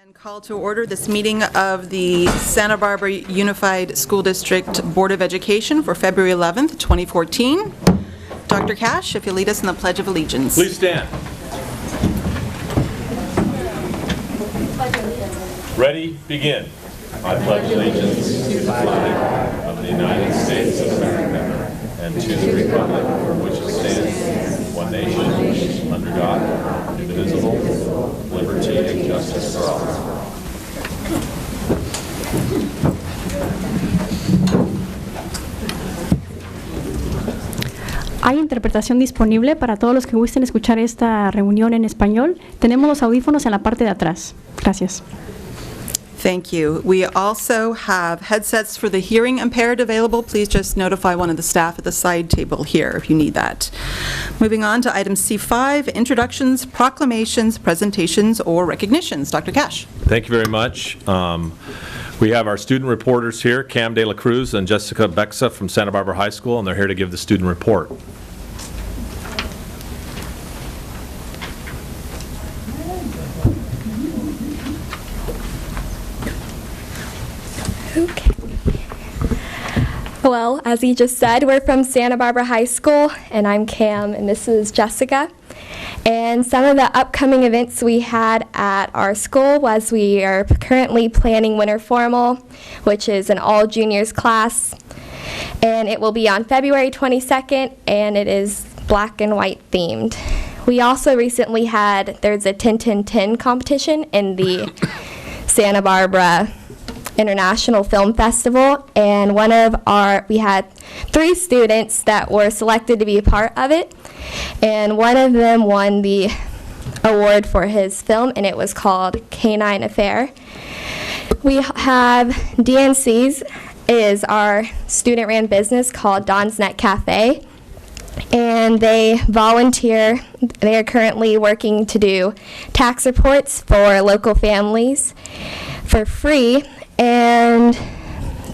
And call to order this meeting of the Santa Barbara Unified School District Board of Education for February 11th, 2014. Dr. Cash, if you'll lead us in the Pledge of Allegiance. Please stand. Ready, begin. I pledge allegiance to the flag of the United States of America and to the republic for which it stands, one nation, under God, indivisible, liberty and justice for all. Hay interpretación disponible para todos los que gusten escuchar esta reunión en español. Tenemos los audífonos en la parte de atrás. Gracias. Thank you. We also have headsets for the hearing impaired available. Please just notify one of the staff at the side table here if you need that. Moving on to item C5, introductions, proclamations, presentations, or recognitions. Dr. Cash. Thank you very much. We have our student reporters here, Cam De La Cruz and Jessica Bexa from Santa Barbara High School, and they're here to give the student report. Okay. Well, as he just said, we're from Santa Barbara High School, and I'm Cam, and this is Jessica. And some of the upcoming events we had at our school was we are currently planning Winter Formal, which is an all juniors class, and it will be on February 22nd, and it is black and white themed. We also recently there's a Tintin competition in the Santa Barbara International Film Festival, and we had 3 students that were selected to be a part of it, and one of them won the award for his film, and it was called Canine Affair. We have DNC's is our student-ran business called Don's Net Cafe, and they volunteer. They are currently working to do tax reports for local families for free, and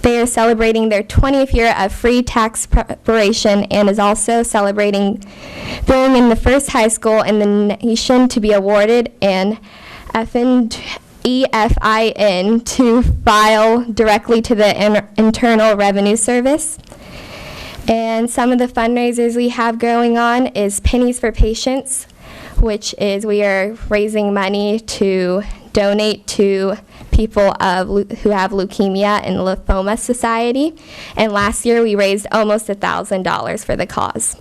they are celebrating their 20th year of free tax preparation and is also celebrating being in the first high school in the nation to be awarded an EFIN to file directly to the Internal Revenue Service. And some of the fundraisers we have going on is Pennies for Patients, which is we are raising money to donate to people who have leukemia and lymphoma society, and last year we raised almost $1,000 for the cause.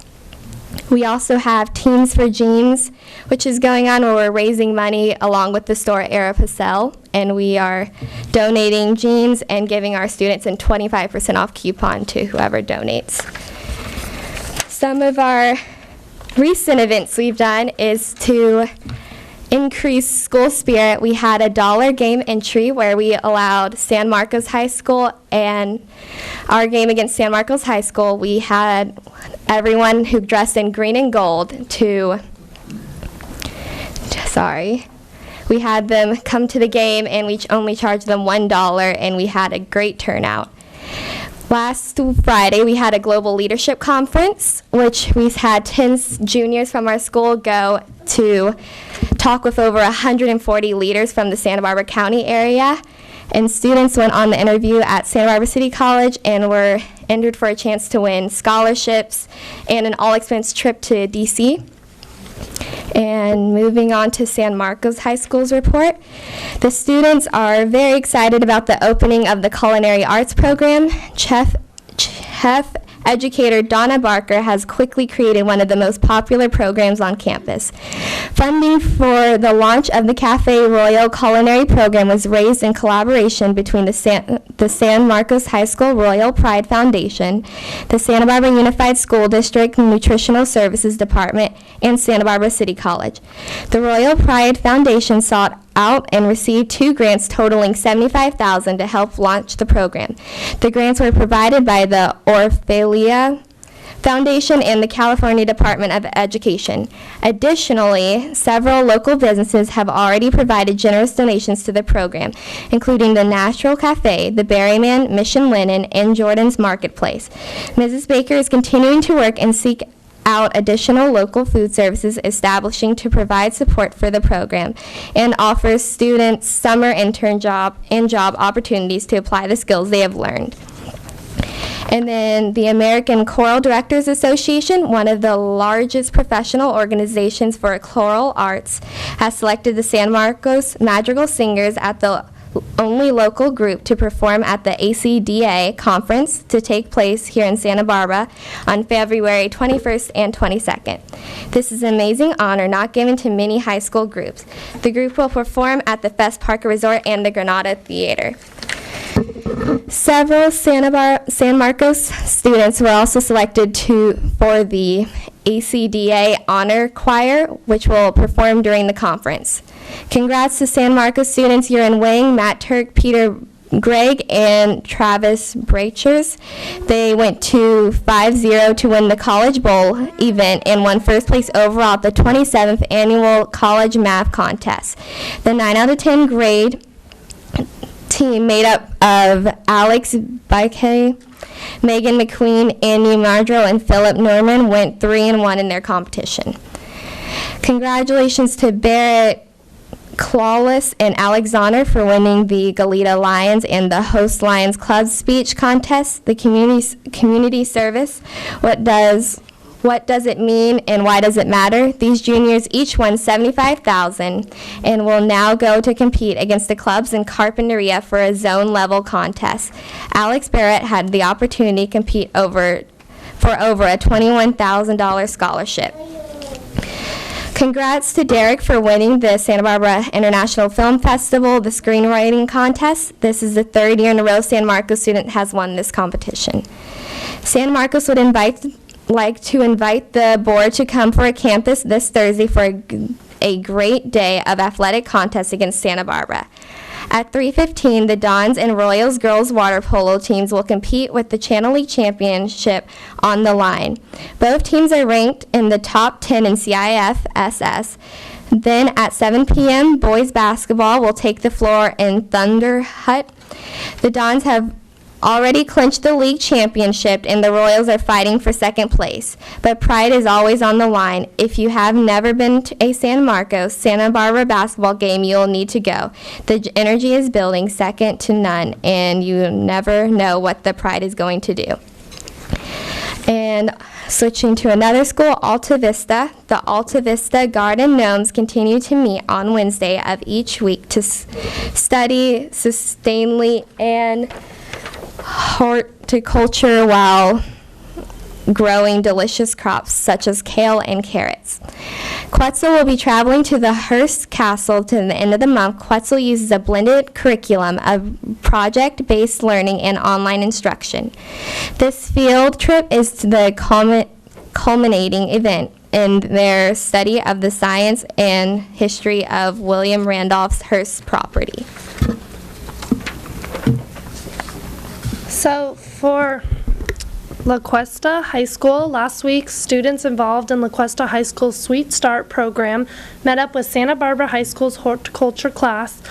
We also have Teens for Jeans, which is going on where we're raising money along with the store Aeropostale, and we are donating jeans and giving our students a 25% off coupon to whoever donates. Some of our recent events we've done is to increase school spirit. We had a $1 game entry where we allowed San Marcos High School, and our game against San Marcos High School, we had everyone who dressed in green and gold we had them come to the game, and we only charged them $1, and we had a great turnout. Last Friday, we had a global leadership conference, which we had 10 juniors from our school go to talk with over 140 leaders from the Santa Barbara County area. And students went on the interview at Santa Barbara City College and were entered for a chance to win scholarships and an all-expense trip to D.C. And moving on to San Marcos High School's report, the students are very excited about the opening of the culinary arts program. Chef educator Donna Barker has quickly created one of the most popular programs on campus. Funding for the launch of the Cafe Royal culinary program was raised in collaboration between the San Marcos High School Royal Pride Foundation, the Santa Barbara Unified School District Nutritional Services Department, and Santa Barbara City College. The Royal Pride Foundation sought out and received 2 grants totaling $75,000 to help launch the program. The grants were provided by the Orphelia Foundation and the California Department of Education. Additionally, several local businesses have already provided generous donations to the program, including the Natural Cafe, the Berryman, Mission Linen, and Jordan's Marketplace. Mrs. Baker is continuing to work and seek out additional local food services establishing to provide support for the program and offers students summer intern job opportunities to apply the skills they have learned. And then the American Choral Directors Association, one of the largest professional organizations for choral arts, has selected the San Marcos Madrigal Singers at the only local group to perform at the ACDA conference to take place here in Santa Barbara on February 21st and 22nd. This is an amazing honor not given to many high school groups. The group will perform at the Fest Park Resort and the Granada Theater. Several San Marcos students were also selected for the ACDA Honor Choir, which will perform during the conference. Congrats to San Marcos students Yurin Wang, Matt Turk, Peter Gregg, and Travis Brachers. They went to 5-0 to win the College Bowl event and won first place overall at the 27th Annual College Math Contest. The 9 out of 10 grade team made up of Alex Baike, Megan McQueen, Annie Mardro, and Philip Norman went 3-1 in their competition. Congratulations to Barrett Clawless and Alex Zahner for winning the Goleta Lions and the Host Lions Club speech contest, the community service. What does it mean and why does it matter? These juniors each won $75,000 and will now go to compete against the clubs in Carpinteria for a zone level contest. Alex Barrett had the opportunity to compete for over a $21,000 scholarship. Congrats to Derek for winning the Santa Barbara International Film Festival, the screenwriting contest. This is the third year in a row San Marcos student has won this competition. San Marcos would like to invite the board to come for a campus this Thursday for a great day of athletic contest against Santa Barbara. At 3:15, the Dons and Royals girls water polo teams will compete with the Channel League Championship on the line. Both teams are ranked in the top 10 in CIF-SS. Then at 7 p.m., boys basketball will take the floor in Thunder Hut. The Dons have already clinched the league championship and the Royals are fighting for second place. But pride is always on the line. If you have never been to a San Marcos, Santa Barbara basketball game, you'll need to go. The energy is building second to none, and you never know what the pride is going to do. And switching to another school, Alta Vista. The Alta Vista Garden Gnomes continue to meet on Wednesday of each week to study sustainably and horticulture while growing delicious crops such as kale and carrots. Quetzal will be traveling to the Hearst Castle to the end of the month. Quetzal uses a blended curriculum of project-based learning and online instruction. This field trip is the culminating event in their study of the science and history of William Randolph's Hearst property. So for La Cuesta High School, last week, students involved in La Cuesta High School's Sweet Start program met up with Santa Barbara High School's horticulture class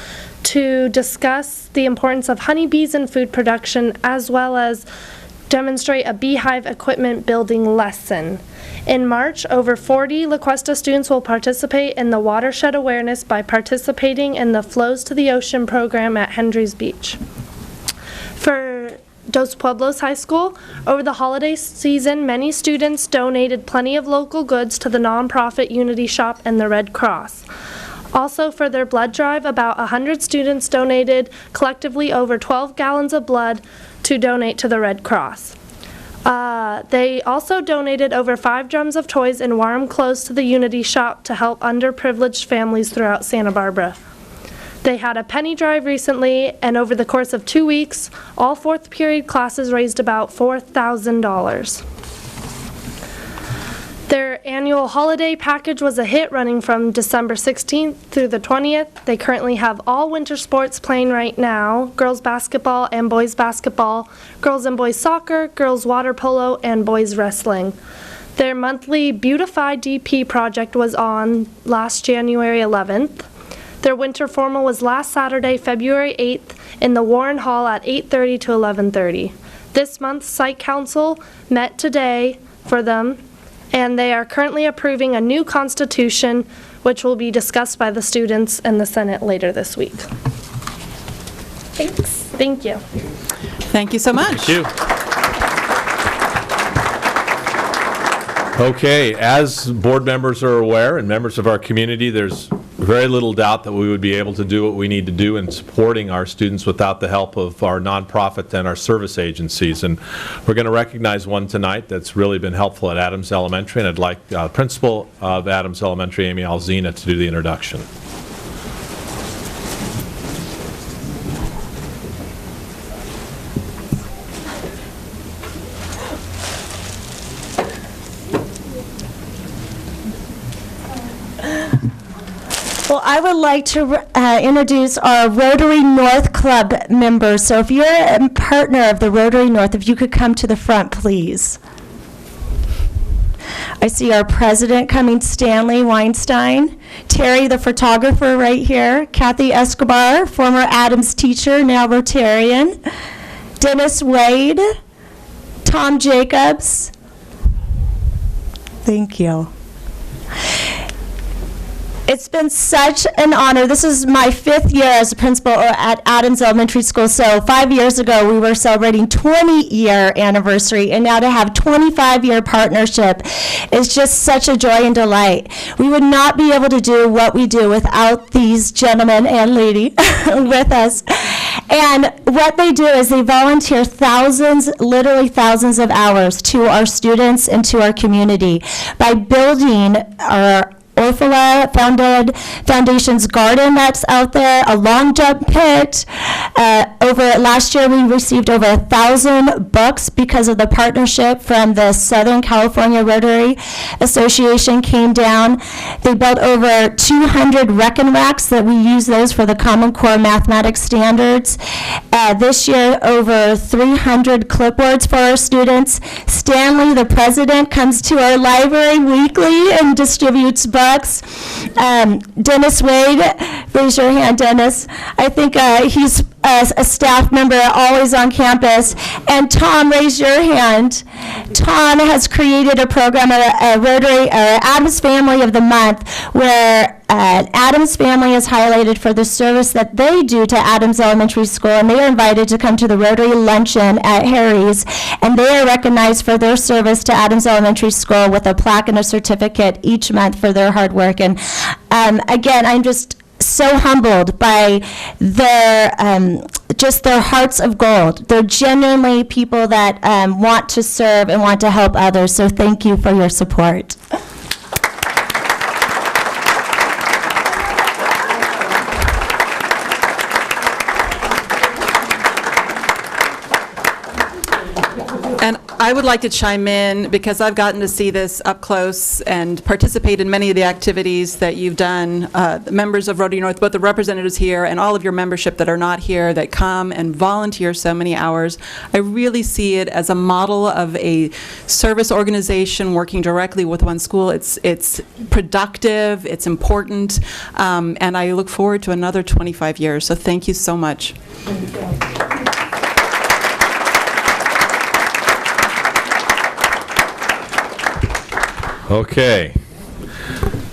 to discuss the importance of honeybees in food production, as well as demonstrate a beehive equipment building lesson. In March, over 40 La Cuesta students will participate in the watershed awareness by participating in the Flows to the Ocean program at Hendry's Beach. For Dos Pueblos High School, over the holiday season, many students donated plenty of local goods to the nonprofit Unity Shop and the Red Cross. Also, for their blood drive, about 100 students donated collectively over 12 gallons of blood to donate to the Red Cross. They also donated over 5 drums of toys and warm clothes to the Unity Shop to help underprivileged families throughout Santa Barbara. They had a penny drive recently, and over the course of 2 weeks, all 4th period classes raised about $4,000. Their annual holiday package was a hit, running from December 16th through the 20th. They currently have all winter sports playing right now: girls basketball and boys basketball, girls and boys soccer, girls water polo, and boys wrestling. Their monthly Beautify DP project was on last January 11th. Their winter formal was last Saturday, February 8th, in the Warren Hall at 8:30 to 11:30. This month's site council met today for them, and they are currently approving a new constitution, which will be discussed by the students and the Senate later this week. Thanks. Thank you. Thank you so much. Thank you. Okay, as board members are aware and members of our community, there's very little doubt that we would be able to do what we need to do in supporting our students without the help of our nonprofit and our service agencies. And we're going to recognize one tonight that's really been helpful at Adams Elementary, and I'd like Principal of Adams Elementary, Amy Alzina, to do the introduction. Well, I would like to introduce our Rotary North Club members. So if you're a partner of the Rotary North, if you could come to the front, please. I see our president coming, Stanley Weinstein, Terry, the photographer, right here, Kathy Escobar, former Adams teacher, now Rotarian, Dennis Wade, Tom Jacobs. Thank you. It's been such an honor. This is my 5th year as a principal at Adams Elementary School. So 5 years ago, we were celebrating 20-year anniversary, and now to have 25-year partnership is just such a joy and delight. We would not be able to do what we do without these gentlemen and lady with us. And what they do is they volunteer thousands, literally thousands of hours to our students and to our community by building our Orphala Foundation's garden that's out there, a long jump pit. Last year we received over 1,000 books because of the partnership from the Southern California Rotary Association came down. They built over 200 Reckon Racks that we use those for the Common Core mathematics standards. This year over 300 clipboards for our students. Stanley, the president, comes to our library weekly and distributes books. Dennis Wade, raise your hand, Dennis. I think he's a staff member always on campus. And Tom, raise your hand. Tom has created a program, a Rotary, Adams Family of the Month, where Adams Family is highlighted for the service that they do to Adams Elementary School, and they are invited to come to the Rotary Luncheon at Harry's, and they are recognized for their service to Adams Elementary School with a plaque and a certificate each month for their hard work. And again, I'm just so humbled by their just their hearts of gold. They're genuinely people that want to serve and want to help others, so thank you for your support. And I would like to chime in because I've gotten to see this up close and participate in many of the activities that you've done. The members of Rotary North, both the representatives here and all of your membership that are not here, that come and volunteer so many hours. I really see it as a model of a service organization working directly with one school. It's productive, it's important, and I look forward to another 25 years. So thank you so much. Thank you. Okay.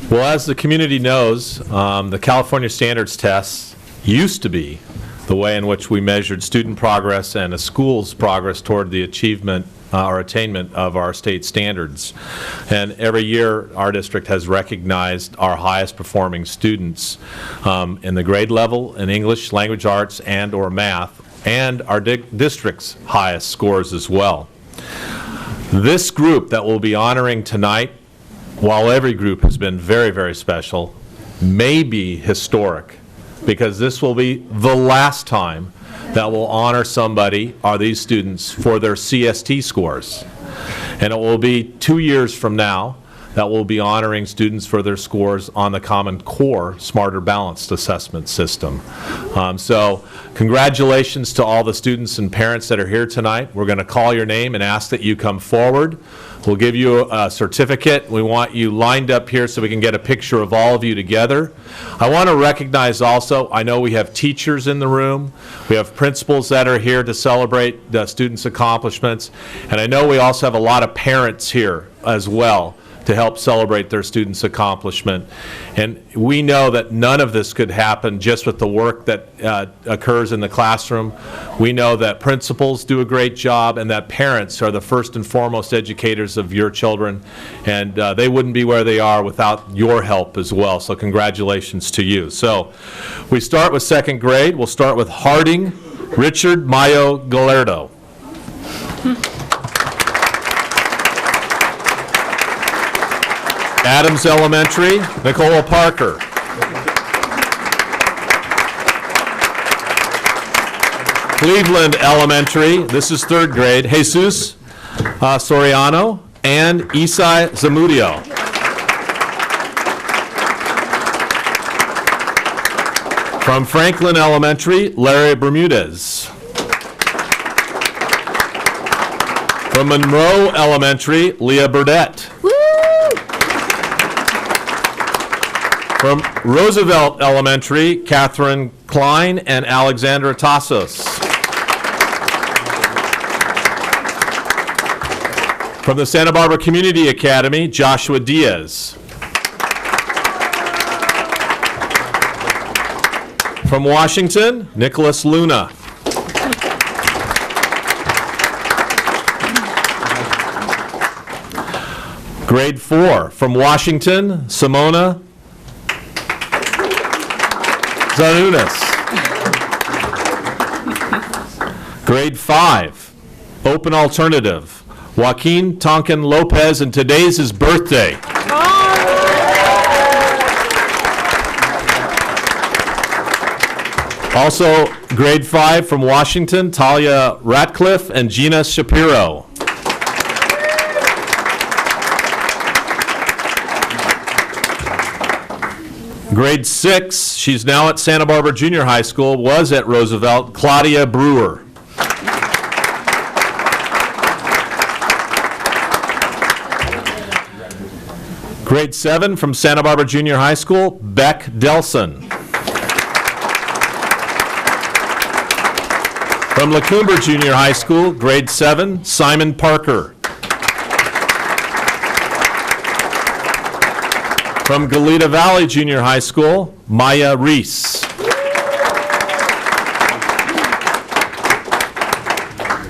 Well, as the community knows, the California Standards Test used to be the way in which we measured student progress and a school's progress toward the achievement or attainment of our state standards. And every year, our district has recognized our highest performing students in the grade level in English, language arts, and or math, and our district's highest scores as well. This group that we'll be honoring tonight, while every group has been very, very special, may be historic, because this will be the last time that we'll honor somebody, or these students, for their CST scores. And it will be 2 years from now that we'll be honoring students for their scores on the Common Core Smarter Balanced Assessment System. So congratulations to all the students and parents that are here tonight. We're going to call your name and ask that you come forward. We'll give you a certificate. We want you lined up here so we can get a picture of all of you together. I want to recognize also, I know we have teachers in the room. We have principals that are here to celebrate the students' accomplishments. And I know we also have a lot of parents here as well to help celebrate their students' accomplishment. And we know that none of this could happen just with the work that occurs in the classroom. We know that principals do a great job and that parents are the first and foremost educators of your children, and they wouldn't be where they are without your help as well. So congratulations to you. So we start with second grade. We'll start with Harding Richard Mayo Gallardo. Adams Elementary, Nicola Parker. Cleveland Elementary, this is third grade, Jesus Soriano and Isai Zamudio. From Franklin Elementary, Larry Bermudez. From Monroe Elementary, Leah Burdett. From Roosevelt Elementary, Catherine Klein and Alexandra Tassos. From the Santa Barbara Community Academy, Joshua Diaz. From Washington, Nicholas Luna. Grade 4, from Washington, Simona Zanunas. Grade 5, Open Alternative, Joaquin Tonkin Lopez, and today's his birthday. Also, grade 5 from Washington, Talia Ratcliffe and Gina Shapiro. Grade 6, she's now at Santa Barbara Junior High School, was at Roosevelt, Claudia Brewer. Grade 7 from Santa Barbara Junior High School, Beck Delson. From Lacumber Junior High School, grade 7, Simon Parker. From Goleta Valley Junior High School, Maya Reese.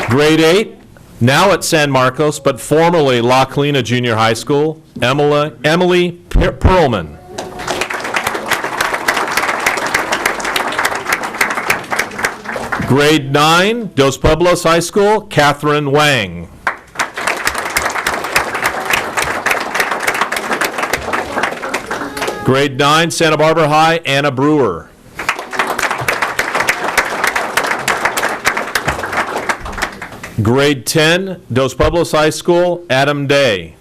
Grade 8, now at San Marcos, but formerly La Colina Junior High School, Emily Perlman. Grade 9, Dos Pueblos High School, Catherine Wang. Grade 9, Santa Barbara High, Anna Brewer. Grade 10, Dos Pueblos High School, Adam Day.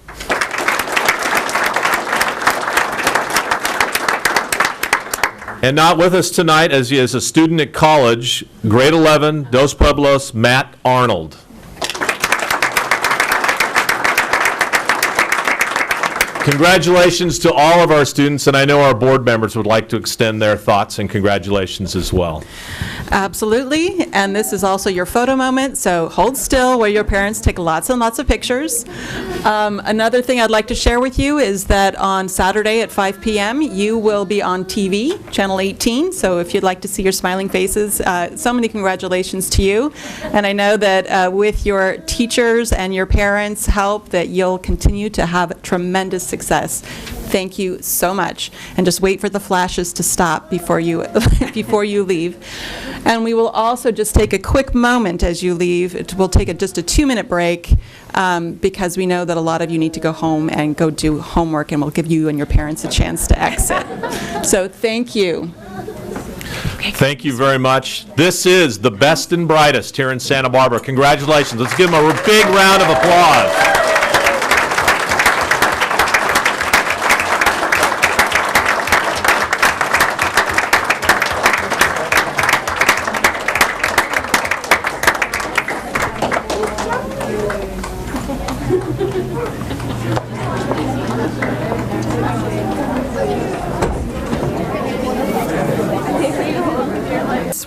And not with us tonight as he is a student at college, grade 11, Dos Pueblos, Matt Arnold. Congratulations to all of our students, and I know our board members would like to extend their thoughts and congratulations as well. Absolutely, and this is also your photo moment, so hold still where your parents take lots and lots of pictures. Another thing I'd like to share with you is that on Saturday at 5 p.m. you will be on TV, Channel 18, so if you'd like to see your smiling faces, so many congratulations to you. And I know that with your teachers and your parents' help that you'll continue to have tremendous success. Thank you so much. And just wait for the flashes to stop before you before you leave. And we will also just take a quick moment as you leave. We'll take just a 2-minute break because we know that a lot of you need to go home and go do homework, and we'll give you and your parents a chance to exit. So thank you. Thank you very much. This is the best and brightest here in Santa Barbara. Congratulations. Let's give them a big round of applause.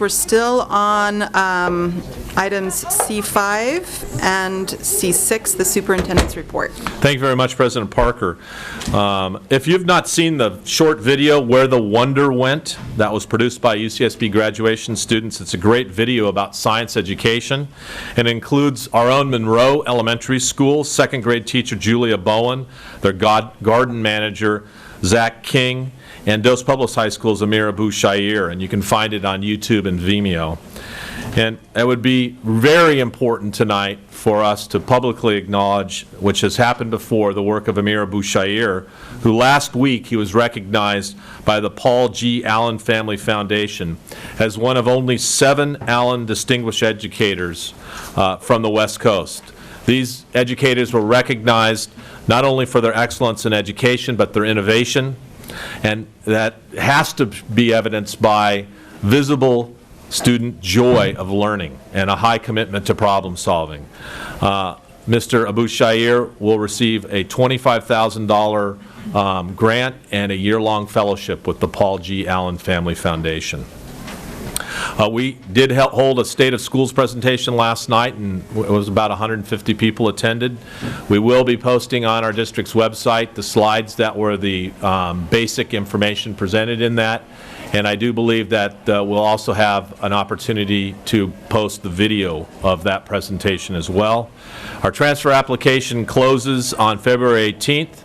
we're still on items C5 and C6, the superintendent's report. Thank you very much, President Parker. If you've not seen the short video, Where the Wonder Went, that was produced by UCSB graduation students, it's a great video about science education, and includes our own Monroe Elementary School, second grade teacher Julia Bowen, their garden manager Zach King, and Dos Pueblos High School's Amir Abu Shair, and you can find it on YouTube and Vimeo. And it would be very important tonight for us to publicly acknowledge, which has happened before, the work of Amir Abu Shair, who last week he was recognized by the Paul G. Allen Family Foundation as one of only 7 Allen Distinguished Educators from the West Coast. These educators were recognized not only for their excellence in education, but their innovation, and that has to be evidenced by visible student joy of learning and a high commitment to problem solving. Mr. Abu Shair will receive a $25,000 grant and a year-long fellowship with the Paul G. Allen Family Foundation. We did hold a State of Schools presentation last night, and it was about 150 people attended. We will be posting on our district's website the slides that were the basic information presented in that, and I do believe that we'll also have an opportunity to post the video of that presentation as well. Our transfer application closes on February 18th.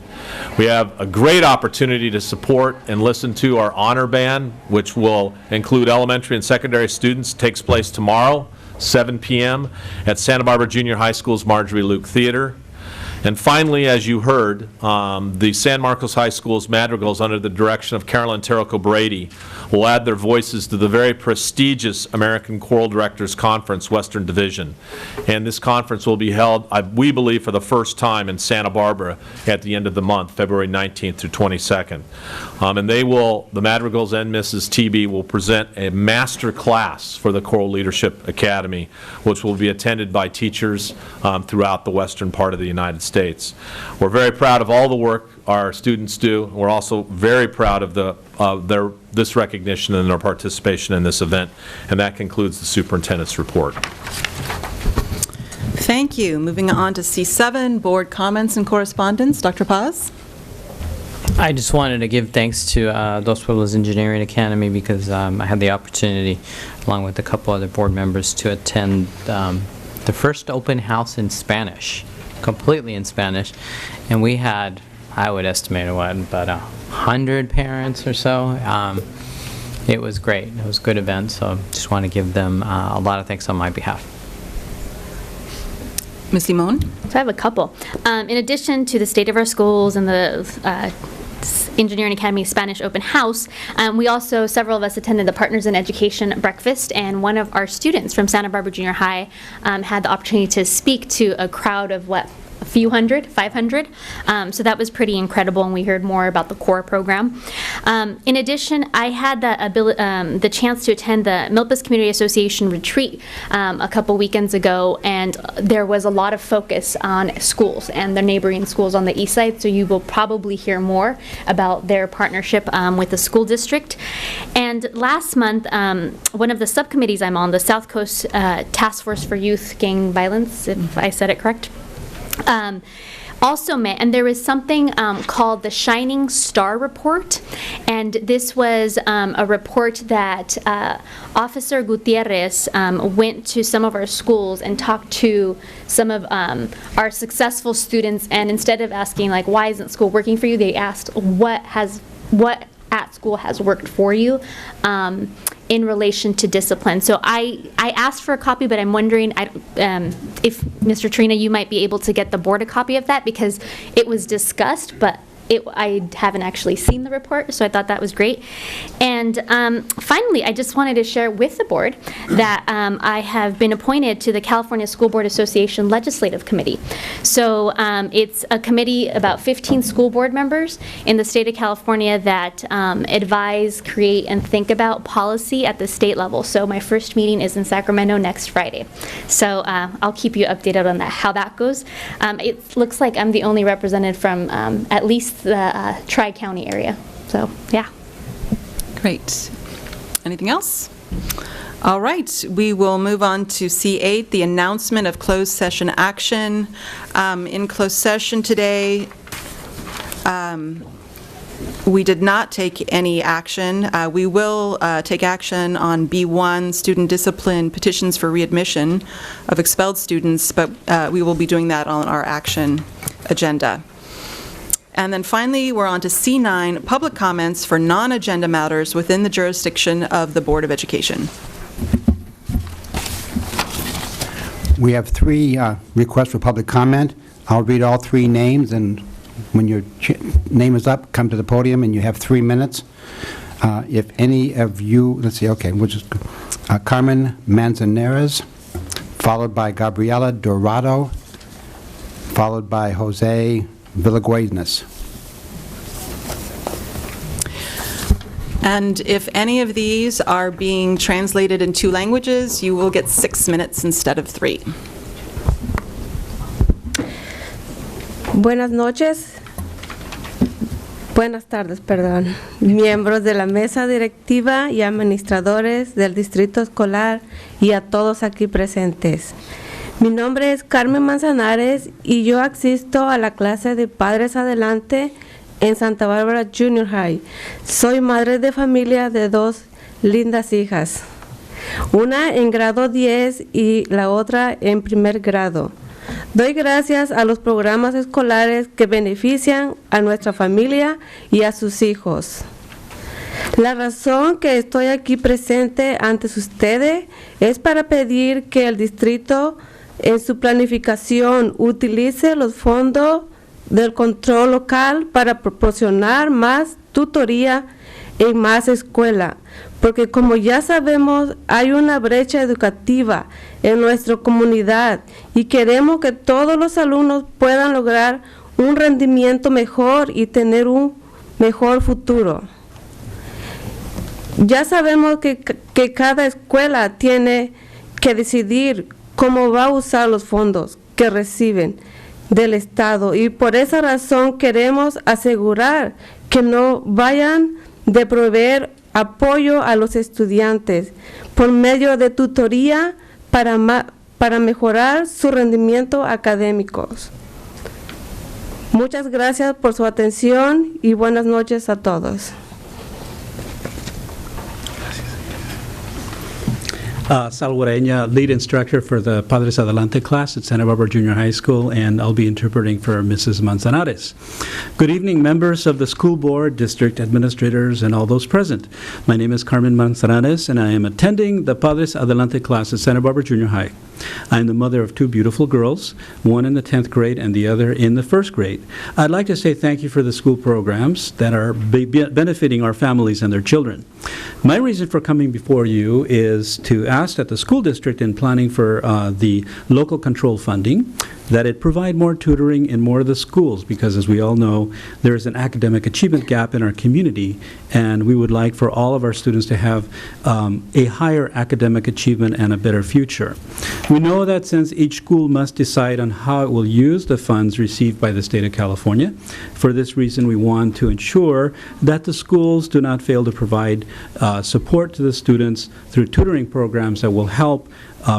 We have a great opportunity to support and listen to our honor band, which will include elementary and secondary students. It takes place tomorrow, 7 p.m. at Santa Barbara Junior High School's Marjorie Luke Theater. And finally, as you heard, the San Marcos High School's madrigals, under the direction of Carolyn Terrico Brady, will add their voices to the very prestigious American Choral Directors Conference, Western Division. And this conference will be held, we believe, for the first time in Santa Barbara at the end of the month, February 19th through 22nd. And they will, the madrigals and Mrs. TB will present a master class for the Choral Leadership Academy, which will be attended by teachers throughout the western part of the United States. We're very proud of all the work our students do. We're also very proud of this recognition and their participation in this event. And that concludes the superintendent's report. Thank you. Moving on to C7, board comments and correspondence. Dr. Paz? I just wanted to give thanks to Dos Pueblos Engineering Academy because I had the opportunity, along with a couple other board members, to attend the first open house in Spanish, completely in Spanish. And we had, I would estimate, about 100 parents or so. It was great. It was a good event, so just want to give them a lot of thanks on my behalf. Ms. Simone? So I have a couple. In addition to the state of our schools and the Engineering Academy Spanish Open House, we also, several of us attended the Partners in Education breakfast, and one of our students from Santa Barbara Junior High had the opportunity to speak to a crowd of, a few hundred, 500. So that was pretty incredible, and we heard more about the core program. In addition, I had the chance to attend the Milpas Community Association retreat a couple weekends ago, and there was a lot of focus on schools and the neighboring schools on the east side, so you will probably hear more about their partnership with the school district. And last month, one of the subcommittees I'm on, the South Coast Task Force for Youth Gang Violence, if I said it correct, also met, and there was something called the Shining Star Report, and this was a report that Officer Gutierrez went to some of our schools and talked to some of our successful students, and instead of asking like, why isn't school working for you, they asked what at school has worked for you in relation to discipline. So I asked for a copy, but I'm wondering if, Mr. Trina, you might be able to get the board a copy of that, because it was discussed, but I haven't actually seen the report, so I thought that was great. And finally, I just wanted to share with the board that I have been appointed to the California School Board Association Legislative Committee. So it's a committee, about 15 school board members in the state of California that advise, create, and think about policy at the state level. So my first meeting is in Sacramento next Friday. So I'll keep you updated on that, how that goes. It looks like I'm the only representative from at least the Tri-County area. So, yeah. Great. Anything else? All right, we will move on to C8, the announcement of closed session action. In closed session today, we did not take any action. We will take action on B1, student discipline petitions for readmission of expelled students, but we will be doing that on our action agenda. And then finally, we're on to C9, public comments for non-agenda matters within the jurisdiction of the Board of Education. We have 3 requests for public comment. I'll read all 3 names, and when your name is up, come to the podium, and you have 3 minutes. If any of you, let's see, okay, we'll just, Carmen Manzanares, followed by Gabriela Dorado, followed by Jose Villaguenas. And if any of these are being translated in 2 languages, you will get 6 minutes instead of 3. Buenas noches. Buenas tardes, perdón. Miembros de la mesa directiva y administradores del distrito escolar y a todos aquí presentes. Mi nombre es Carmen Manzanares y yo asisto a la clase de Padres Adelante en Santa Bárbara Junior High. Soy madre de familia de 2 lindas hijas, una en grado 10 y la otra en primer grado. Doy gracias a los programas escolares que benefician a nuestra familia y a sus hijos. La razón que estoy aquí presente ante ustedes es para pedir que el distrito en su planificación utilice los fondos del control local para proporcionar más tutoría en más escuela, porque como ya sabemos hay una brecha educativa en nuestra comunidad y queremos que todos los alumnos puedan lograr un rendimiento mejor y tener un mejor futuro. Ya sabemos que cada escuela tiene que decidir cómo va a usar los fondos que reciben del Estado y por esa razón queremos asegurar que no vayan de proveer apoyo a los estudiantes por medio de tutoría para mejorar su rendimiento académico. Muchas gracias por su atención y buenas noches a todos. Sal Guareña, lead instructor for the Padres Adelante class at Santa Barbara Junior High School, and I'll be interpreting for Mrs. Manzanares. Good evening, members of the school board, district administrators, and all those present. My name is Carmen Manzanares, and I am attending the Padres Adelante class at Santa Barbara Junior High. I am the mother of 2 beautiful girls, one in the 10th grade and the other in the 1st grade. I'd like to say thank you for the school programs that are benefiting our families and their children. My reason for coming before you is to ask that the school district, in planning for the local control funding, that it provide more tutoring in more of the schools, because as we all know, there is an academic achievement gap in our community, and we would like for all of our students to have a higher academic achievement and a better future. We know that since each school must decide on how it will use the funds received by the state of California, for this reason we want to ensure that the schools do not fail to provide support to the students through tutoring programs that will help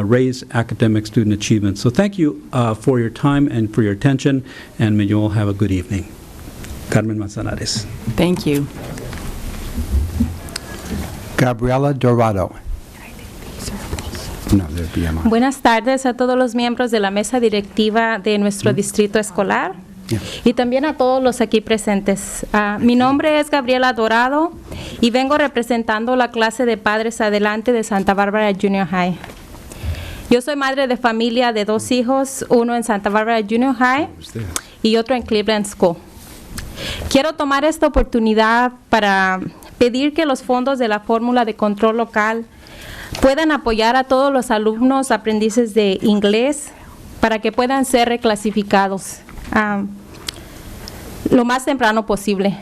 raise academic student achievement. So thank you for your time and for your attention, and may you all have a good evening. Carmen Manzanares. Thank you. Gabriela Dorado. No, they're BMI. Buenas tardes a todos los miembros de la mesa directiva de nuestro distrito escolar y también a todos los aquí presentes. Mi nombre es Gabriela Dorado y vengo representando la clase de Padres Adelante de Santa Bárbara Junior High. Yo soy madre de familia de 2 hijos, uno en Santa Bárbara Junior High y otro en Cleveland School. Quiero tomar esta oportunidad para pedir que los fondos de la fórmula de control local puedan apoyar a todos los alumnos aprendices de inglés para que puedan ser reclasificados lo más temprano posible.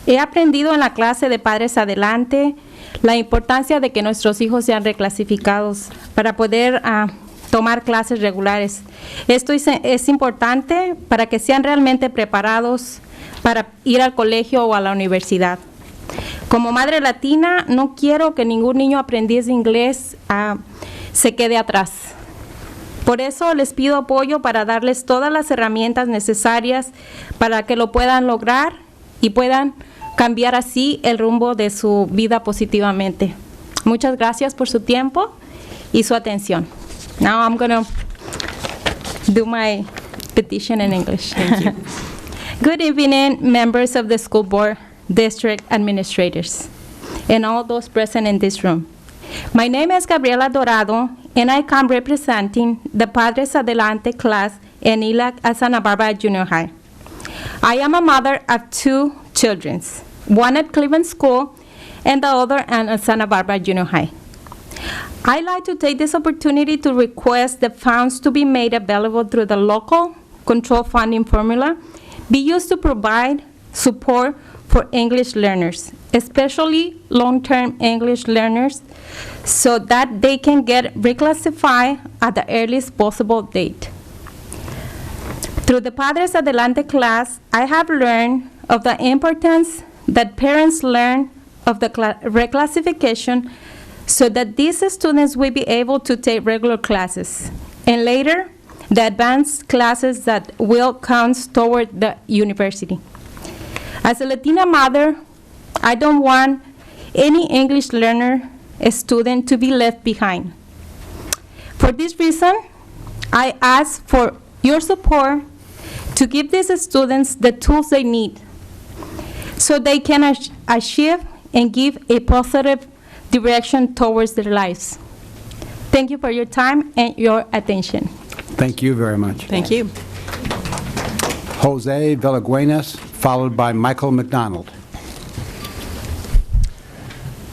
He aprendido en la clase de Padres Adelante la importancia de que nuestros hijos sean reclasificados para poder tomar clases regulares. Esto es importante para que sean realmente preparados para ir al colegio o a la universidad. Como madre latina, no quiero que ningún niño aprendiz de inglés se quede atrás. Por eso les pido apoyo para darles todas las herramientas necesarias para que lo puedan lograr y puedan cambiar así el rumbo de su vida positivamente. Muchas gracias por su tiempo y su atención. Now I'm going to do my petition in English. Thank you. Good evening, members of the school board, district administrators, and all those present in this room. My name is Gabriela Dorado, and I come representing the Padres Adelante class in ILAC at Santa Barbara Junior High. I am a mother of 2 children, one at Cleveland School and the other at Santa Barbara Junior High. I'd like to take this opportunity to request the funds to be made available through the local control funding formula be used to provide support for English learners, especially long-term English learners, so that they can get reclassified at the earliest possible date. Through the Padres Adelante class, I have learned of the importance that parents learn of the reclassification so that these students will be able to take regular classes, and later, the advanced classes that will count toward the university. As a Latina mother, I don't want any English learner, a student, to be left behind. For this reason, I ask for your support to give these students the tools they need so they can achieve and give a positive direction towards their lives. Thank you for your time and your attention. Thank you very much. Thank you. Jose Villaguenas, followed by Michael McDonald.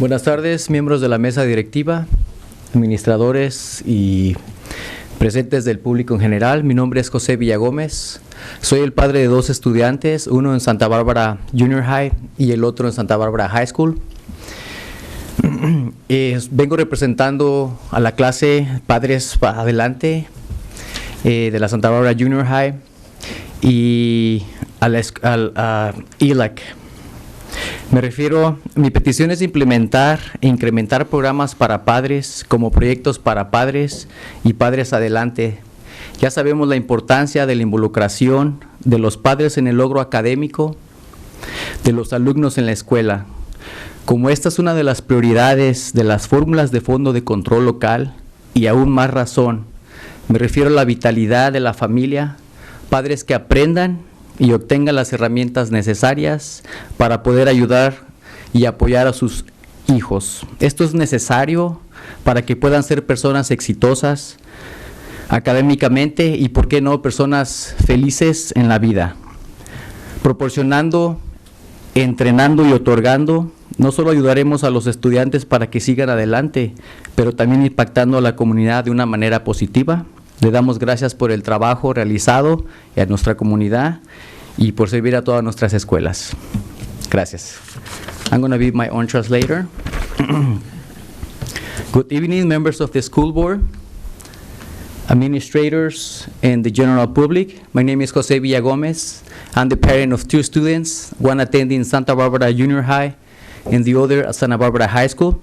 Buenas tardes, miembros de la mesa directiva, administradores y presentes del público en general. Mi nombre es José Villagómez. Soy el padre de 2 estudiantes, uno en Santa Bárbara Junior High y el otro en Santa Bárbara High School. Vengo representando a la clase Padres Adelante de la Santa Bárbara Junior High y a ILAC. Me refiero, mi petición es implementar e incrementar programas para padres como proyectos para padres y Padres Adelante. Ya sabemos la importancia de la involucración de los padres en el logro académico de los alumnos en la escuela. Como esta es una de las prioridades de las fórmulas de fondo de control local, y aún más razón, me refiero a la vitalidad de la familia, padres que aprendan y obtengan las herramientas necesarias para poder ayudar y apoyar a sus hijos. Esto es necesario para que puedan ser personas exitosas académicamente y, por qué no, personas felices en la vida. Proporcionando, entrenando y otorgando, no solo ayudaremos a los estudiantes para que sigan adelante, pero también impactando a la comunidad de una manera positiva. Le damos gracias por el trabajo realizado y a nuestra comunidad y por servir a todas nuestras escuelas. Gracias. I'm going to be my own translator. Good evening, members of the school board, administrators, and the general public. My name is Jose Villagomez. I'm the parent of 2 students, one attending Santa Barbara Junior High and the other at Santa Barbara High School.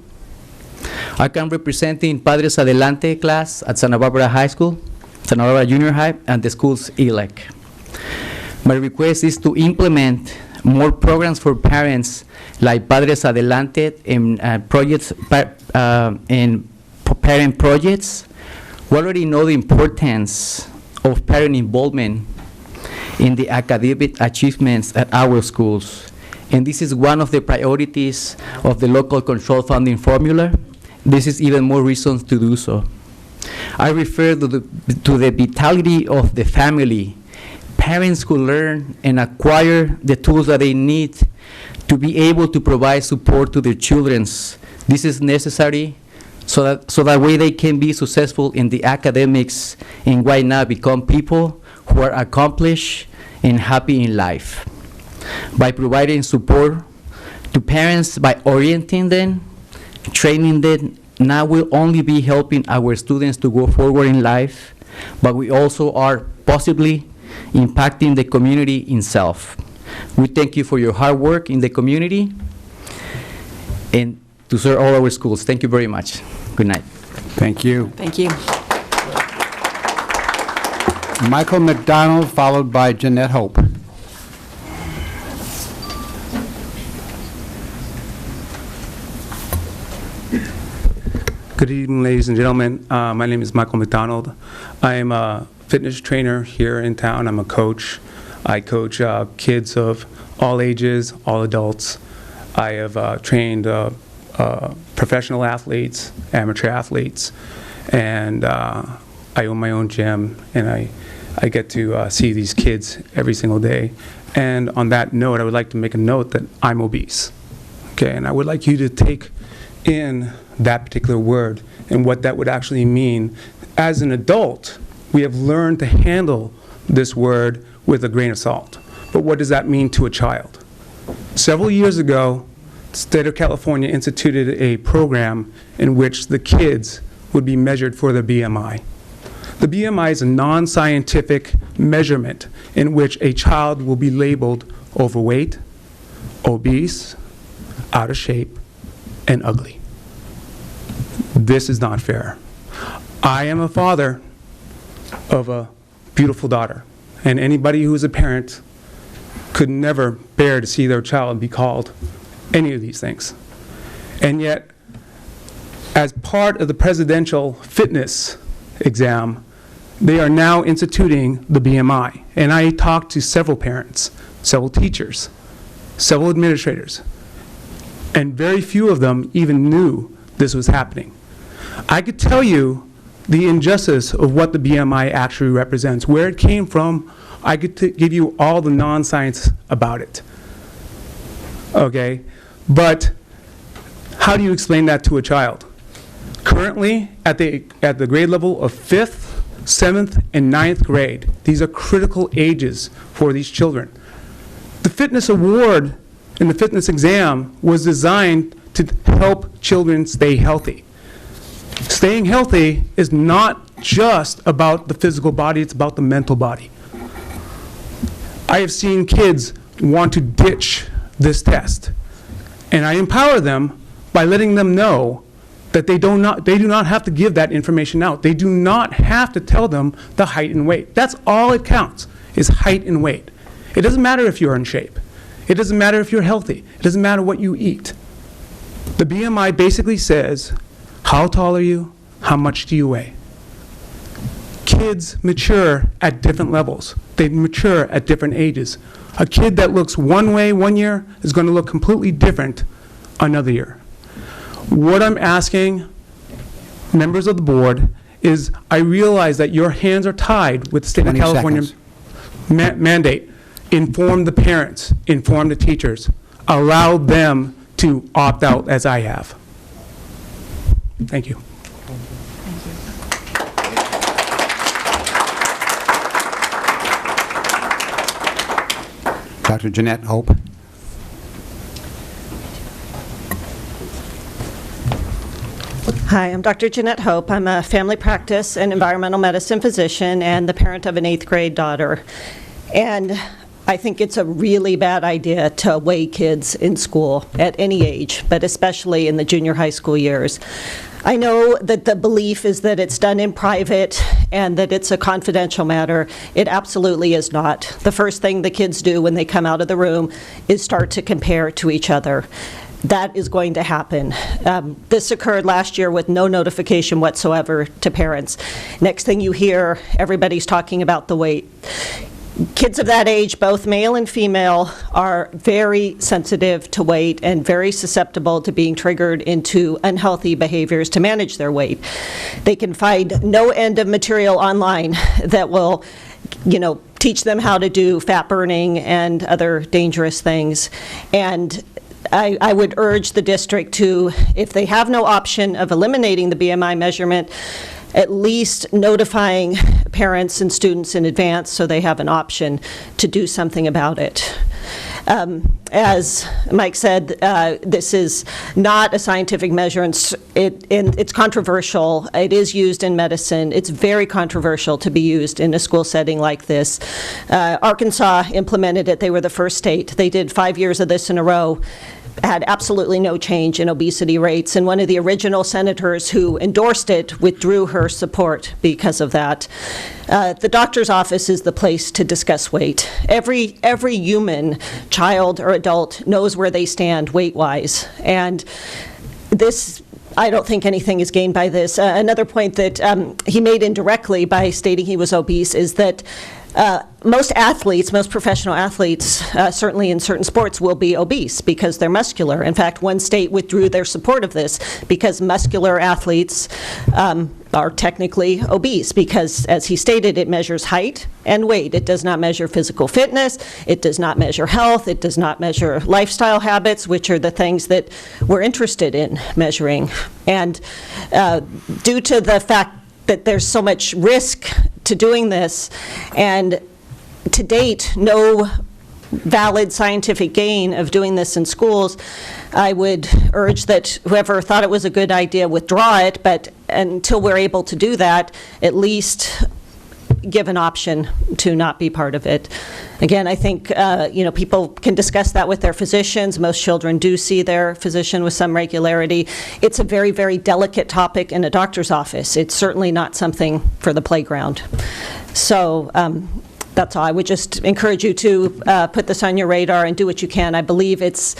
I come representing Padres Adelante class at Santa Barbara High School, Santa Barbara Junior High, and the school's ELEC. My request is to implement more programs for parents like Padres Adelante and projects and parent projects. We already know the importance of parent involvement in the academic achievements at our schools. And this is one of the priorities of the local control funding formula. This is even more reasons to do so. I refer to the vitality of the family. Parents who learn and acquire the tools that they need to be able to provide support to their children. This is necessary so that way they can be successful in the academics and why not become people who are accomplished and happy in life. By providing support to parents, by orienting them, training them, now we'll only be helping our students to go forward in life, but we also are possibly impacting the community itself. We thank you for your hard work in the community, and to serve all our schools. Thank you very much. Good night. Thank you. Thank you. Michael McDonald, followed by Jeanette Hope. Good evening, ladies and gentlemen. My name is Michael McDonald. I am a fitness trainer here in town. I'm a coach. I coach kids of all ages, all adults. I have trained professional athletes, amateur athletes, and I own my own gym, and I get to see these kids every single day. And on that note, I would like to make a note that I'm obese. Okay, and I would like you to take in that particular word and what that would actually mean. As an adult, we have learned to handle this word with a grain of salt. But what does that mean to a child? Several years ago, the state of California instituted a program in which the kids would be measured for their BMI. The BMI is a non-scientific measurement in which a child will be labeled overweight, obese, out of shape, and ugly. This is not fair. I am a father of a beautiful daughter, and anybody who is a parent could never bear to see their child be called any of these things. And yet, as part of the presidential fitness exam, they are now instituting the BMI. And I talked to several parents, several teachers, several administrators, and very few of them even knew this was happening. I could tell you the injustice of what the BMI actually represents, where it came from. I could give you all the non-science about it. Okay? But how do you explain that to a child? Currently, at the grade level of 5th, 7th, and 9th grade, these are critical ages for these children. The fitness award and the fitness exam was designed to help children stay healthy. Staying healthy is not just about the physical body, it's about the mental body. I have seen kids want to ditch this test, and I empower them by letting them know that they do not have to give that information out. They do not have to tell them the height and weight. That's all it counts, is height and weight. It doesn't matter if you're in shape. It doesn't matter if you're healthy. It doesn't matter what you eat. The BMI basically says, how tall are you? How much do you weigh? Kids mature at different levels. They mature at different ages. A kid that looks one way one year is going to look completely different another year. What I'm asking members of the board is, I realize that your hands are tied with the state of California mandate. Inform the parents, inform the teachers, allow them to opt out as I have. Thank you. Dr. Jeanette Hope. Hi, I'm Dr. Jeanette Hope. I'm a family practice and environmental medicine physician and the parent of an 8th grade daughter. And I think it's a really bad idea to weigh kids in school at any age, but especially in the junior high school years. I know that the belief is that it's done in private and that it's a confidential matter. It absolutely is not. The first thing the kids do when they come out of the room is start to compare to each other. That is going to happen. This occurred last year with no notification whatsoever to parents. Next thing you hear, everybody's talking about the weight. Kids of that age, both male and female, are very sensitive to weight and very susceptible to being triggered into unhealthy behaviors to manage their weight. They can find no end of material online that will, teach them how to do fat burning and other dangerous things. And I would urge the district to, if they have no option of eliminating the BMI measurement, at least notifying parents and students in advance so they have an option to do something about it. As Mike said, this is not a scientific measure, and it's controversial. It is used in medicine. It's very controversial to be used in a school setting like this. Arkansas implemented it. They were the first state. They did 5 years of this in a row. had absolutely no change in obesity rates, and one of the original senators who endorsed it withdrew her support because of that. The doctor's office is the place to discuss weight. Every human, child or adult, knows where they stand weight-wise, and this, I don't think anything is gained by this. Another point that he made indirectly by stating he was obese is that most athletes, most professional athletes, certainly in certain sports, will be obese because they're muscular. In fact, one state withdrew their support of this because muscular athletes are technically obese because, as he stated, it measures height and weight. It does not measure physical fitness. It does not measure health. It does not measure lifestyle habits, which are the things that we're interested in measuring. And due to the fact that there's so much risk to doing this, and to date, no valid scientific gain of doing this in schools, I would urge that whoever thought it was a good idea withdraw it, but until we're able to do that, at least give an option to not be part of it. Again, I think people can discuss that with their physicians. Most children do see their physician with some regularity. It's a very, very delicate topic in a doctor's office. It's certainly not something for the playground. So that's all. I would just encourage you to put this on your radar and do what you can. I believe it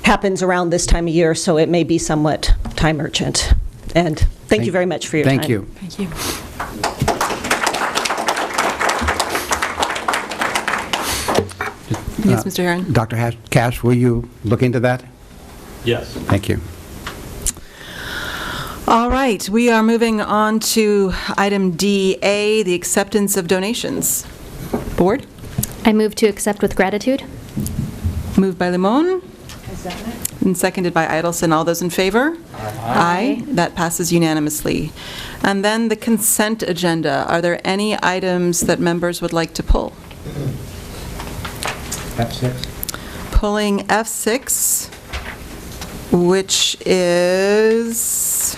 happens around this time of year, so it may be somewhat time urgent. And thank you very much for your time. Thank you. Thank you. Yes, Mr. Herron. Dr. Cash, will you look into that? Yes. Thank you. All right, we are moving on to item DA, the acceptance of donations. Board? I move to accept with gratitude. Moved by Limon. And seconded by Idelson. All those in favor? Aye. That passes unanimously. And then the consent agenda. Are there any items that members would like to pull? F6. Pulling F6, which is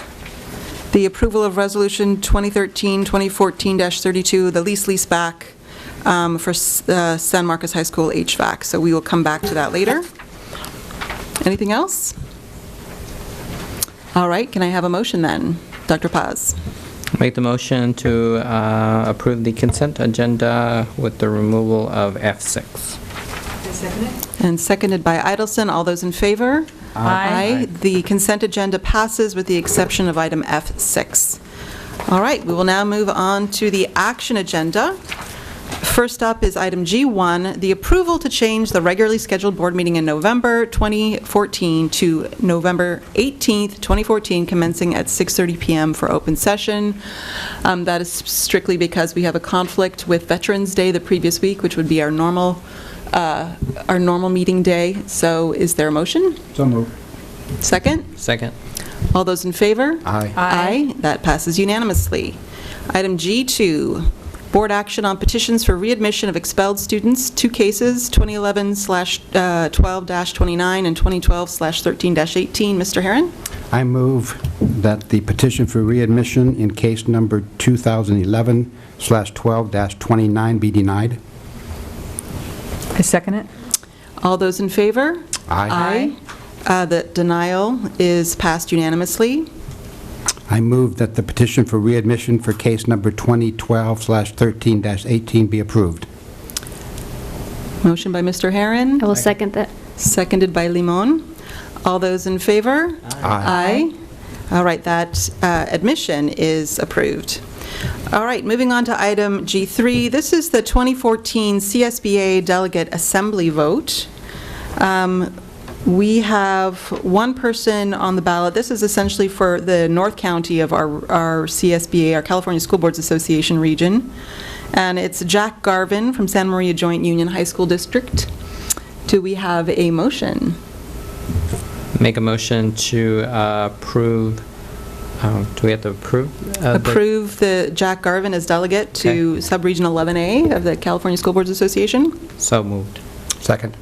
the approval of Resolution 2013-2014-32, the lease back for San Marcos High School HVAC. So we will come back to that later. Anything else? All right, can I have a motion then? Dr. Paz. Make the motion to approve the consent agenda with the removal of F6. And seconded by Idelson. All those in favor? Aye. The consent agenda passes with the exception of item F6. All right, we will now move on to the action agenda. First up is item G1, the approval to change the regularly scheduled board meeting in November 2014 to November 18th, 2014, commencing at 6:30 p.m. for open session. That is strictly because we have a conflict with Veterans Day the previous week, which would be our normal meeting day. So is there a motion? So moved. Second? Second. All those in favor? Aye. Aye. That passes unanimously. Item G2, board action on petitions for readmission of expelled students, 2 cases, 2011/12-29 and 2012/13-18. Mr. Herron? I move that the petition for readmission in case number 2011/12-29 be denied. I second it. All those in favor? Aye. The denial is passed unanimously. I move that the petition for readmission for case number 2012/13-18 be approved. Motion by Mr. Herron. I will second that. Seconded by Limon. All those in favor? Aye. All right, that admission is approved. All right, moving on to item G3. This is the 2014 CSBA Delegate Assembly vote. We have one person on the ballot. This is essentially for the North County of our CSBA, our California School Boards Association region. And it's Jack Garvin from Santa Maria Joint Union High School District. Do we have a motion? Make a motion to approve. Do we have to approve? Approve the Jack Garvin as delegate to Subregion 11A of the California School Boards Association? So moved. Second.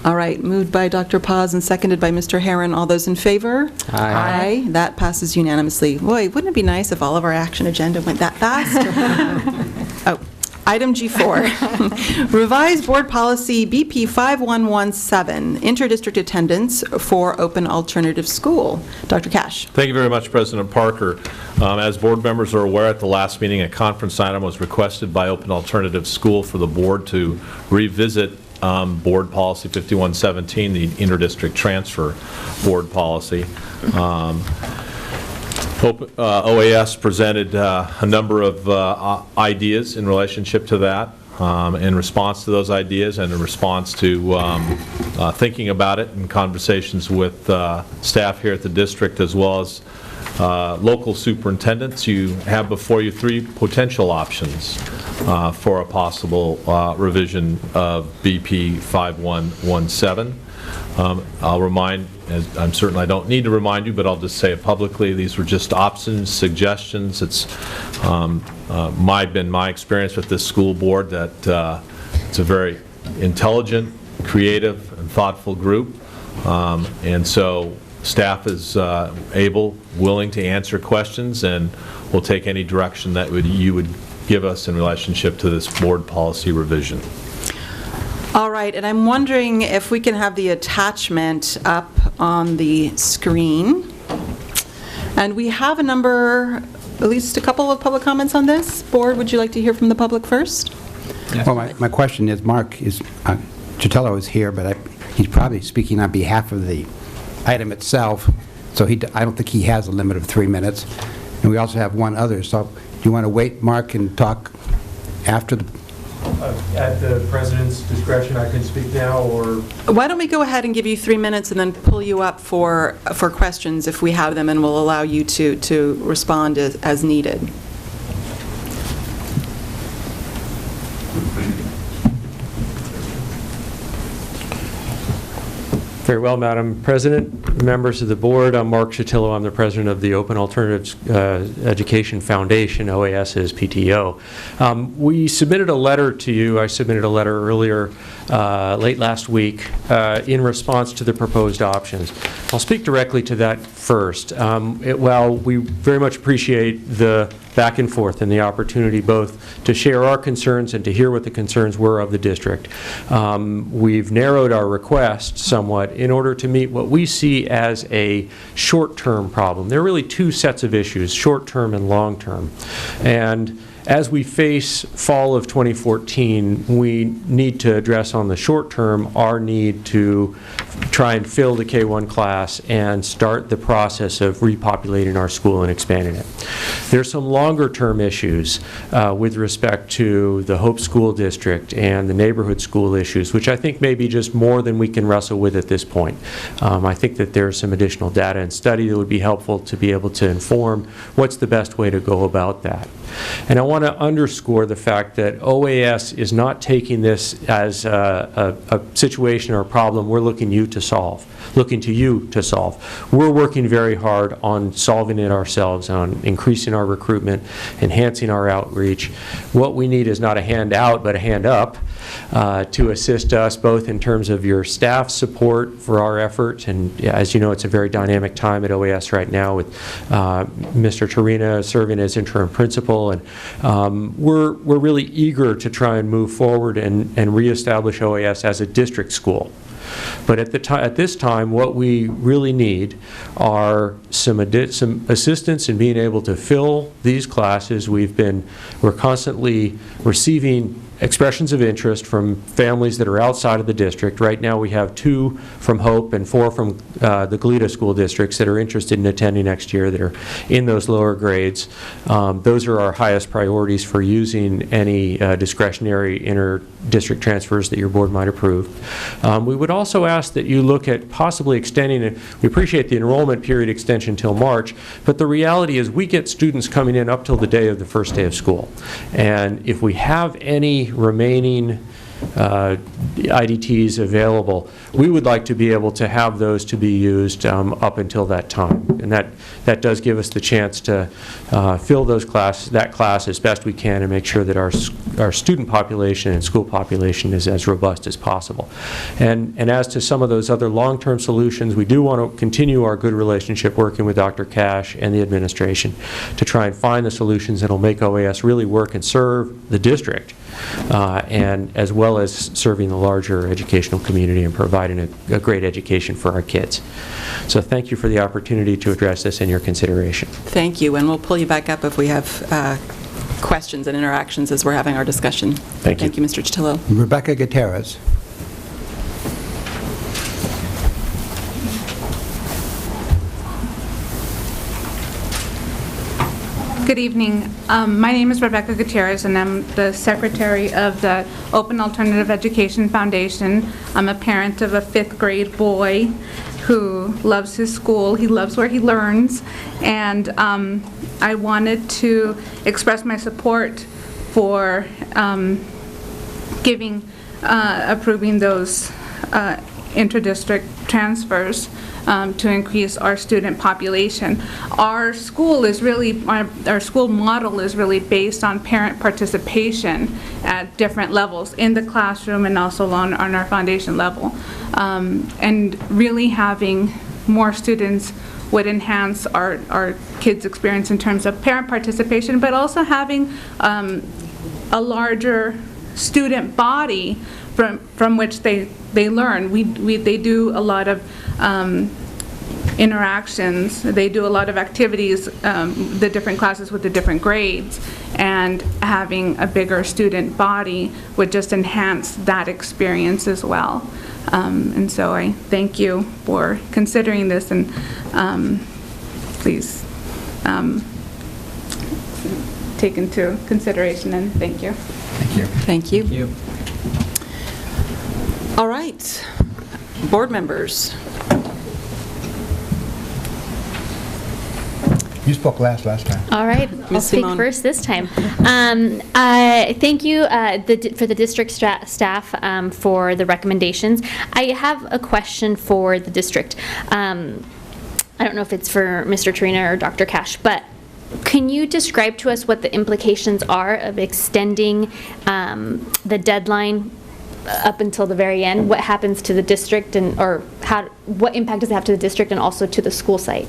All right, moved by Dr. Paz and seconded by Mr. Herron. All those in favor? Aye. That passes unanimously. Boy, wouldn't it be nice if all of our action agenda went that fast? Oh, Item G4, revised board policy BP 5117, interdistrict attendance for open alternative school. Dr. Cash. Thank you very much, President Parker. As board members are aware, at the last meeting, a conference item was requested by Open Alternative School for the board to revisit Board Policy 5117, the interdistrict transfer board policy. OAS presented a number of ideas in relationship to that. In response to those ideas and in response to thinking about it in conversations with staff here at the district as well as local superintendents, you have before you 3 potential options for a possible revision of BP 5117. I'll remind, I'm certain I don't need to remind you, but I'll just say it publicly, these were just options, suggestions. It's been my experience with this school board that it's a very intelligent, creative, and thoughtful group. And so staff is willing to answer questions, and will take any direction that you would give us in relationship to this board policy revision. All right, and I'm wondering if we can have the attachment up on the screen. And we have at least a couple of public comments on this. Board, would you like to hear from the public first? Well, my question is, Mark Chitello is here, but he's probably speaking on behalf of the item itself, so I don't think he has a limit of 3 minutes. And we also have one other, so do you want to wait, Mark, and talk after the... At the President's discretion, I can speak now, or... Why don't we go ahead and give you 3 minutes and then pull you up for questions if we have them, and we'll allow you to respond as needed. Very well, Madam President, members of the board. I'm Mark Chitello. I'm the president of the Open Alternatives Education Foundation, OAS's PTO. We submitted a letter to you. I submitted a letter earlier, late last week, in response to the proposed options. I'll speak directly to that first. While we very much appreciate the back and forth and the opportunity both to share our concerns and to hear what the concerns were of the district, we've narrowed our request somewhat in order to meet what we see as a short-term problem. There are really 2 sets of issues, short-term and long-term. And as we face fall of 2014, we need to address on the short term our need to try and fill the K-1 class and start the process of repopulating our school and expanding it. There's some longer term issues with respect to the Hope School District and the neighborhood school issues, which I think may be just more than we can wrestle with at this point. I think that there's some additional data and study that would be helpful to be able to inform what's the best way to go about that. And I want to underscore the fact that OAS is not taking this as a situation or a problem we're looking to you to solve. We're working very hard on solving it ourselves, on increasing our recruitment, enhancing our outreach. What we need is not a hand out, but a hand up to assist us both in terms of your staff support for our efforts. And as you know, it's a very dynamic time at OAS right now with Mr. Torina serving as interim principal. And we're really eager to try and move forward and reestablish OAS as a district school. But at this time, what we really need are some assistance in being able to fill these classes. We're constantly receiving expressions of interest from families that are outside of the district. Right now we have 2 from Hope and 4 from the Goleta school districts that are interested in attending next year that are in those lower grades. Those are our highest priorities for using any discretionary inter-district transfers that your board might approve. We would also ask that you look at possibly extending it. We appreciate the enrollment period extension till March, but the reality is we get students coming in up till the day of the first day of school. And if we have any remaining IDTs available, we would like to be able to have those to be used up until that time. And that does give us the chance to fill that class as best we can and make sure that our student population and school population is as robust as possible. And as to some of those other long-term solutions, we do want to continue our good relationship working with Dr. Cash and the administration to try and find the solutions that will make OAS really work and serve the district, and as well as serving the larger educational community and providing a great education for our kids. So thank you for the opportunity to address this in your consideration. Thank you, and we'll pull you back up if we have questions and interactions as we're having our discussion. Thank you. Thank you, Mr. Chitillo. Rebecca Gutierrez. Good evening. My name is Rebecca Gutierrez, and I'm the secretary of the Open Alternative Education Foundation. I'm a parent of a 5th grade boy who loves his school. He loves where he learns, and I wanted to express my support for approving those inter-district transfers to increase our student population. Our school is really, our school model is really based on parent participation at different levels in the classroom and also on our foundation level. And really having more students would enhance our kids' experience in terms of parent participation, but also having a larger student body from which they learn. They do a lot of interactions. They do a lot of activities, the different classes with the different grades, and having a bigger student body would just enhance that experience as well. And so I thank you for considering this, and please take into consideration, and thank you. Thank you. Thank you. Thank you. All right, board members. You spoke last time. All right, I'll speak Simone. first this time. Thank you for the district staff for the recommendations. I have a question for the district. I don't know if it's for Mr. Trina or Dr. Cash, but can you describe to us what the implications are of extending the deadline up until the very end? What happens to the district, what impact does it have to the district and also to the school site?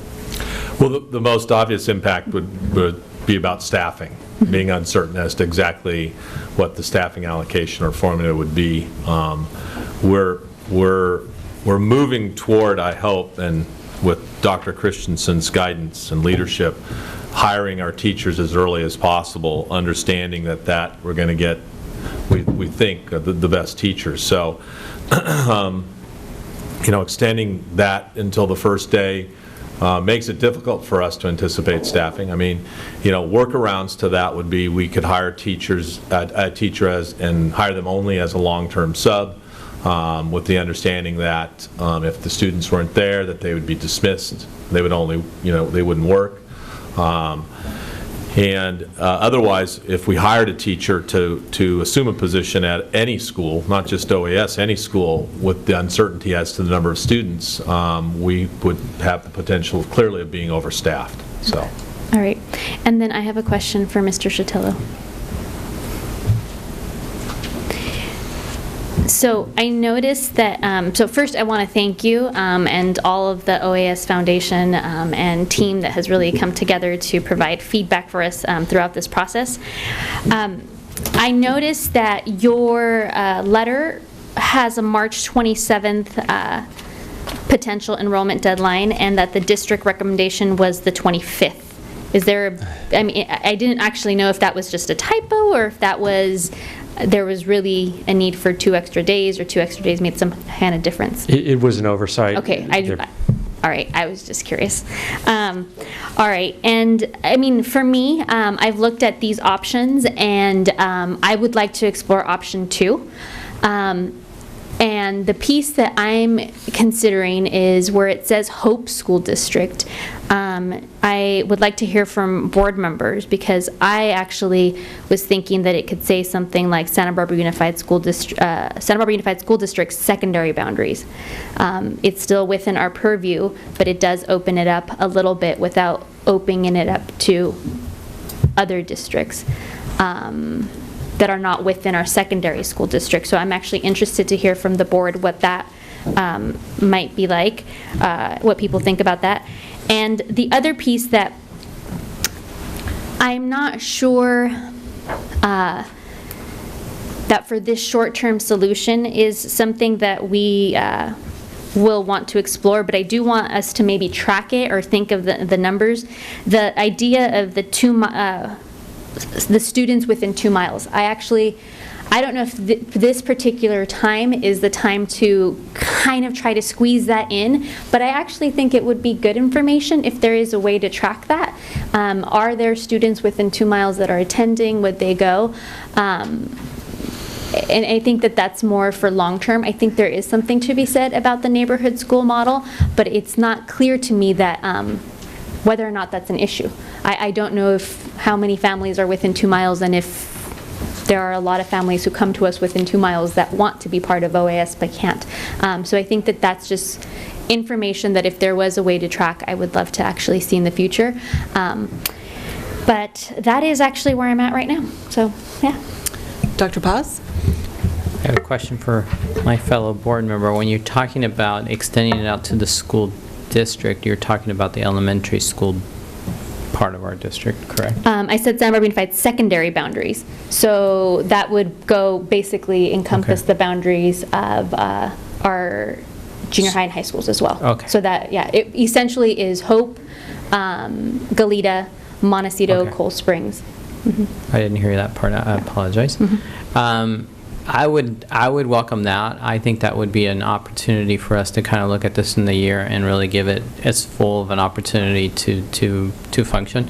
Well, the most obvious impact would be about staffing, being uncertain as to exactly what the staffing allocation or formula would be. We're moving toward, I hope, and with Dr. Christensen's guidance and leadership, hiring our teachers as early as possible, understanding that we're going to get, we think, the best teachers. So, extending that until the first day makes it difficult for us to anticipate staffing. I mean, workarounds to that would be we could hire teachers, and hire them only as a long-term sub, with the understanding that if the students weren't there, that they would be dismissed. They would only, they wouldn't work. Otherwise, if we hired a teacher to assume a position at any school, not just OAS, any school, with the uncertainty as to the number of students, we would have the potential clearly of being overstaffed. So. All right, and then I have a question for Mr. Chitillo. So I noticed that, so first I want to thank you and all of the OAS Foundation and team that has really come together to provide feedback for us throughout this process. I noticed that your letter has a March 27th potential enrollment deadline, and that the district recommendation was the 25th. Is there, I didn't actually know if that was just a typo or if that was, there was really a need for 2 extra days, or 2 extra days made some kind of difference. It was an oversight. Okay, all right, I was just curious. All right, and for me, I've looked at these options, and I would like to explore option 2. And the piece that I'm considering is where it says Hope School District. I would like to hear from board members, because I actually was thinking that it could say something like Santa Barbara Unified School District's secondary boundaries. It's still within our purview, but it does open it up a little bit without opening it up to other districts that are not within our secondary school district. So I'm actually interested to hear from the board what that might be like, what people think about that. And the other piece that I'm not sure that for this short-term solution is something that we will want to explore, but I do want us to maybe track it or think of the numbers. The idea of the students within 2 miles. I don't know if this particular time is the time to kind of try to squeeze that in, but I actually think it would be good information if there is a way to track that. Are there students within 2 miles that are attending? Would they go? And I think that that's more for long term. I think there is something to be said about the neighborhood school model, but it's not clear to me that whether or not that's an issue. I don't know how many families are within 2 miles, and if there are a lot of families who come to us within 2 miles that want to be part of OAS but can't. So I think that that's just information that if there was a way to track, I would love to actually see in the future. But that is actually where I'm at right now. So, yeah. Dr. Paz? I have a question for my fellow board member. When you're talking about extending it out to the school district, you're talking about the elementary school part of our district, correct? I said Santa Barbara Unified secondary boundaries. So that would go basically encompass the boundaries of our junior high and high schools as well. Okay. So that, yeah, it essentially is Hope, Goleta, Montecito, Cold Springs. I didn't hear that part. I apologize. I would welcome that. I think that would be an opportunity for us to kind of look at this in the year and really give it as full of an opportunity to function.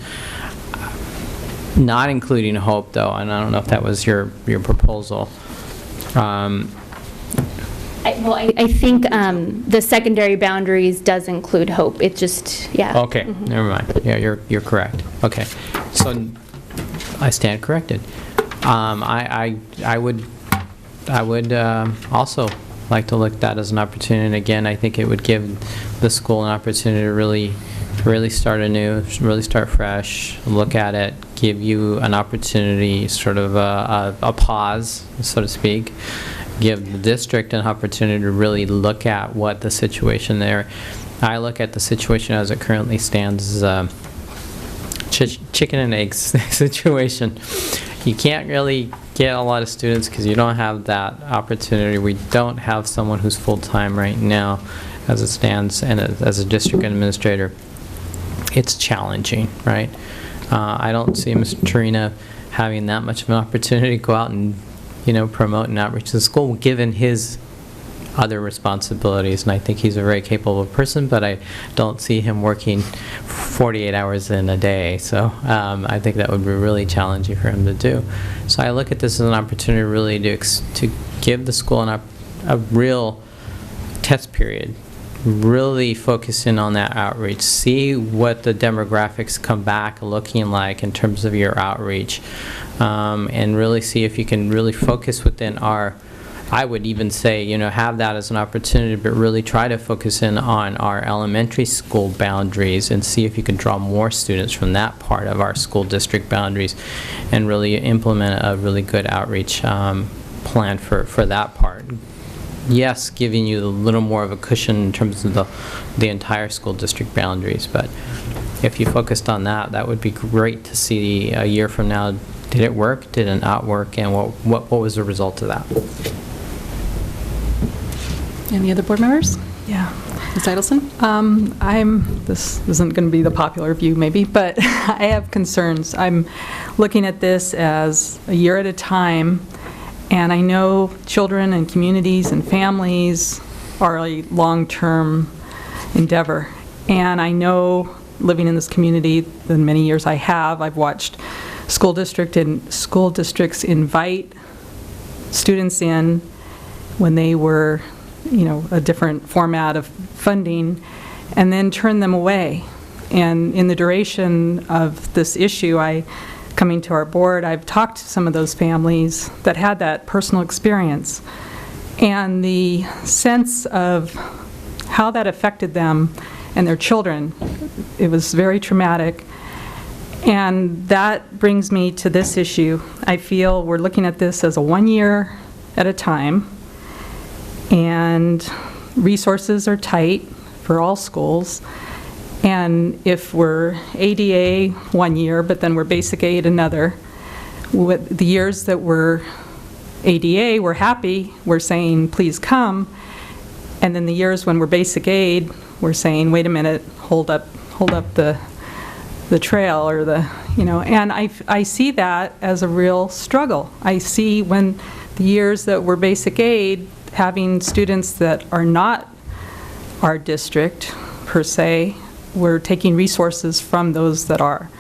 Not including Hope, though, and I don't know if that was your proposal. I think the secondary boundaries does include Hope. It just, yeah. Okay, never mind. Yeah, you're correct. Okay, so I stand corrected. I would also like to look at that as an opportunity. And again, I think it would give the school an opportunity to really start anew, really start fresh, look at it, give you an opportunity, sort of a pause, so to speak, give the district an opportunity to really look at what the situation there. I look at the situation as it currently stands as chicken and eggs situation. You can't really get a lot of students because you don't have that opportunity. We don't have someone who's full-time right now as it stands, and as a district administrator, it's challenging, right? I don't see Mr. Torina having that much of an opportunity to go out and, promote and outreach to the school, given his other responsibilities, and I think he's a very capable person, but I don't see him working 48 hours in a day, so I think that would be really challenging for him to do. So I look at this as an opportunity really to give the school a real test period, really focus in on that outreach, see what the demographics come back looking like in terms of your outreach, and really see if you can really focus within I would even say, have that as an opportunity, but really try to focus in on our elementary school boundaries and see if you can draw more students from that part of our school district boundaries and really implement a really good outreach plan for that part. Yes, giving you a little more of a cushion in terms of the entire school district boundaries, but if you focused on that, that would be great to see a year from now. Did it work? Did it not work? And what was the result of that? Any other board members? Yeah. Ms. Idelson? This isn't going to be the popular view maybe, but I have concerns. I'm looking at this as a year at a time, and I know children and communities and families are a long-term endeavor. And I know, living in this community the many years I've watched school districts invite students in when they were, a different format of funding, and then turn them away. And in the duration of this issue, coming to our board, I've talked to some of those families that had that personal experience. And the sense of how that affected them and their children, it was very traumatic. And that brings me to this issue. I feel we're looking at this as a 1 year at a time, and resources are tight for all schools. And if we're ADA 1 year, but then we're basic aid another, with the years that we're ADA, we're happy, we're saying, please come. And then the years when we're basic aid, we're saying, wait a minute, hold up the trail, or and I see that as a real struggle. I see when the years that we're basic aid, having students that are not our district per se, we're taking resources from those that are.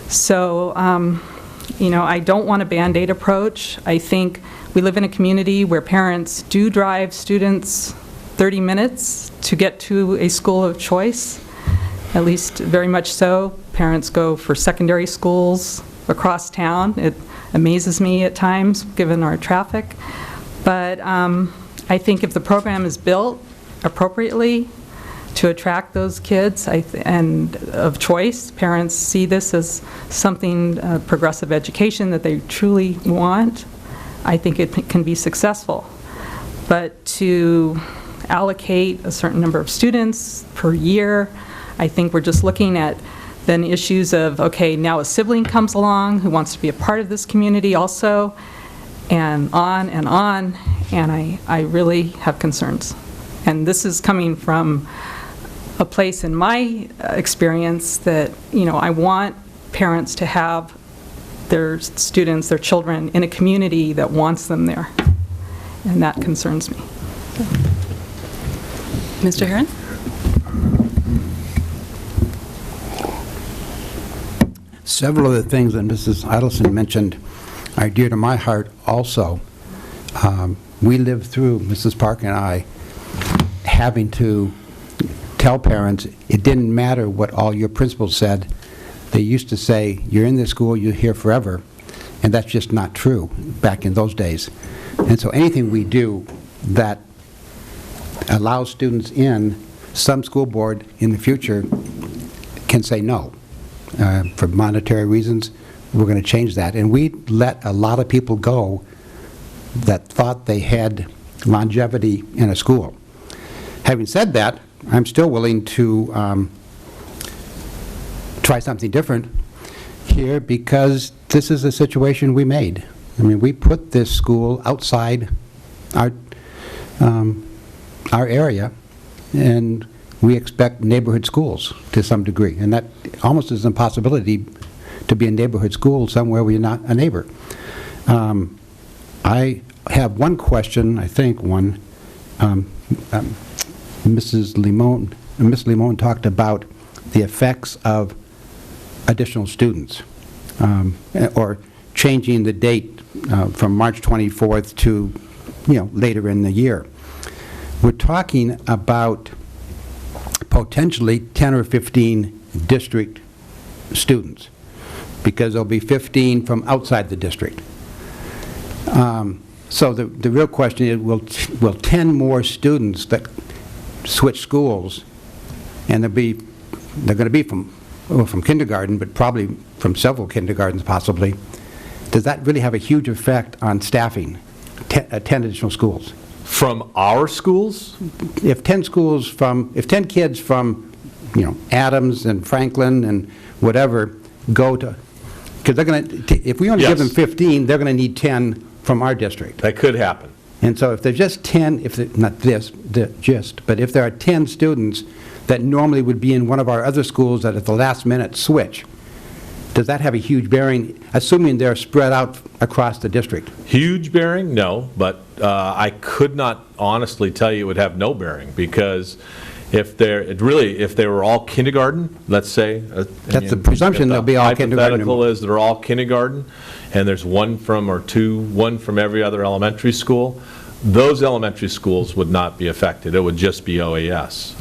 So, I don't want a Band-Aid approach. I think we live in a community where parents do drive students 30 minutes to get to a school of choice, at least very much so. Parents go for secondary schools across town. It amazes me at times, given our traffic. But I think if the program is built appropriately to attract those kids and of choice, parents see this as something, progressive education that they truly want, I think it can be successful. But to allocate a certain number of students per year, I think we're just looking at then issues of, okay, now a sibling comes along who wants to be a part of this community also, and on, and I really have concerns. And this is coming from a place in my experience that, I want parents to have their students, their children, in a community that wants them there. And that concerns me. Mr. Herron? Several of the things that Mrs. Idelson mentioned are dear to my heart also. We lived through, Mrs. Park and I, having to tell parents it didn't matter what all your principals said. They used to say, you're in this school, you're here forever, and that's just not true back in those days. And so anything we do that allows students in, some school board in the future can say no. For monetary reasons, we're going to change that. And we let a lot of people go that thought they had longevity in a school. Having said that, I'm still willing to try something different here, because this is a situation we made. I mean, we put this school outside our area, and we expect neighborhood schools to some degree, and that almost is an impossibility to be a neighborhood school somewhere where you're not a neighbor. I have one question, I think one. Ms. Limon talked about the effects of additional students, or changing the date from March 24th to, later in the year. We're talking about potentially 10 or 15 district students, because there'll be 15 from outside the district. So the real question is, will 10 more students that switch schools, and they're going to be from kindergarten, but probably from several kindergartens possibly, does that really have a huge effect on staffing, 10 additional schools? From our schools? If 10 kids from, Adams and Franklin and whatever go to, because they're going to, if we only give them 15, they're going to need 10 from our district. That could happen. And so if there's just 10, but if there are 10 students that normally would be in one of our other schools that at the last minute switch, does that have a huge bearing, assuming they're spread out across the district? Huge bearing? No, but I could not honestly tell you it would have no bearing, because if they were all kindergarten, let's say. That's the presumption they'll be all kindergarten. Hypothetical is they're all kindergarten, and there's one from every other elementary school. those elementary schools would not be affected. It would just be OAS.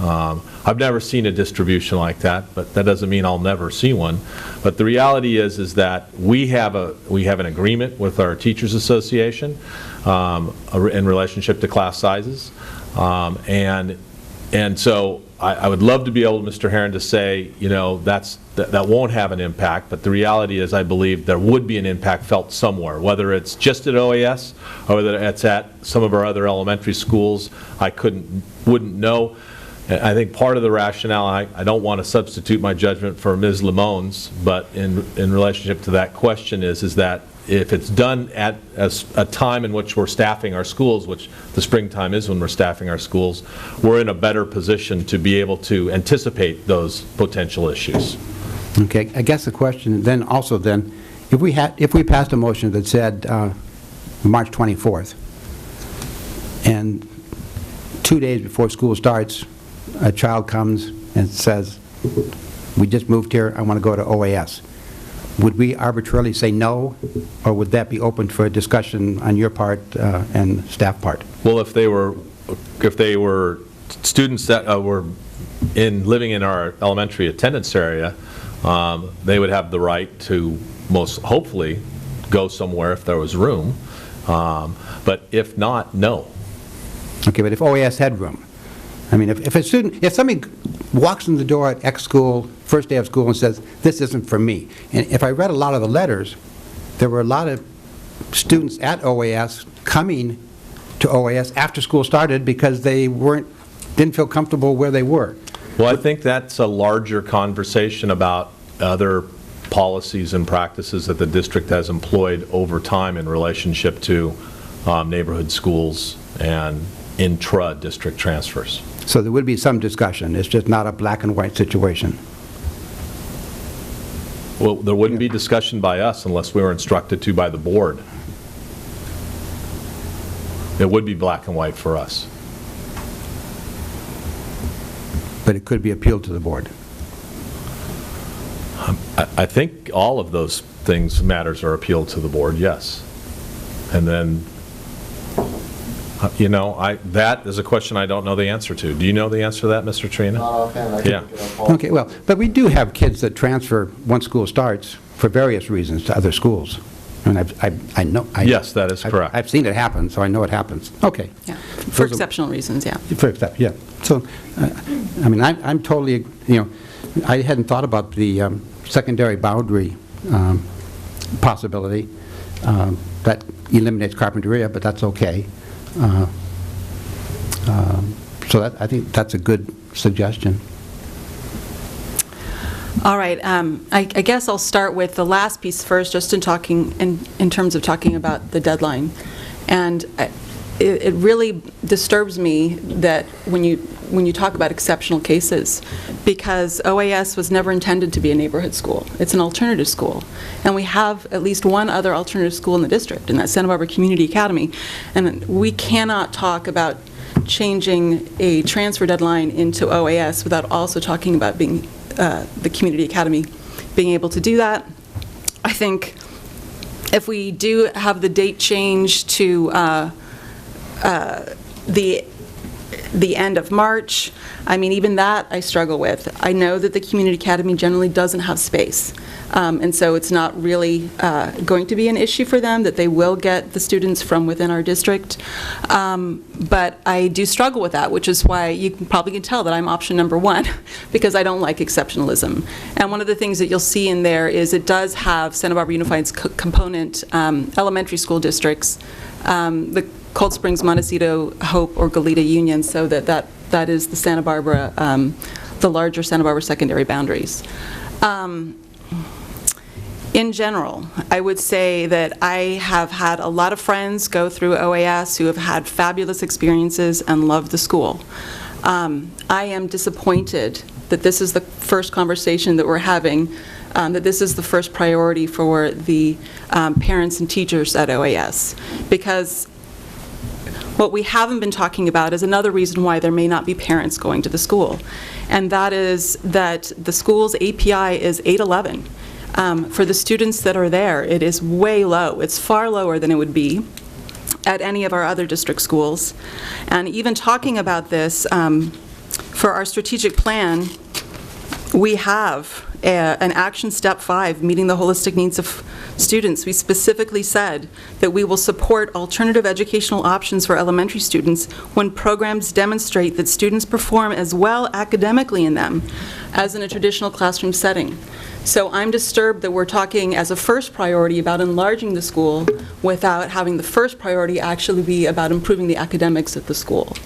I've never seen a distribution like that, but that doesn't mean I'll never see one. But the reality is that we have an agreement with our Teachers Association in relationship to class sizes, and so I would love to be able, Mr. Herron, to say, you know, that won't have an impact, but the reality is I believe there would be an impact felt somewhere, whether it's just at OAS or whether it's at some of our other elementary schools. I wouldn't know. I think part of the rationale, I don't want to substitute my judgment for Ms. Lamone's, but in relationship to that question is that if it's done at a time in which we're staffing our schools, which the springtime is when we're staffing our schools, we're in a better position to be able to anticipate those potential issues. Okay, I guess the question then also then, if we passed a motion that said March 24th, and 2 days before school starts, a child comes and says, we just moved here, I want to go to OAS, would we arbitrarily say no, or would that be open for a discussion on your part and staff part? Well, if they were students that were living in our elementary attendance area, they would have the right to most hopefully go somewhere if there was room, but if not, no. Okay, but if OAS had room, I mean, if somebody walks in the door at X school, first day of school, and says, this isn't for me, and if I read a lot of the letters, there were a lot of students at OAS coming to OAS after school started because they didn't feel comfortable where they were. Well, I think that's a larger conversation about other policies and practices that the district has employed over time in relationship to neighborhood schools and intra-district transfers. So there would be some discussion. It's just not a black and white situation. Well, there wouldn't be discussion by us unless we were instructed to by the board. It would be black and white for us. But it could be appealed to the board. I think all of those matters are appealed to the board, yes. And then, you know, that is a question I don't know the answer to. Do you know the answer to that, Mr. Trina? Yeah. Okay, well, but we do have kids that transfer once school starts for various reasons to other schools. And I know. Yes, that is correct. I've seen it happen, so I know it happens. Okay. Yeah, for exceptional reasons, yeah. Yeah. So, I mean, I'm totally, you know, I hadn't thought about the secondary boundary possibility. That eliminates Carpinteria, but that's okay. So I think that's a good suggestion. All right. I guess I'll start with the last piece first, just in terms of talking about the deadline. And it really disturbs me that when you talk about exceptional cases, because OAS was never intended to be a neighborhood school. It's an alternative school. And we have at least one other alternative school in the district, and that's Santa Barbara Community Academy. And we cannot talk about changing a transfer deadline into OAS without also talking about the Community Academy being able to do that. I think if we do have the date change to the end of March, I mean, even that I struggle with. I know that the Community Academy generally doesn't have space, and so it's not really going to be an issue for them that they will get the students from within our district. But I do struggle with that, which is why you probably can tell that I'm option number one, because I don't like exceptionalism. And one of the things that you'll see in there is it does have Santa Barbara Unified's component elementary school districts, the Cold Springs, Montecito, Hope, or Goleta Union, so that is the Santa Barbara, the larger Santa Barbara secondary boundaries. In general, I would say that I have had a lot of friends go through OAS who have had fabulous experiences and love the school. I am disappointed that this is the first conversation that we're having, that this is the first priority for the parents and teachers at OAS, because what we haven't been talking about is another reason why there may not be parents going to the school, and that is that the school's API is 811. For the students that are there, it is way low. It's far lower than it would be. at any of our other district schools. And even talking about this, for our strategic plan, we have an action step 5, meeting the holistic needs of students. We specifically said that we will support alternative educational options for elementary students when programs demonstrate that students perform as well academically in them as in a traditional classroom setting. So I'm disturbed that we're talking as a first priority about enlarging the school without having the first priority actually be about improving the academics at the school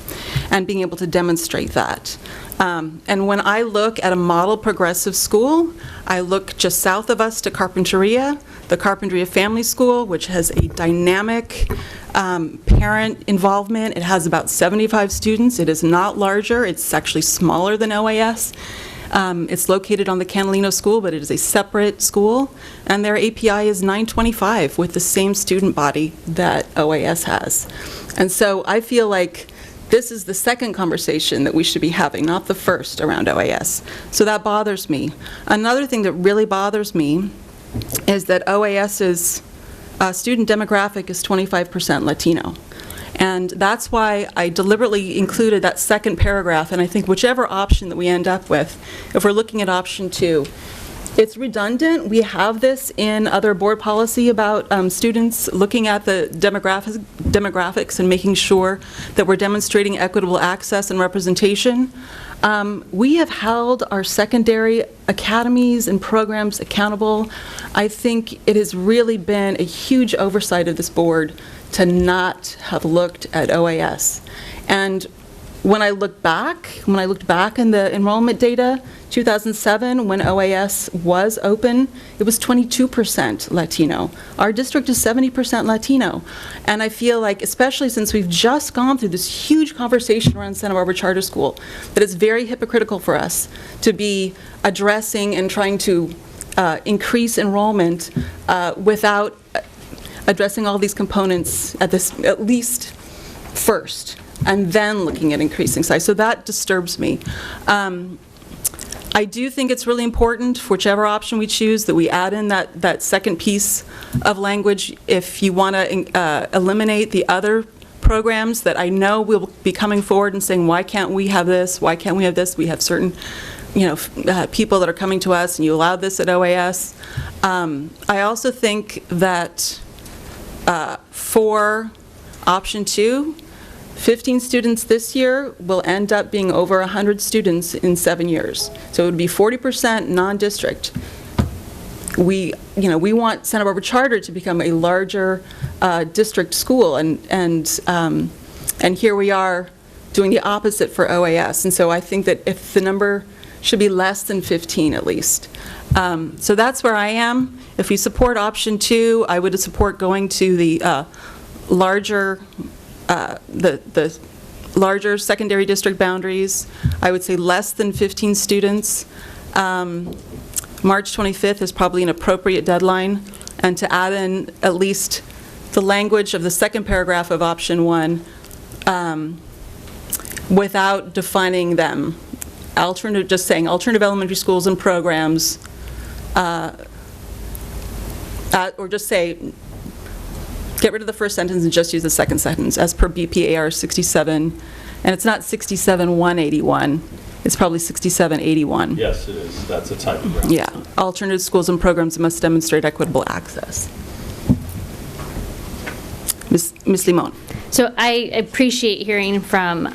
and being able to demonstrate that. And when I look at a model progressive school, I look just south of us to Carpinteria, the Carpinteria Family School, which has a dynamic parent involvement. It has about 75 students. It is not larger. It's actually smaller than OAS. It's located on the Canalino School, but it is a separate school, and their API is 925 with the same student body that OAS has. And so I feel like this is the second conversation that we should be having, not the first around OAS. So that bothers me. Another thing that really bothers me is that OAS's student demographic is 25% Latino. And that's why I deliberately included that second paragraph, and I think whichever option that we end up with, if we're looking at option 2, it's redundant. We have this in other board policy about students looking at the demographics and making sure that we're demonstrating equitable access and representation. We have held our secondary academies and programs accountable. I think it has really been a huge oversight of this board to not have looked at OAS. And when I looked back in the enrollment data, 2007, when OAS was open, it was 22% Latino. Our district is 70% Latino. And I feel like, especially since we've just gone through this huge conversation around Santa Barbara Charter School, that it's very hypocritical for us to be addressing and trying to increase enrollment without addressing all these components at least first, and then looking at increasing size. So that disturbs me. I do think it's really important, for whichever option we choose, that we add in that second piece of language if you want to eliminate the other programs that I know will be coming forward and saying, why can't we have this? Why can't we have this? We have certain people that are coming to us, and you allow this at OAS. I also think that for option 2, 15 students this year will end up being over 100 students in 7 years. So it would be 40% non-district. We want Santa Barbara Charter to become a larger district school, and here we are doing the opposite for OAS. And so I think that if the number should be less than 15 at least. So that's where I am. If we support option 2, I would support going to the larger the larger secondary district boundaries. I would say less than 15 students. March 25th is probably an appropriate deadline, and to add in at least the language of the second paragraph of option 1 without defining them. Just saying alternative elementary schools and programs, or just say, get rid of the first sentence and just use the second sentence, as per BPAR 67, and it's not 67-181, it's probably 67-81. Yes, it is. That's a typograph. Yeah, alternative schools and programs must demonstrate equitable access. Ms. Limon. So I appreciate hearing from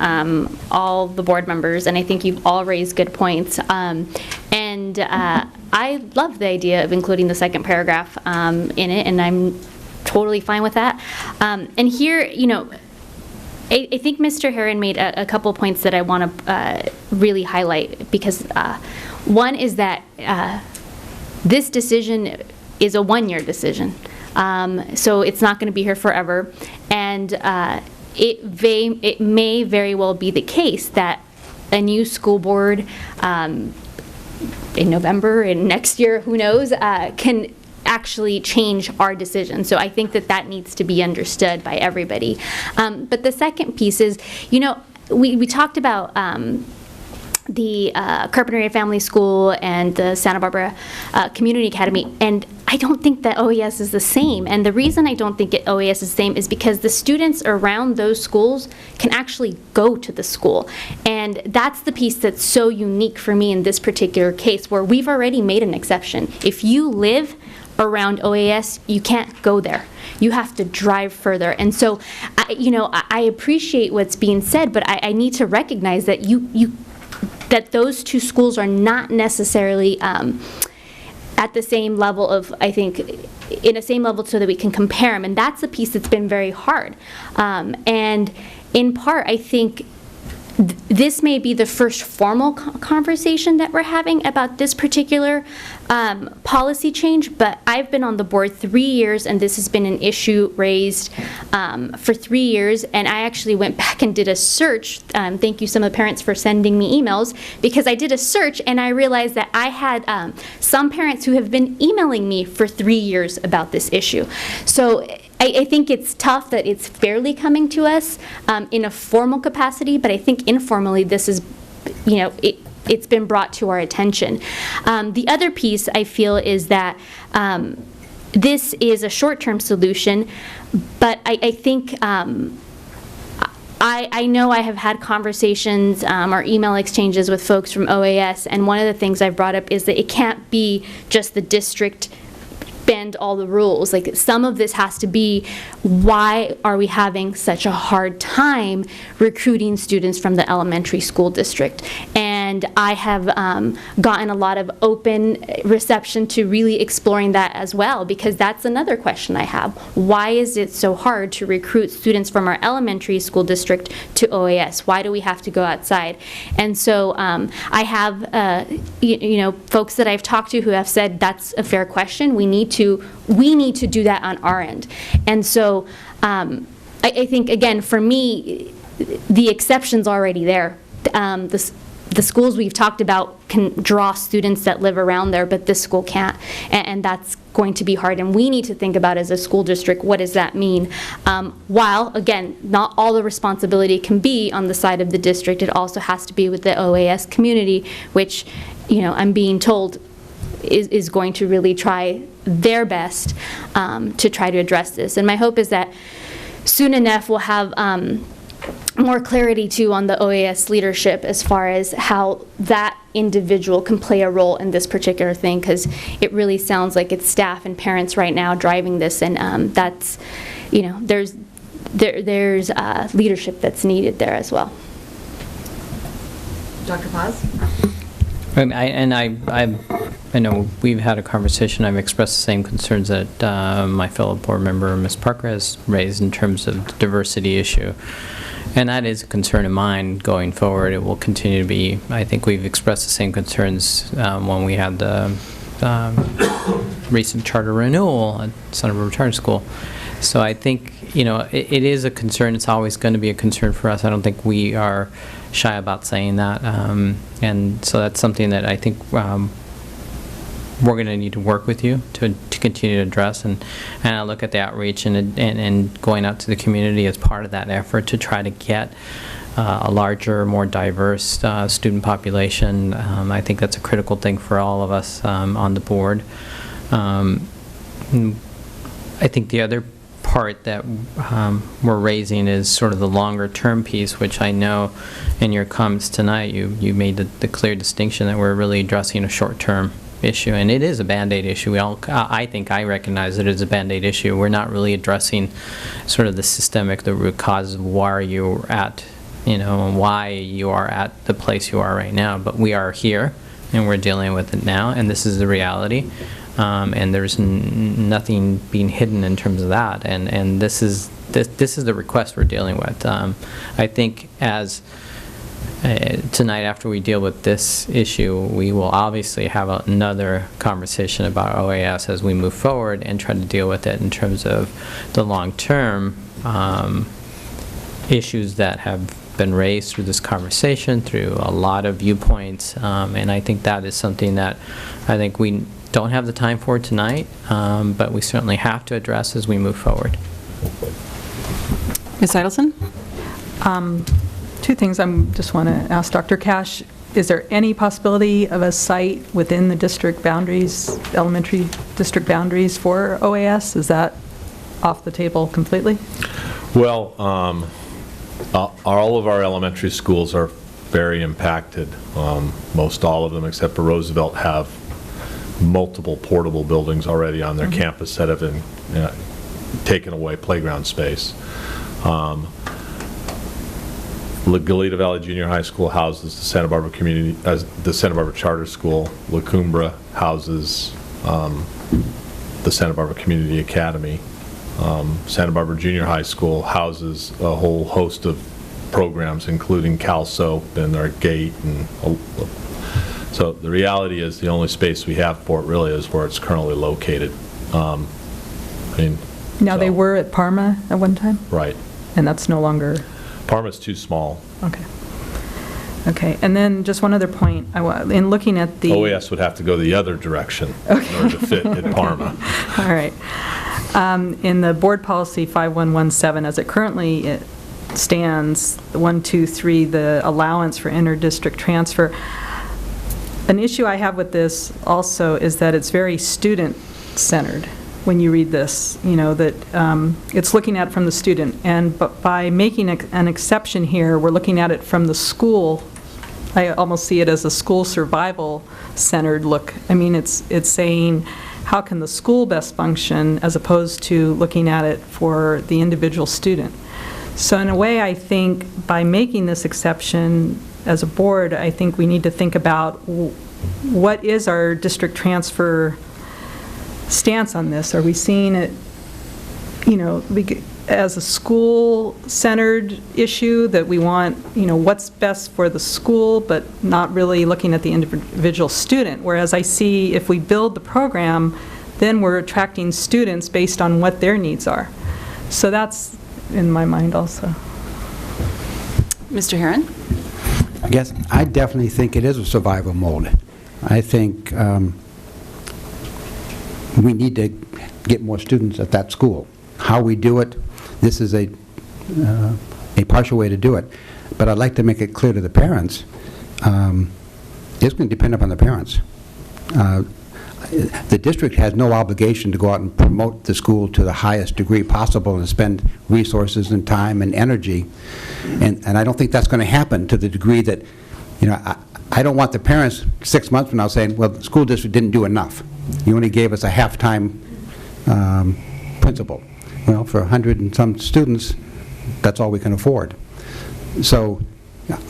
all the board members, and I think you've all raised good points. And I love the idea of including the second paragraph in it, and I'm totally fine with that. And here, I think Mr. Herron made a couple points that I want to really highlight, because one is that this decision is a one-year decision. So it's not going to be here forever, and it may very well be the case that a new school board in November and next year, who knows, can actually change our decision. So I think that needs to be understood by everybody. But the second piece is, we talked about the Carpinteria Family School and the Santa Barbara Community Academy, and I don't think that OES is the same. And the reason I don't think OES is the same is because the students around those schools can actually go to the school. And that's the piece that's so unique for me in this particular case, where we've already made an exception. If you live around OAS, you can't go there. You have to drive further. And so, I appreciate what's being said, but I need to recognize that that those two schools are not necessarily at the same level of, I think, in the same level so that we can compare them. And that's the piece that's been very hard. And in part, I think this may be the first formal conversation that we're having about this particular policy change, but I've been on the board 3 years, and this has been an issue raised for 3 years, and I actually went back and did a search. Thank you, some of the parents, for sending me emails, because I did a search and I realized that I had some parents who have been emailing me for 3 years about this issue. So I think it's tough that it's fairly coming to us in a formal capacity, but I think informally this is, it's been brought to our attention. The other piece I feel is that this is a short-term solution, but I think I know I have had conversations or email exchanges with folks from OAS, and one of the things I've brought up is that it can't be just the district bend all the rules. Like, some of this has to be, why are we having such a hard time recruiting students from the elementary school district? And I have gotten a lot of open reception to really exploring that as well, because that's another question I have. Why is it so hard to recruit students from our elementary school district to OAS? Why do we have to go outside? And so I have folks that I've talked to who have said that's a fair question. We need to do that on our end. And so I think, again, for me, the exception's already there. The schools we've talked about can draw students that live around there, but this school can't, and that's going to be hard. And we need to think about, as a school district, what does that mean? While, again, not all the responsibility can be on the side of the district, it also has to be with the OAS community, which, I'm being told is going to really try their best to try to address this. And my hope is that soon enough we'll have more clarity too on the OAS leadership as far as how that individual can play a role in this particular thing, because it really sounds like it's staff and parents right now driving this, and that's, there's leadership that's needed there as well. Dr. Paz? I know we've had a conversation. I've expressed the same concerns that my fellow board member, Ms. Parker, has raised in terms of the diversity issue. And that is a concern of mine going forward. It will continue to be. I think we've expressed the same concerns when we had the recent charter renewal at Santa Barbara Charter School. So I think, it is a concern. It's always going to be a concern for us. I don't think we are shy about saying that. And so that's something that I think we're going to need to work with you to continue to address, and I look at the outreach and going out to the community as part of that effort to try to get a larger, more diverse student population. I think that's a critical thing for all of us on the board. I think the other part that we're raising is sort of the longer term piece, which I know in your comments tonight you made the clear distinction that we're really addressing a short-term issue, and it is a Band-Aid issue. I think I recognize it as a Band-Aid issue. We're not really addressing sort of the root cause of why you're at, why you are at the place you are right now. But we are here, and we're dealing with it now, and this is the reality. And there's nothing being hidden in terms of that. And this is the request we're dealing with. I think as tonight, after we deal with this issue, we will obviously have another conversation about OAS as we move forward and try to deal with it in terms of the long-term issues that have been raised through this conversation, through a lot of viewpoints, and I think that is something that I think we don't have the time for tonight, but we certainly have to address as we move forward. Ms. Idelson? Two things I just want to ask Dr. Cash. is there any possibility of a site within the district boundaries, elementary district boundaries for OAS? Is that off the table completely? Well, all of our elementary schools are very impacted. Most all of them, except for Roosevelt, have multiple portable buildings already on their campus that have been taken away playground space. La Goleta Valley Junior High School houses the Santa Barbara Community, the Santa Barbara Charter School. La Cumbra houses the Santa Barbara Community Academy. Santa Barbara Junior High School houses a whole host of programs, including CalSoap and our GATE. So the reality is the only space we have for it really is where it's currently located. They were at Parma at one time? Right. And that's no longer... Parma's too small. Okay. Okay, and then just one other point. In looking at the... OAS would have to go the other direction in order to fit at Parma. All right. In the board policy 5117, as it currently stands, 1, 2, 3, the allowance for inter-district transfer, an issue I have with this also is that it's very student-centered when you read this, that it's looking at it from the student. And by making an exception here, we're looking at it from the school. I almost see it as a school survival-centered look. I mean, it's saying, how can the school best function, as opposed to looking at it for the individual student. So in a way, I think by making this exception as a board, I think we need to think about what is our district transfer stance on this. Are we seeing it, as a school-centered issue, that we want, what's best for the school, but not really looking at the individual student? Whereas I see if we build the program, then we're attracting students based on what their needs are. So that's in my mind also. Mr. Herron? I guess I definitely think it is a survival mode. I think we need to get more students at that school. How we do it, this is a partial way to do it. But I'd like to make it clear to the parents, it's going to depend upon the parents. The district has no obligation to go out and promote the school to the highest degree possible and spend resources and time and energy. And I don't think that's going to happen to the degree that, I don't want the parents 6 months from now saying, well, the school district didn't do enough. You only gave us a half-time principal. Well, for 100 and some students, that's all we can afford. So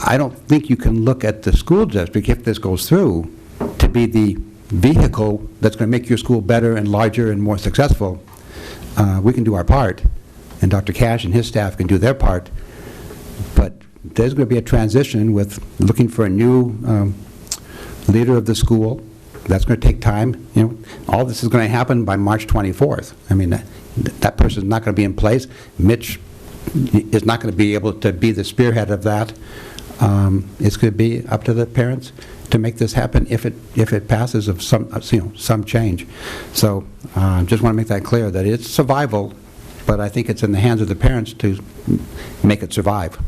I don't think you can look at the school district, if this goes through, to be the vehicle that's going to make your school better and larger and more successful. We can do our part, and Dr. Cash and his staff can do their part, but there's going to be a transition with looking for a new leader of the school. That's going to take time. All this is going to happen by March 24th. I mean, that person's not going to be in place. Mitch is not going to be able to be the spearhead of that. It's going to be up to the parents to make this happen if it passes of some change. So just want to make that clear that it's survival, but I think it's in the hands of the parents to make it survive.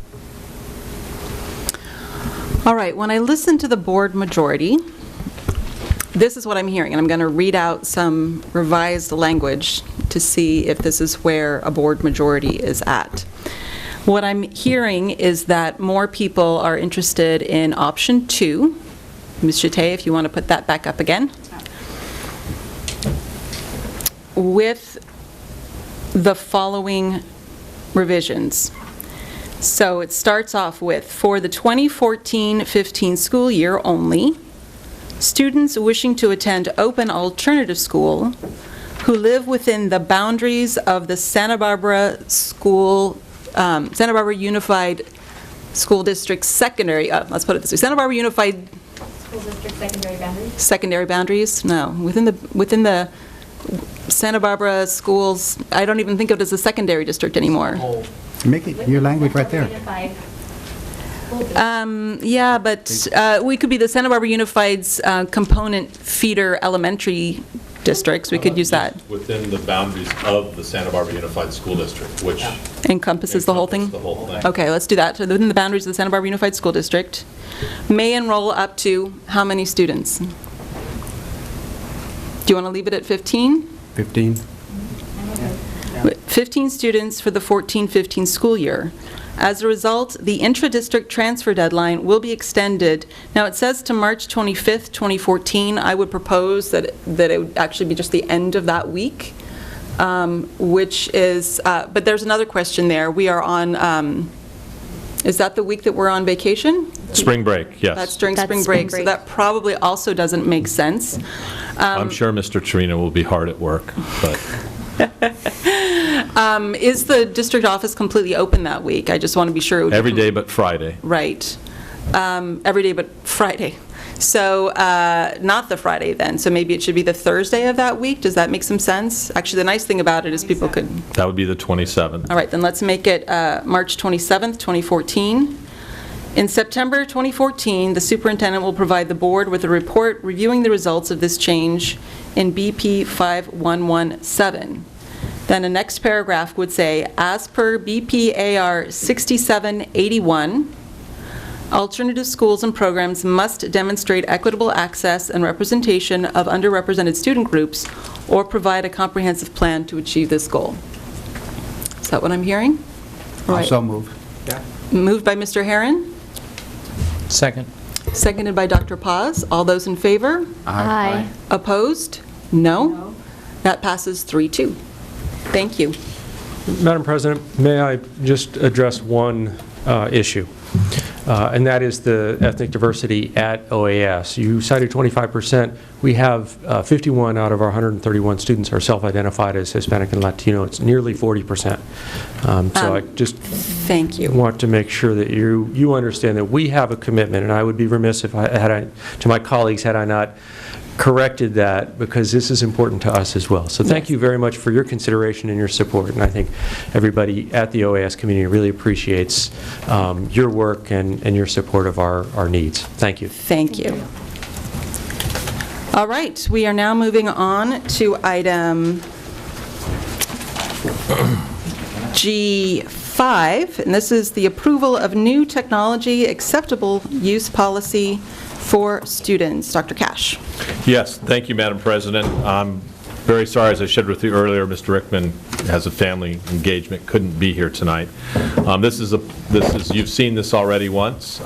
All right, when I listen to the board majority, this is what I'm hearing, and I'm going to read out some revised language to see if this is where a board majority is at. What I'm hearing is that more people are interested in option 2. Ms. Chate, if you want to put that back up again. With the following revisions. So it starts off with, for the 2014-15 school year only, students wishing to attend open alternative school who live within the boundaries of the Santa Barbara Unified School District secondary, let's put it this way, Santa Barbara Unified School District secondary boundaries? Secondary boundaries? No, within the Santa Barbara schools, I don't even think of it as a secondary district anymore. Make it your language right there. Yeah, but we could be the Santa Barbara Unified's component feeder elementary districts, we could use that. Within the boundaries of the Santa Barbara Unified School District, which Encompasses the whole thing? the whole thing. Okay, let's do that. So within the boundaries of the Santa Barbara Unified School District, may enroll up to how many students? Do you want to leave it at 15? 15? 15 students for the 14-15 school year. As a result, the intra-district transfer deadline will be extended. Now, it says to March 25th, 2014. I would propose that it would actually be just the end of that week, which is, but there's another question there. We are on, is that the week that we're on vacation? Spring break, yes. That's during spring break, so that probably also doesn't make sense. I'm sure Mr. Torino will be hard at work, but... Is the district office completely open that week? I just want to be sure. It would Every day but Friday. Right. Every day but Friday. So not the Friday then. So maybe it should be the Thursday of that week. Does that make some sense? Actually, the nice thing about it is people could... That would be the 27th. All right, then let's make it March 27th, 2014. In September 2014, the superintendent will provide the board with a report reviewing the results of this change in BP 5117. Then the next paragraph would say, as per BPAR 6781, alternative schools and programs must demonstrate equitable access and representation of underrepresented student groups or provide a comprehensive plan to achieve this goal. Is that what I'm hearing? Also move. Moved by Mr. Herron. Second. Seconded by Dr. Paz. All those in favor? Aye. Opposed? No. That passes 3-2. Thank you. Madam President, may I just address one issue? And that is the ethnic diversity at OAS. You cited 25%. We have 51 out of our 131 students are self-identified as Hispanic and Latino. It's nearly 40%. So I just thank you. Want to make sure that you understand that we have a commitment, and I would be remiss if to my colleagues had I not corrected that, because this is important to us as well. So thank you very much for your consideration and your support, and I think everybody at the OAS community really appreciates your work and your support of our needs. Thank you. Thank you. All right, we are now moving on to item G5, and this is the approval of new technology acceptable use policy for students. Dr. Cash. Yes, thank you, Madam President. I'm very sorry, as I shared with you earlier, Mr. Rickman has a family engagement, couldn't be here tonight. You've seen this already once.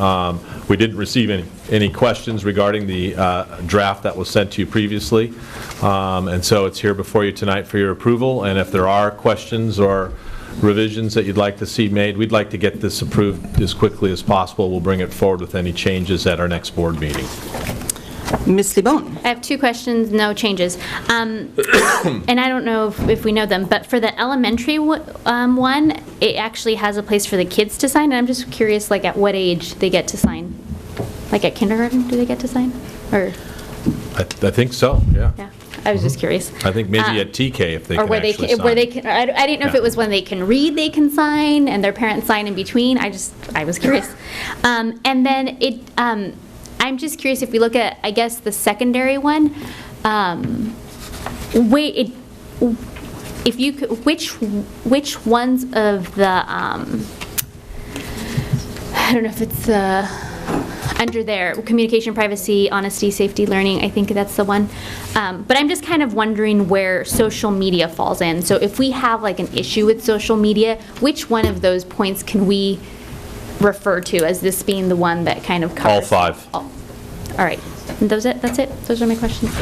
We didn't receive any questions regarding the draft that was sent to you previously, and so it's here before you tonight for your approval. And if there are questions or revisions that you'd like to see made, we'd like to get this approved as quickly as possible. We'll bring it forward with any changes at our next board meeting. Ms. Libon. I have two questions, no changes. And I don't know if we know them, but for the elementary one, it actually has a place for the kids to sign, and I'm just curious, like, at what age they get to sign? Like at kindergarten, do they get to sign? Or? I think so, yeah. Yeah, I was just curious. I think maybe at TK if they or can where actually they sign. where they can, I didn't know if it was when they can read they can sign and their parents sign in between. I was curious. And then I'm just curious if we look at, I guess, the secondary one. If you could, which ones of the I don't know if it's under there, communication, privacy, honesty, safety, learning, I think that's the one. But I'm just kind of wondering where social media falls in. So if we have like an issue with social media, which one of those points can we refer to as this being the one that kind of covers? All five. All right. And that's it? Those are my questions.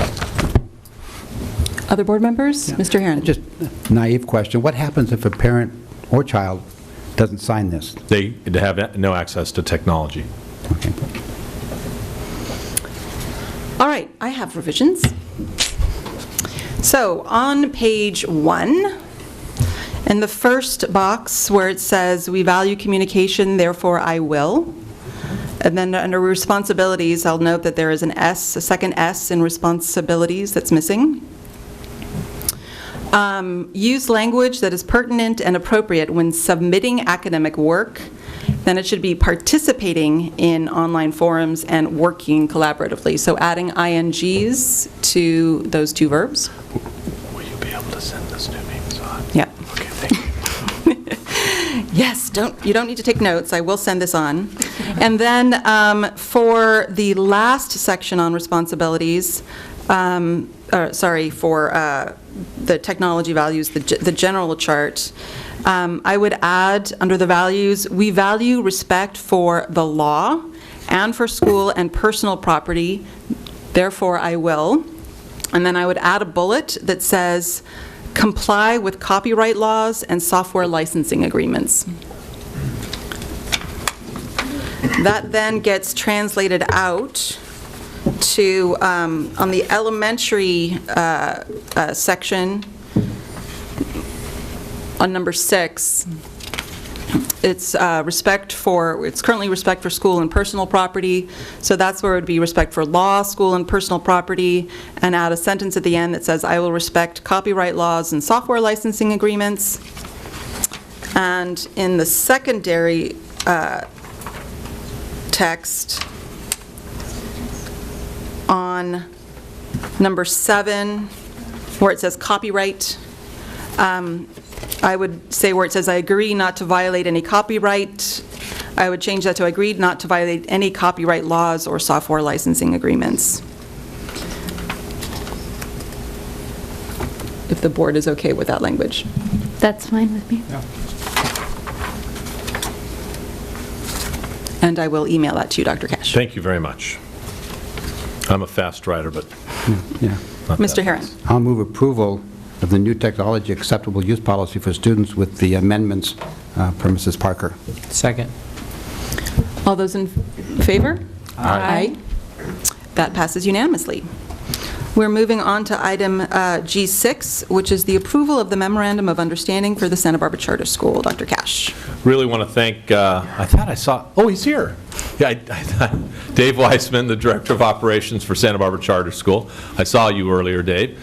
Other board members? Yeah. Mr. Herron. Just a naive question. What happens if a parent or child doesn't sign this? They have no access to technology. Okay. All right, I have revisions. So on page 1, in the first box where it says, we value communication, therefore I will. And then under responsibilities, I'll note that there is a second S in responsibilities that's missing. Use language that is pertinent and appropriate when submitting academic work then it should be participating in online forums and working collaboratively. So adding INGs to those two verbs. Will you be able to send this to me? Yeah. Okay, thank you. Yes, you don't need to take notes. I will send this on. And then for the last section on responsibilities, for the technology values, the general chart, I would add under the values, we value respect for the law and for school and personal property, therefore I will. And then I would add a bullet that says, comply with copyright laws and software licensing agreements. That then gets translated out to, on the elementary section, on number 6, it's currently respect for school and personal property, so that's where it would be respect for law, school, and personal property, and add a sentence at the end that says, I will respect copyright laws and software licensing agreements. And in the secondary text, on number 7, where it says copyright, I would say where it says, I agree not to violate any copyright, I would change that to I agreed not to violate any copyright laws or software licensing agreements. If the board is okay with that language. That's fine with me. Yeah. And I will email that to you, Dr. Cash. Thank you very much. I'm a fast writer, but Yeah. not Mr. that Herron. fast. I'll move approval of the new technology acceptable use policy for students with the amendments per Mrs. Parker. Second. All those in favor? Aye. That passes unanimously. We're moving on to item G6, which is the approval of the Memorandum of Understanding for the Santa Barbara Charter School. Dr. Cash. Really want to thank, I thought I saw, oh, he's here. Yeah, Dave Weissman, the Director of Operations for Santa Barbara Charter School. I saw you earlier, Dave.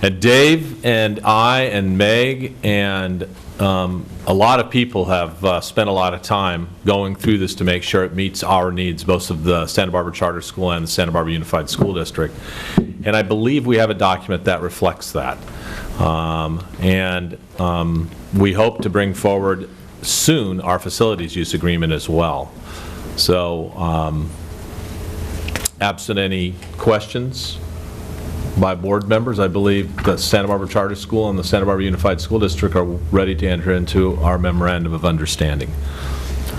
And Dave and I and Meg and a lot of people have spent a lot of time going through this to make sure it meets our needs, both of the Santa Barbara Charter School and the Santa Barbara Unified School District. And I believe we have a document that reflects that. We hope to bring forward soon our facilities use agreement as well. So, absent any questions by board members, I believe the Santa Barbara Charter School and the Santa Barbara Unified School District are ready to enter into our Memorandum of Understanding.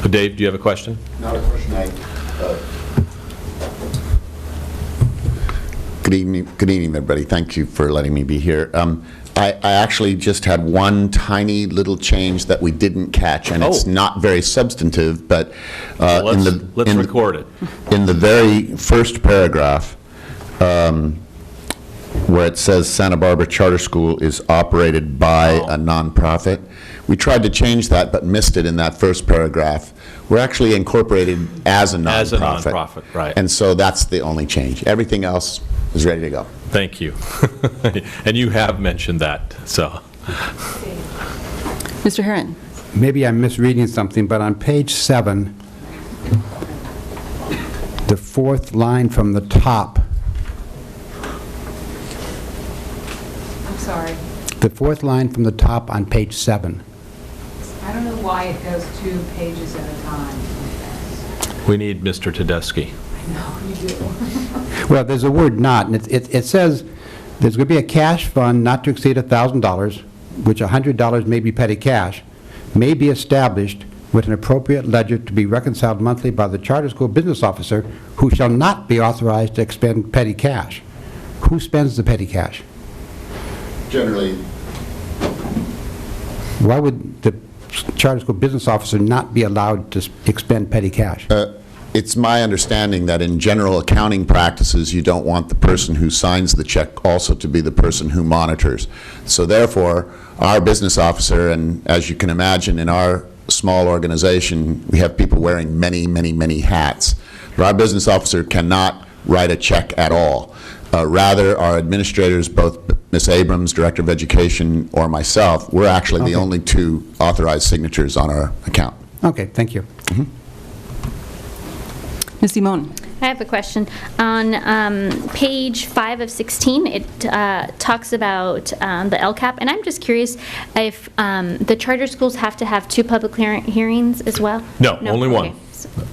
Dave, do you have a question? Not a question. Good evening, everybody. Thank you for letting me be here. I actually just had one tiny little change that we didn't catch, and it's not very substantive, but let's record it. In the very first paragraph, where it says Santa Barbara Charter School is operated by a nonprofit, we tried to change that but missed it in that first paragraph. We're actually incorporated as a nonprofit. As a nonprofit, right. And so that's the only change. Everything else is ready to go. Thank you. And you have mentioned that, so. Mr. Herron. Maybe I'm misreading something, but on page 7, the fourth line from the top, Sorry. the fourth line from the top on page 7. I don't know why it goes 2 pages at a time. We need Mr. Tedeschi. I know, you do. Well, there's a word not, and it says there's going to be a cash fund not to exceed $1,000, which $100 may be petty cash, may be established with an appropriate ledger to be reconciled monthly by the charter school business officer, who shall not be authorized to expend petty cash. Who spends the petty cash? Generally, why would the charter school business officer not be allowed to expend petty cash? it's my understanding that in general accounting practices, you don't want the person who signs the check also to be the person who monitors. So therefore, our business officer, and as you can imagine, in our small organization, we have people wearing many, many, many hats. But our business officer cannot write a check at all. Rather, our administrators, both Ms. Abrams, Director of Education, or myself, we're actually the only two authorized signatures on our account. Okay, thank you. Ms. Simone? I have a question. On page 5 of 16, it talks about the LCAP, and I'm just curious if the charter schools have to have 2 public hearings as well? No, only one. Okay.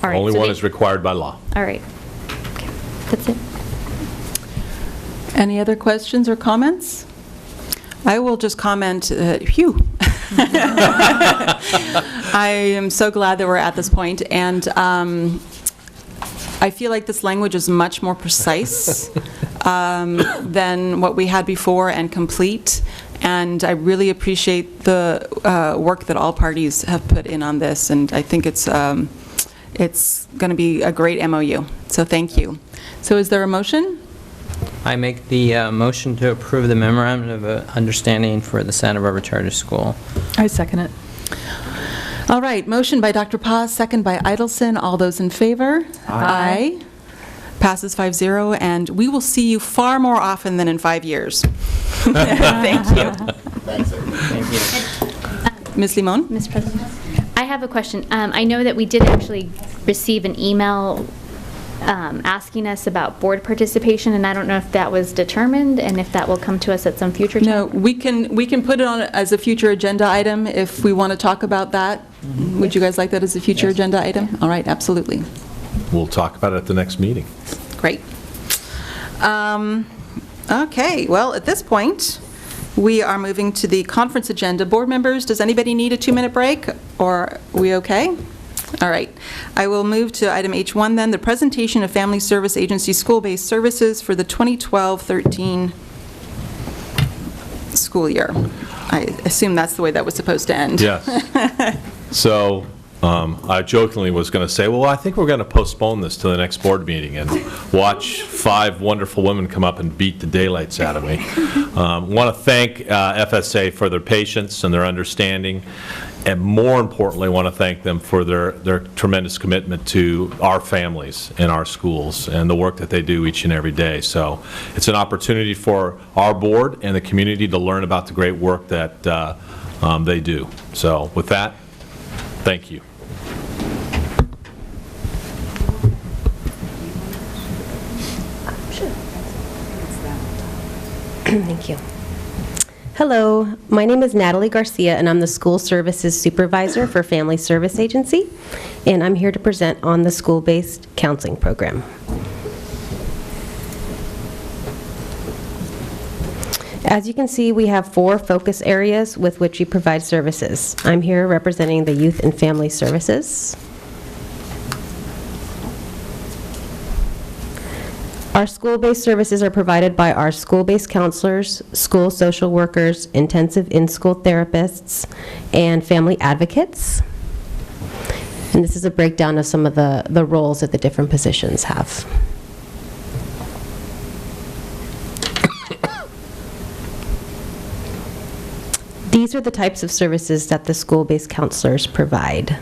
All right, Only so one they- is required by law. All right. Okay, that's it. Any other questions or comments? I will just comment, phew. I am so glad that we're at this point, and I feel like this language is much more precise than what we had before and complete, and I really appreciate the work that all parties have put in on this, and I think it's going to be a great MOU, so thank you. So is there a motion? I make the motion to approve the Memorandum of Understanding for the Santa Barbara Charter School. I second it. All right, motion by Dr. Paz, second by Idelson. All those in favor? Aye. Passes 5-0, and we will see you far more often than in 5 years. Thank you. Thank you. Ms. Limon? Ms. President, I have a question. I know that we did actually receive an email asking us about board participation, and I don't know if that was determined and if that will come to us at some future time. No, we can put it on as a future agenda item if we want to talk about that. Would you guys like that as a future agenda item? All right, absolutely. We'll talk about it at the next meeting. Great. Okay, well, at this point, we are moving to the conference agenda. Board members, does anybody need a 2-minute break, or are we okay? All right. I will move to item H1 then, the presentation of Family Service Agency school-based services for the 2012-13 school year. I assume that's the way that was supposed to end. Yes. So I jokingly was going to say, well, I think we're going to postpone this to the next board meeting and watch 5 wonderful women come up and beat the daylights out of me. Want to thank FSA for their patience and their understanding, and more importantly, want to thank them for their tremendous commitment to our families and our schools and the work that they do each and every day. So it's an opportunity for our board and the community to learn about the great work that they do. So with that, thank you. Thank you. Hello, my name is Natalie Garcia, and I'm the School Services Supervisor for Family Service Agency, and I'm here to present on the school-based counseling program. As you can see, we have 4 focus areas with which we provide services. I'm here representing the Youth and Family Services. Our school-based services are provided by our school-based counselors, school social workers, intensive in-school therapists, and family advocates. And this is a breakdown of some of the roles that the different positions have. These are the types of services that the school-based counselors provide: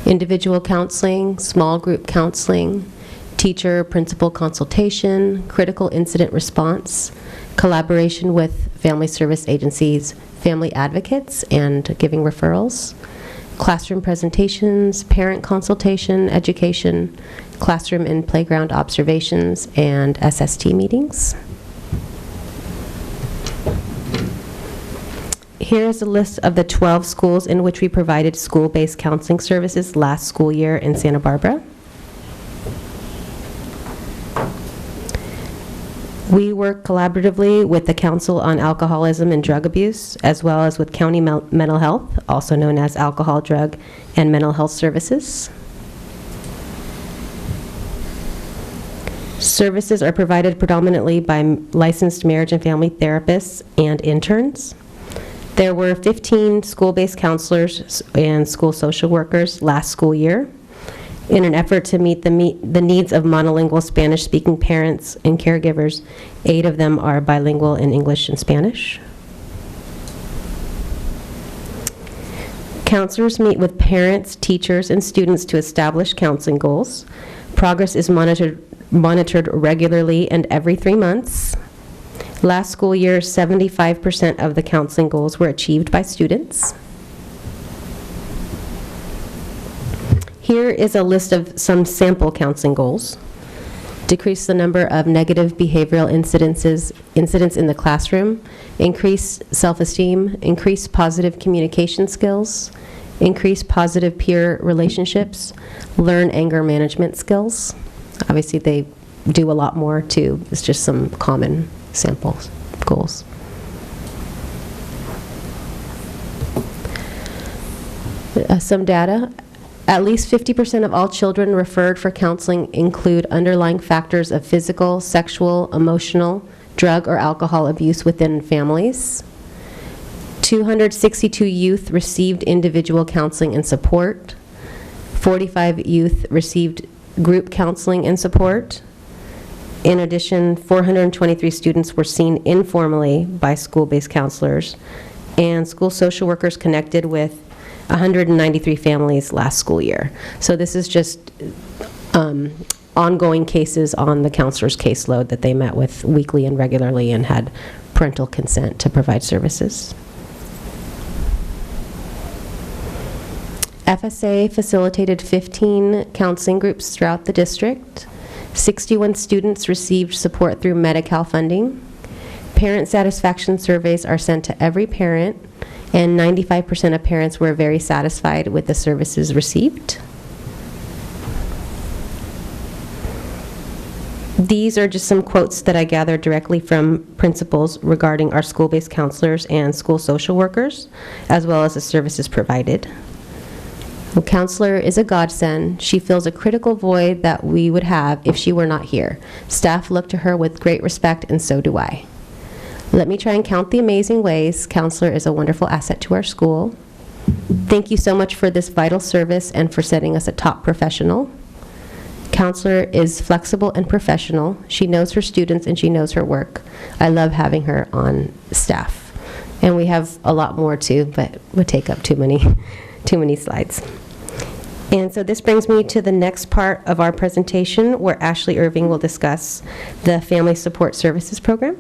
individual counseling, small group counseling, teacher-principal consultation, critical incident response, collaboration with family service agencies, family advocates, and giving referrals, classroom presentations, parent consultation, education, classroom and playground observations, and SST meetings. Here is a list of the 12 schools in which we provided school-based counseling services last school year in Santa Barbara. We work collaboratively with the Council on Alcoholism and Drug Abuse, as well as with County Mental Health, also known as Alcohol, Drug, and Mental Health Services. Services are provided predominantly by licensed marriage and family therapists and interns. There were 15 school-based counselors and school social workers last school year. In an effort to meet the needs of monolingual Spanish-speaking parents and caregivers, 8 of them are bilingual in English and Spanish. Counselors meet with parents, teachers, and students to establish counseling goals. Progress is monitored regularly and every 3 months. Last school year, 75% of the counseling goals were achieved by students. Here is a list of some sample counseling goals. Decrease the number of negative behavioral incidents in the classroom, increase self-esteem, increase positive communication skills, increase positive peer relationships, learn anger management skills. Obviously, they do a lot more too. It's just some common sample goals. Some data. At least 50% of all children referred for counseling include underlying factors of physical, sexual, emotional, drug, or alcohol abuse within families. 262 youth received individual counseling and support. 45 youth received group counseling and support. In addition, 423 students were seen informally by school-based counselors, and school social workers connected with 193 families last school year. So this is just ongoing cases on the counselor's caseload that they met with weekly and regularly and had parental consent to provide services. FSA facilitated 15 counseling groups throughout the district. 61 students received support through Medi-Cal funding. Parent satisfaction surveys are sent to every parent, and 95% of parents were very satisfied with the services received. These are just some quotes that I gathered directly from principals regarding our school-based counselors and school social workers, as well as the services provided. A counselor is a godsend. She fills a critical void that we would have if she were not here. Staff look to her with great respect, and so do I. Let me try and count the amazing ways counselor is a wonderful asset to our school. Thank you so much for this vital service and for setting us a top professional. Counselor is flexible and professional. She knows her students and she knows her work. I love having her on staff. And we have a lot more too, but would take up too many slides. And so this brings me to the next part of our presentation, where Ashley Irving will discuss the Family Support Services Program.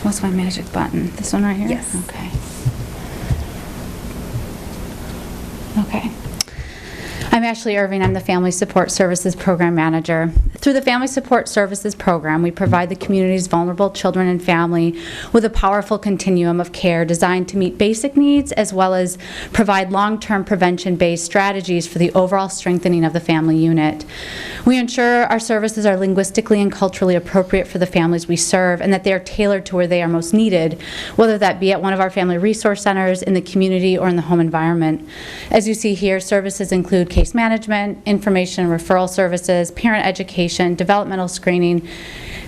What's my magic button? This one right here? Yes. Okay. Okay. I'm Ashley Irving. I'm the Family Support Services Program Manager. Through the Family Support Services Program, we provide the community's vulnerable children and family with a powerful continuum of care designed to meet basic needs as well as provide long-term prevention-based strategies for the overall strengthening of the family unit. We ensure our services are linguistically and culturally appropriate for the families we serve and that they are tailored to where they are most needed, whether that be at one of our family resource centers, in the community, or in the home environment. As you see here, services include case management, information and referral services, parent education, developmental screening,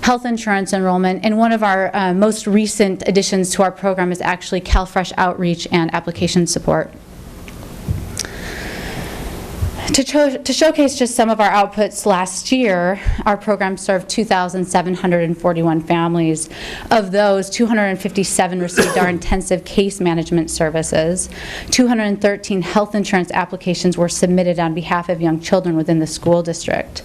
health insurance enrollment, and one of our most recent additions to our program is actually CalFresh outreach and application support. To showcase just some of our outputs last year, our program served 2,741 families. Of those, 257 received our intensive case management services. 213 health insurance applications were submitted on behalf of young children within the school district.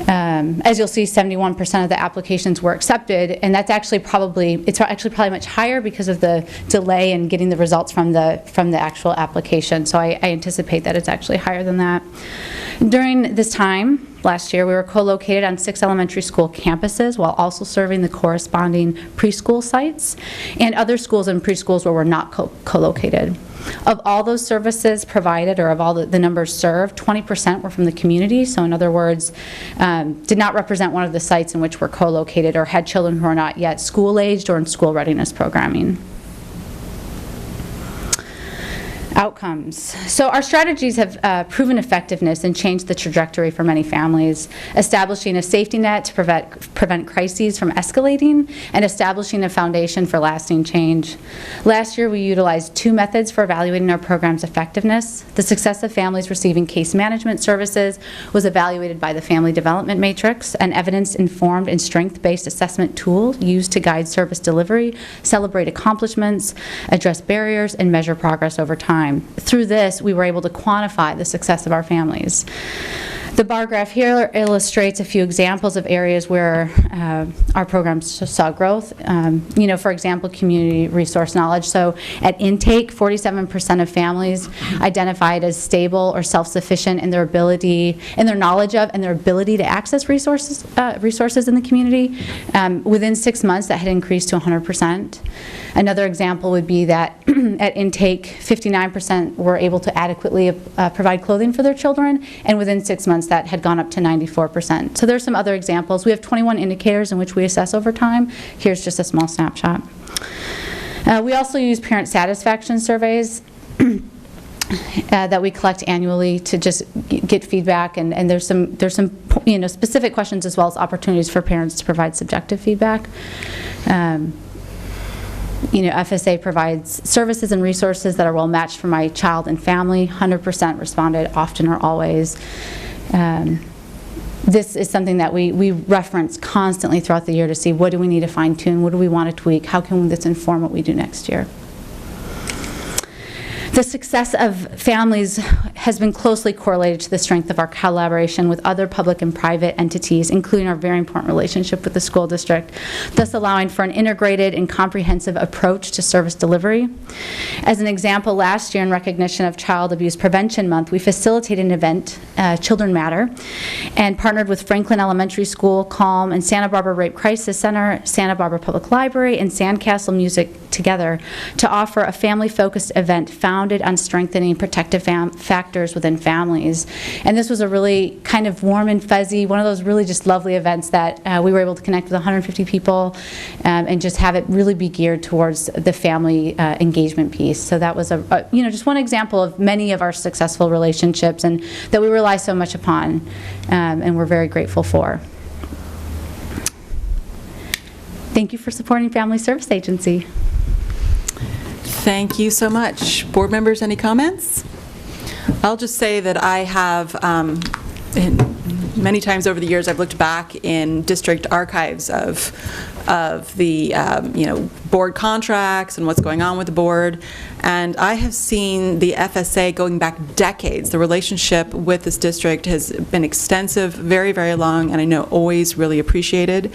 As you'll see, 71% of the applications were accepted, and that's actually probably much higher because of the delay in getting the results from the actual application. So I anticipate that it's actually higher than that. During this time, last year, we were co-located on 6 elementary school campuses while also serving the corresponding preschool sites and other schools and preschools where we're not co-located. Of all those services provided, or of all the numbers served, 20% were from the community. So in other words, did not represent one of the sites in which we're co-located or had children who are not yet school-aged or in school readiness programming. Outcomes. So our strategies have proven effectiveness and changed the trajectory for many families, establishing a safety net to prevent crises from escalating and establishing a foundation for lasting change. Last year, we utilized 2 methods for evaluating our program's effectiveness. The success of families receiving case management services was evaluated by the Family Development Matrix, an evidence-informed and strength-based assessment tool used to guide service delivery, celebrate accomplishments, address barriers, and measure progress over time. Through this, we were able to quantify the success of our families. The bar graph here illustrates a few examples of areas where our programs saw growth. For example, community resource knowledge. So at intake, 47% of families identified as stable or self-sufficient in their ability, in their knowledge of, and their ability to access resources in the community. Within 6 months, that had increased to 100%. Another example would be that at intake, 59% were able to adequately provide clothing for their children, and within 6 months, that had gone up to 94%. So there's some other examples. We have 21 indicators in which we assess over time. Here's just a small snapshot. We also use parent satisfaction surveys that we collect annually to just get feedback, and there's some specific questions as well as opportunities for parents to provide subjective feedback. FSA provides services and resources that are well matched for my child and family. 100% responded, often or always. This is something that we reference constantly throughout the year to see what do we need to fine tune, what do we want to tweak, how can this inform what we do next year. The success of families has been closely correlated to the strength of our collaboration with other public and private entities, including our very important relationship with the school district, thus allowing for an integrated and comprehensive approach to service delivery. As an example, last year in recognition of Child Abuse Prevention Month, we facilitated an event, Children Matter, and partnered with Franklin Elementary School, Calm, and Santa Barbara Rape Crisis Center, Santa Barbara Public Library, and Sandcastle Music together to offer a family-focused event founded on strengthening protective factors within families. And this was a really kind of warm and fuzzy, one of those really just lovely events that we were able to connect with 150 people and just have it really be geared towards the family engagement piece. So that was just one example of many of our successful relationships and that we rely so much upon and we're very grateful for. Thank you for supporting Family Service Agency. Thank you so much. Board members, any comments? I'll just say that I have, many times over the years, I've looked back in district archives of the board contracts and what's going on with the board, and I have seen the FSA going back decades. The relationship with this district has been extensive, very, very long, and I know always really appreciated.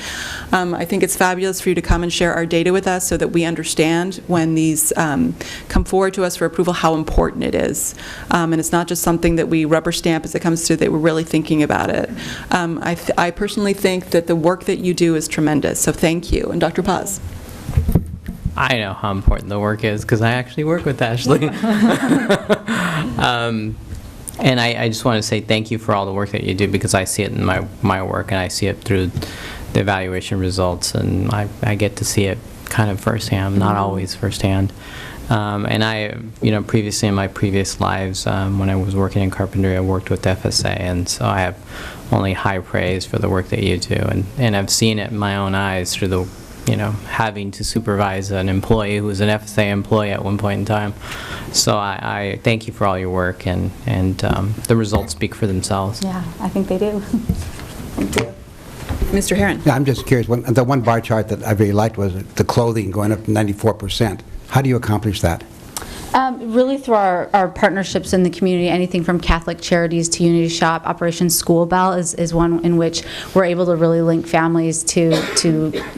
I think it's fabulous for you to come and share our data with us so that we understand when these come forward to us for approval how important it is. And it's not just something that we rubber stamp as it comes to that we're really thinking about it. I personally think that the work that you do is tremendous, so thank you. And Dr. Paz. I know how important the work is because I actually work with Ashley. And I just want to say thank you for all the work that you do because I see it in my work and I see it through the evaluation results and I get to see it kind of firsthand, not always firsthand. And I, previously in my previous lives, when I was working in carpentry, I worked with FSA, and so I have only high praise for the work that you do. And I've seen it in my own eyes through the, having to supervise an employee who was an FSA employee at one point in time. So I thank you for all your work, and the results speak for themselves. Yeah, I think they do. Thank you. Mr. Herron. Yeah, I'm just curious. The one bar chart that I really liked was the clothing going up to 94%. How do you accomplish that? Really through our partnerships in the community, anything from Catholic Charities to Unity Shop, Operation School Bell is one in which we're able to really link families to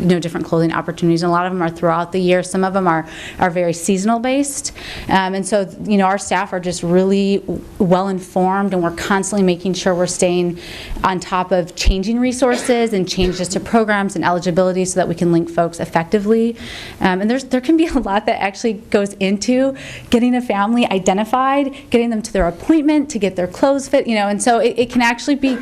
different clothing opportunities. And a lot of them are throughout the year. Some of them are very seasonal based. And so, our staff are just really well informed, and we're constantly making sure we're staying on top of changing resources and changes to programs and eligibility so that we can link folks effectively. And there can be a lot that actually goes into getting a family identified, getting them to their appointment, to get their clothes fit, and so it can actually be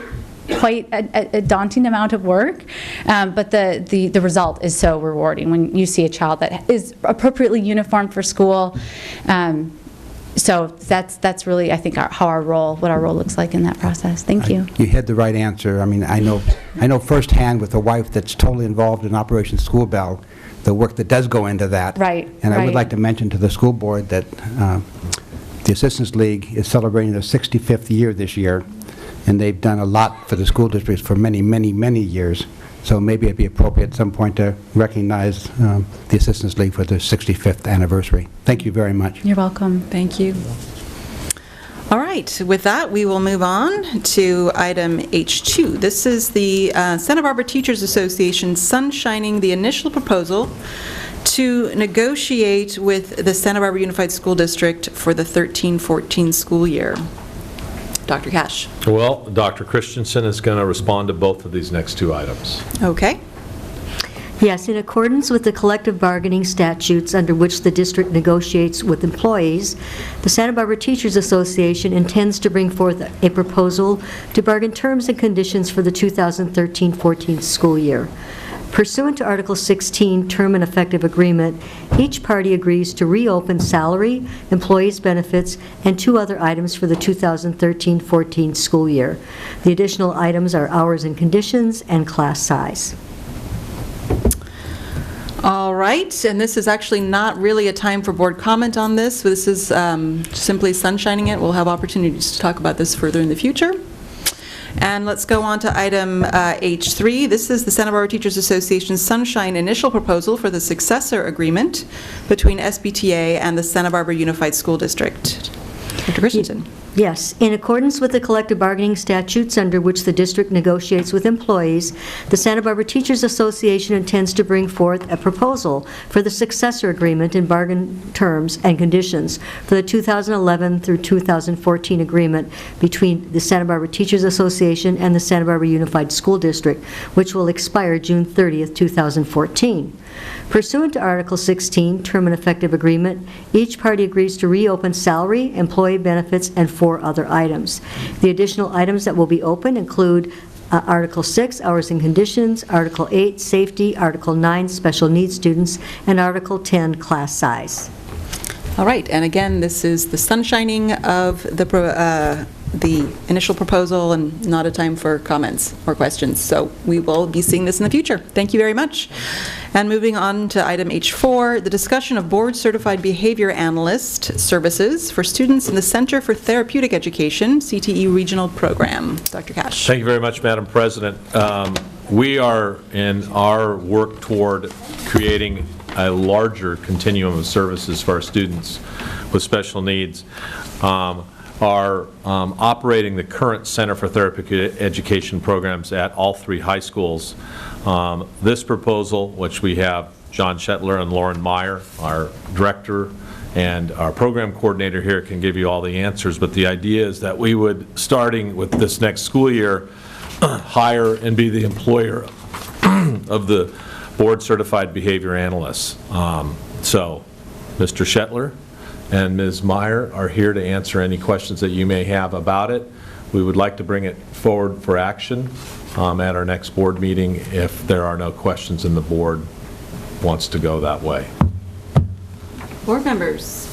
quite a daunting amount of work, but the result is so rewarding when you see a child that is appropriately uniformed for school. So that's really, I think, what our role looks like in that process. Thank you. You had the right answer. I mean, I know firsthand with a wife that's totally involved in Operation School Bell, the work that does go into that. Right. And I would like to mention to the school board that the Assistance League is celebrating their 65th year this year, and they've done a lot for the school districts for many, many, many years. So maybe it'd be appropriate at some point to recognize the Assistance League for their 65th anniversary. Thank you very much. You're welcome. Thank you. All right, with that, we will move on to item H2. This is the Santa Barbara Teachers Association sunshining the initial proposal to negotiate with the Santa Barbara Unified School District for the 13-14 school year. Dr. Cash. Well, Dr. Christensen is going to respond to both of these next two items. Okay. Yes, in accordance with the collective bargaining statutes under which the district negotiates with employees, the Santa Barbara Teachers Association intends to bring forth a proposal to bargain terms and conditions for the 2013-14 school year. Pursuant to Article 16, Term and Effective Agreement, each party agrees to reopen salary, employees' benefits, and two other items for the 2013-14 school year. The additional items are hours and conditions and class size. All right, and this is actually not really a time for board comment on this. This is simply sunshining it. We'll have opportunities to talk about this further in the future. And let's go on to item H3. This is the Santa Barbara Teachers Association Sunshine initial proposal for the successor agreement between SBTA and the Santa Barbara Unified School District. Dr. Christensen. Yes. In accordance with the collective bargaining statutes under which the district negotiates with employees, the Santa Barbara Teachers Association intends to bring forth a proposal for the successor agreement in bargain terms and conditions for the 2011 through 2014 agreement between the Santa Barbara Teachers Association and the Santa Barbara Unified School District, which will expire June 30th, 2014. Pursuant to Article 16, Term and Effective Agreement, each party agrees to reopen salary, employee benefits, and four other items. The additional items that will be open include Article 6, Hours and Conditions, Article 8, Safety, Article 9, Special Needs Students, and Article 10, Class Size. All right, and again, this is the sunshining of the initial proposal and not a time for comments or questions. So we will be seeing this in the future. Thank you very much. And moving on to item H4, the discussion of board-certified behavior analyst services for students in the Center for Therapeutic Education, CTE Regional Program. Dr. Cash. Thank you very much, Madam President. We are in our work toward creating a larger continuum of services for our students with special needs. Are operating the current Center for Therapeutic Education programs at all three high schools. This proposal, which we have John Shetler and Lauren Meyer, our director, and our program coordinator here can give you all the answers, but the idea is that we would, starting with this next school year, hire and be the employer of the board-certified behavior analysts. So, Mr. Shetler and Ms. Meyer are here to answer any questions that you may have about it. We would like to bring it forward for action at our next board meeting if there are no questions and the board wants to go that way. Board members,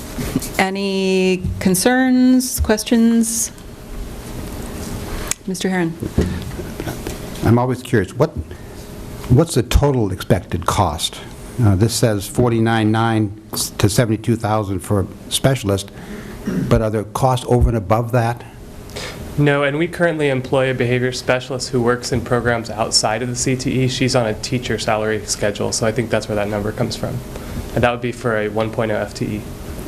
any concerns, questions? Mr. Herron. I'm always curious, what's the total expected cost? This says $49,900 to $72,000 for a specialist, but are there costs over and above that? No, and we currently employ a behavior specialist who works in programs outside of the CTE. She's on a teacher salary schedule, so I think that's where that number comes from. And that would be for a 1.0 FTE.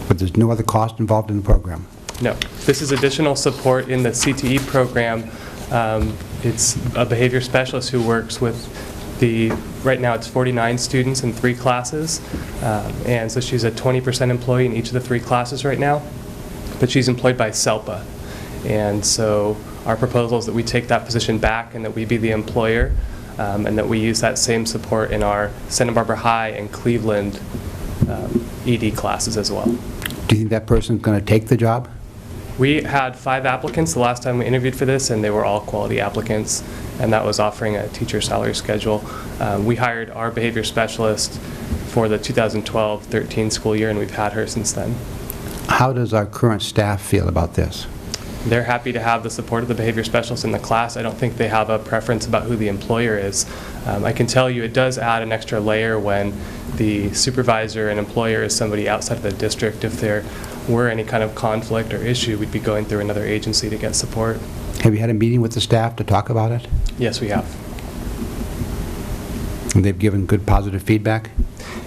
But there's no other cost involved in the program? No. This is additional support in the CTE program. It's a behavior specialist who works with right now it's 49 students in 3 classes, and so she's a 20% employee in each of the 3 classes right now, but she's employed by SELPA. And so our proposal is that we take that position back and that we be the employer, and that we use that same support in our Santa Barbara High and Cleveland ED classes as well. Do you think that person's going to take the job? We had 5 applicants the last time we interviewed for this, and they were all quality applicants, and that was offering a teacher salary schedule. We hired our behavior specialist for the 2012-13 school year, and we've had her since then. How does our current staff feel about this? They're happy to have the support of the behavior specialist in the class. I don't think they have a preference about who the employer is. I can tell you it does add an extra layer when the supervisor and employer is somebody outside of the district. If there were any kind of conflict or issue, we'd be going through another agency to get support. Have you had a meeting with the staff to talk about it? Yes, we have. And they've given good positive feedback?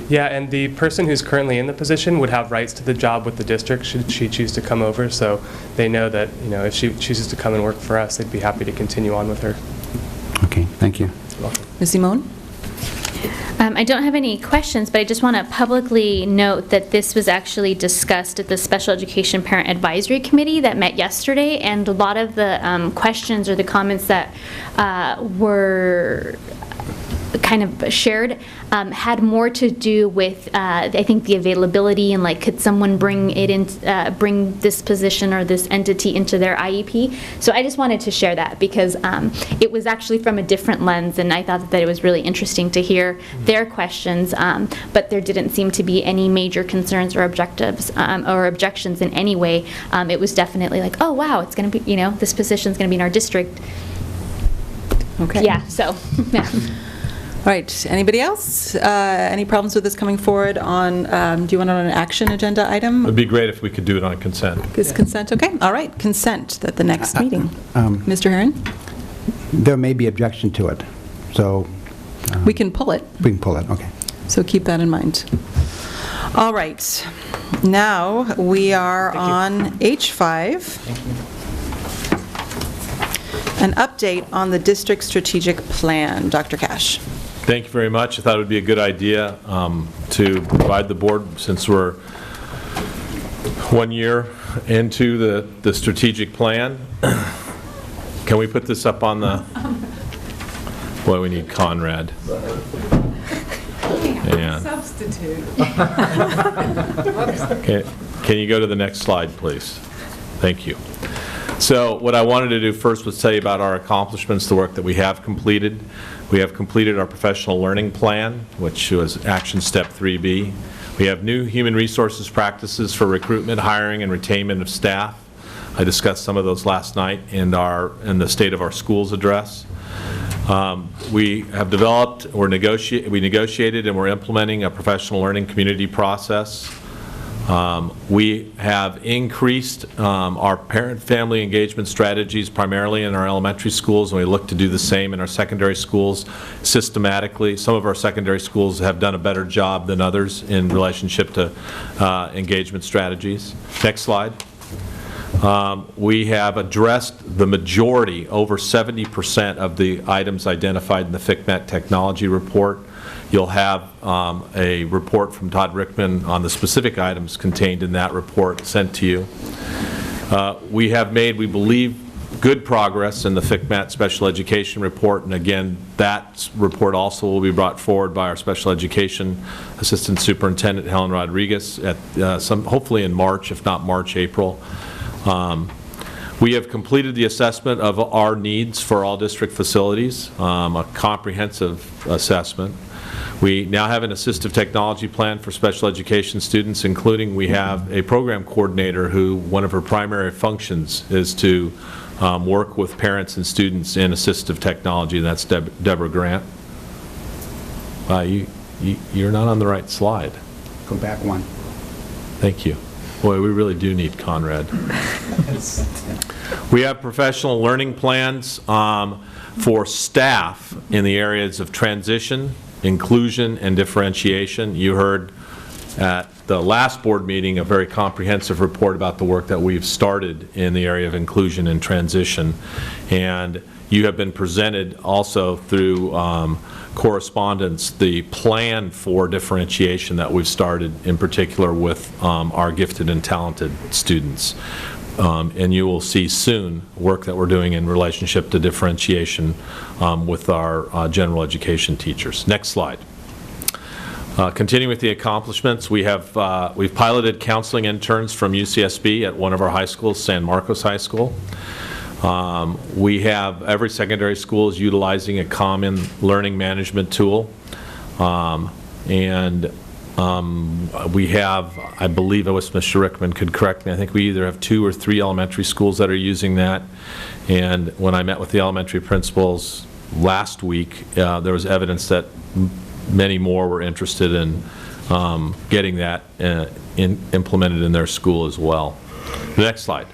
Yeah, and the person who's currently in the position would have rights to the job with the district should she choose to come over, so they know that, you know, if she chooses to come and work for us, they'd be happy to continue on with her. Okay, thank you. Ms. Simone? I don't have any questions, but I just want to publicly note that this was actually discussed at the Special Education Parent Advisory Committee that met yesterday, and a lot of the questions or the comments that were kind of shared had more to do with I think the availability and like could someone bring it in, bring this position or this entity into their IEP. So I just wanted to share that because it was actually from a different lens, and I thought that it was really interesting to hear their questions, but there didn't seem to be any major concerns or objectives or objections in any way. It was definitely like, oh wow, it's going to be, you know, this position is going to be in our district. Okay. Yeah, so yeah. All right, anybody else? Any problems with this coming forward on, do you want it on an action agenda item? It would be great if we could do it on consent. Is consent okay? All right, consent at the next meeting. Mr. Herron? There may be objection to it, so... we can pull it. We can pull it, okay. So keep that in mind. All right, now we are on H5. An update on the district strategic plan. Dr. Cash. Thank you very much. I thought it would be a good idea to provide the board, since we're 1 year into the strategic plan. Can we put this up on the... Boy, we need Conrad. And Substitute. can you go to the next slide, please? Thank you. So what I wanted to do first was tell you about our accomplishments, the work that we have completed. We have completed our professional learning plan, which was action step 3B. We have new human resources practices for recruitment, hiring, and retainment of staff. I discussed some of those last night in the State of Our Schools address. We have developed, we negotiated, and we're implementing a professional learning community process. We have increased our parent-family engagement strategies primarily in our elementary schools, and we look to do the same in our secondary schools systematically. Some of our secondary schools have done a better job than others in relationship to engagement strategies. Next slide. We have addressed the majority, over 70% of the items identified in the FCMET technology report. You'll have a report from Todd Rickman on the specific items contained in that report sent to you. We have made, we believe, good progress in the FCMET special education report, and again, that report also will be brought forward by our special education assistant superintendent, Helen Rodriguez, at hopefully in March, if not March, April. We have completed the assessment of our needs for all district facilities, a comprehensive assessment. We now have an assistive technology plan for special education students, including we have a program coordinator who one of her primary functions is to work with parents and students in assistive technology, and that's Deborah Grant. You're not on the right slide. Go back one. Thank you. Boy, we really do need Conrad. We have professional learning plans for staff in the areas of transition, inclusion, and differentiation. You heard at the last board meeting a very comprehensive report about the work that we've started in the area of inclusion and transition. And you have been presented also through correspondence the plan for differentiation that we've started, in particular with our gifted and talented students. And you will see soon work that we're doing in relationship to differentiation with our general education teachers. Next slide. Continuing with the accomplishments, we've piloted counseling interns from UCSB at one of our high schools, San Marcos High School. We have every secondary school is utilizing a common learning management tool, and we have, I believe, I wish Mr. Rickman could correct me, I think we either have 2 or 3 elementary schools that are using that. And when I met with the elementary principals last week, there was evidence that many more were interested in getting that implemented in their school as well. The next slide.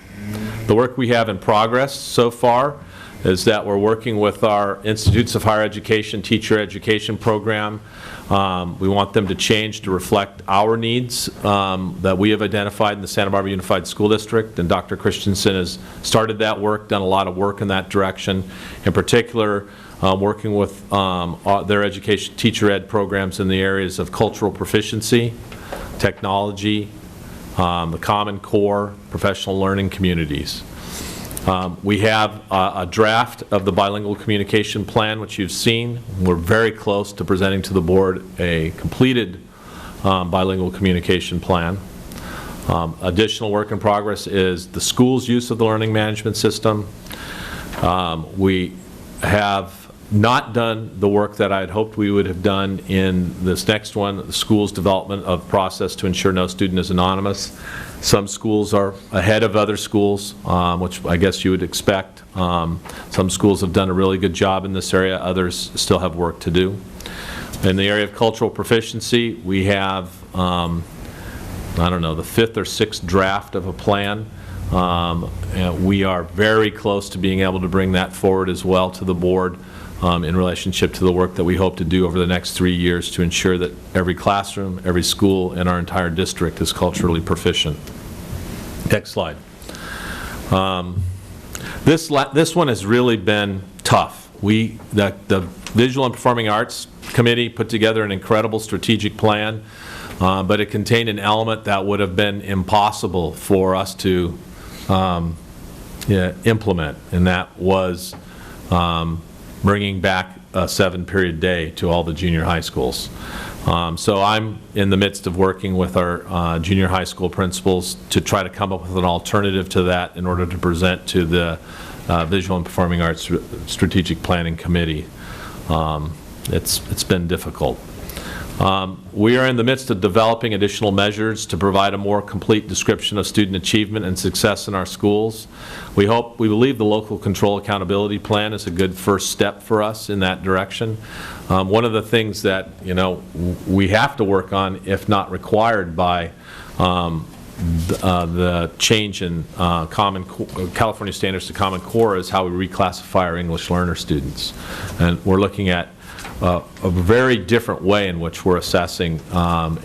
The work we have in progress so far is that we're working with our Institutes of Higher Education teacher education program. We want them to change to reflect our needs that we have identified in the Santa Barbara Unified School District, and Dr. Christensen has started that work, done a lot of work in that direction. In particular, working with their education teacher ed programs in the areas of cultural proficiency, technology, the Common Core, professional learning communities. We have a draft of the bilingual communication plan, which you've seen. We're very close to presenting to the board a completed bilingual communication plan. Additional work in progress is the school's use of the learning management system. We have not done the work that I had hoped we would have done in this next one, the school's development of process to ensure no student is anonymous. Some schools are ahead of other schools, which I guess you would expect. Some schools have done a really good job in this area. Others still have work to do. In the area of cultural proficiency, we have, I don't know, the 5th or 6th draft of a plan. And we are very close to being able to bring that forward as well to the board in relationship to the work that we hope to do over the next 3 years to ensure that every classroom, every school in our entire district is culturally proficient. Next slide. This one has really been tough. The Visual and Performing Arts Committee put together an incredible strategic plan, but it contained an element that would have been impossible for us to implement, and that was bringing back a 7-period day to all the junior high schools. So I'm in the midst of working with our junior high school principals to try to come up with an alternative to that in order to present to the Visual and Performing Arts Strategic Planning Committee. It's been difficult. We are in the midst of developing additional measures to provide a more complete description of student achievement and success in our schools. We believe the local control accountability plan is a good first step for us in that direction. One of the things that we have to work on, if not required by the change in California standards to Common Core, is how we reclassify our English learner students, and we're looking at a very different way in which we're assessing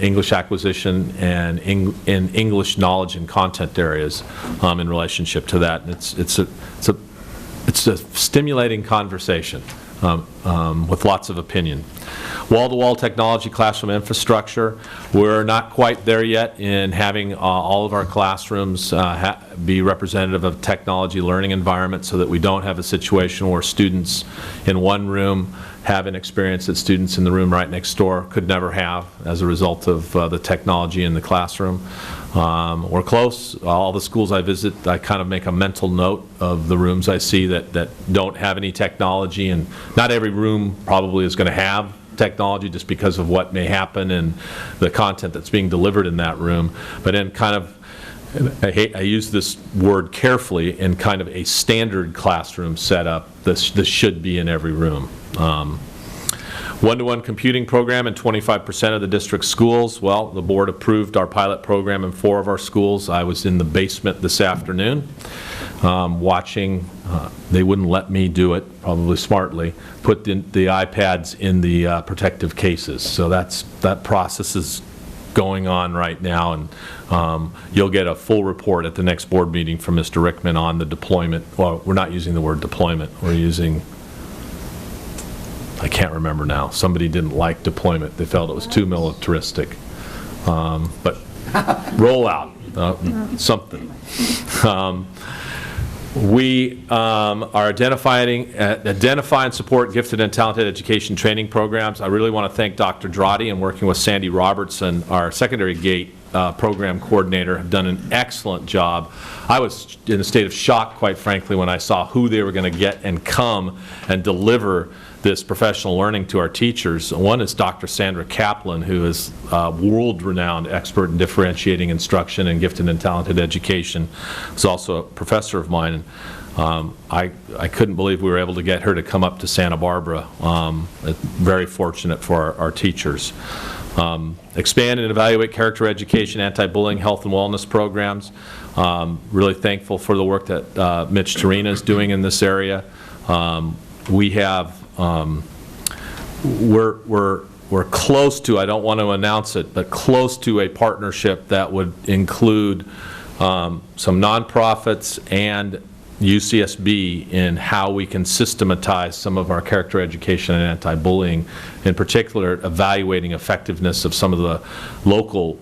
English acquisition and in English knowledge and content areas in relationship to that. And it's a stimulating conversation with lots of opinion. Wall-to-wall technology classroom infrastructure. We're not quite there yet in having all of our classrooms be representative of technology learning environment, so that we don't have a situation where students in one room have an experience that students in the room right next door could never have as a result of the technology in the classroom. We're close. All the schools I visit, I kind of make a mental note of the rooms I see that don't have any technology, and not every room probably is going to have technology just because of what may happen and the content that's being delivered in that room. But in kind of, I use this word carefully, in kind of a standard classroom setup, this should be in every room. One-to-one computing program in 25% of the district schools. Well, the board approved our pilot program in 4 of our schools. I was in the basement this afternoon watching. They wouldn't let me do it, probably smartly, put the iPads in the protective cases. So that process is going on right now, and you'll get a full report at the next board meeting from Mr. Rickman on the deployment. Well, we're not using the word deployment. We're using, I can't remember now. Somebody didn't like deployment. They felt it was too militaristic. But rollout, something. We are identify and support gifted and talented education training programs. I really want to thank Dr. Drotti, and working with Sandy Robertson, our secondary gate program coordinator, have done an excellent job. I was in a state of shock, quite frankly, when I saw who they were going to get and come and deliver this professional learning to our teachers. One is Dr. Sandra Kaplan, who is a world-renowned expert in differentiating instruction and gifted and talented education. She's also a professor of mine. I couldn't believe we were able to get her to come up to Santa Barbara. Very fortunate for our teachers. Expand and evaluate character education, anti-bullying, health and wellness programs. Really thankful for the work that Mitch Tarina is doing in this area. We have, we're close to, I don't want to announce it, but close to a partnership that would include some nonprofits and UCSB in how we can systematize some of our character education and anti-bullying, in particular evaluating effectiveness of some of the local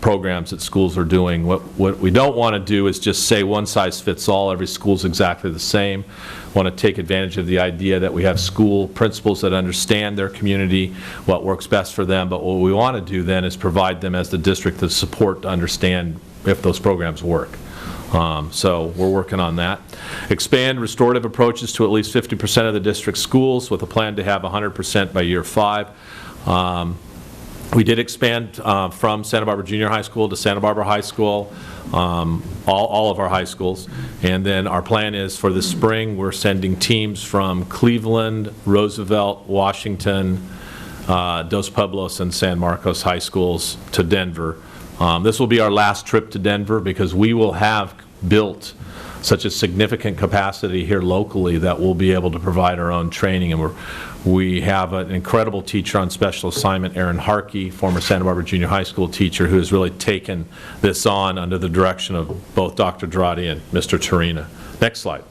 programs that schools are doing. What we don't want to do is just say one size fits all, every school's exactly the same. Want to take advantage of the idea that we have school principals that understand their community, what works best for them, but what we want to do then is provide them as the district the support to understand if those programs work. So we're working on that. Expand restorative approaches to at least 50% of the district schools with a plan to have 100% by year 5. We did expand from Santa Barbara Junior High School to Santa Barbara High School, all of our high schools. And then our plan is for this spring, we're sending teams from Cleveland, Roosevelt, Washington, Dos Pueblos, and San Marcos High Schools to Denver. This will be our last trip to Denver because we will have built such a significant capacity here locally that we'll be able to provide our own training. And we have an incredible teacher on special assignment, Aaron Harkey, former Santa Barbara Junior High School teacher, who has really taken this on under the direction of both Dr. Drati and Mr. Turina. Next slide.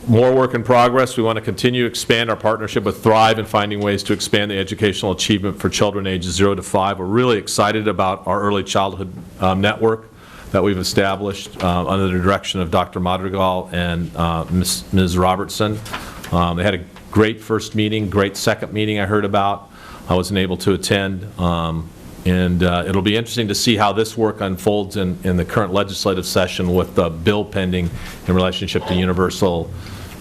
More work in progress. We want to continue to expand our partnership with Thrive and finding ways to expand the educational achievement for children ages 0 to 5. We're really excited about our early childhood network that we've established under the direction of Dr. Madrigal and Ms. Robertson. They had a great first meeting, great second meeting I heard about. I wasn't able to attend. And it'll be interesting to see how this work unfolds in the current legislative session with the bill pending in relationship to universal,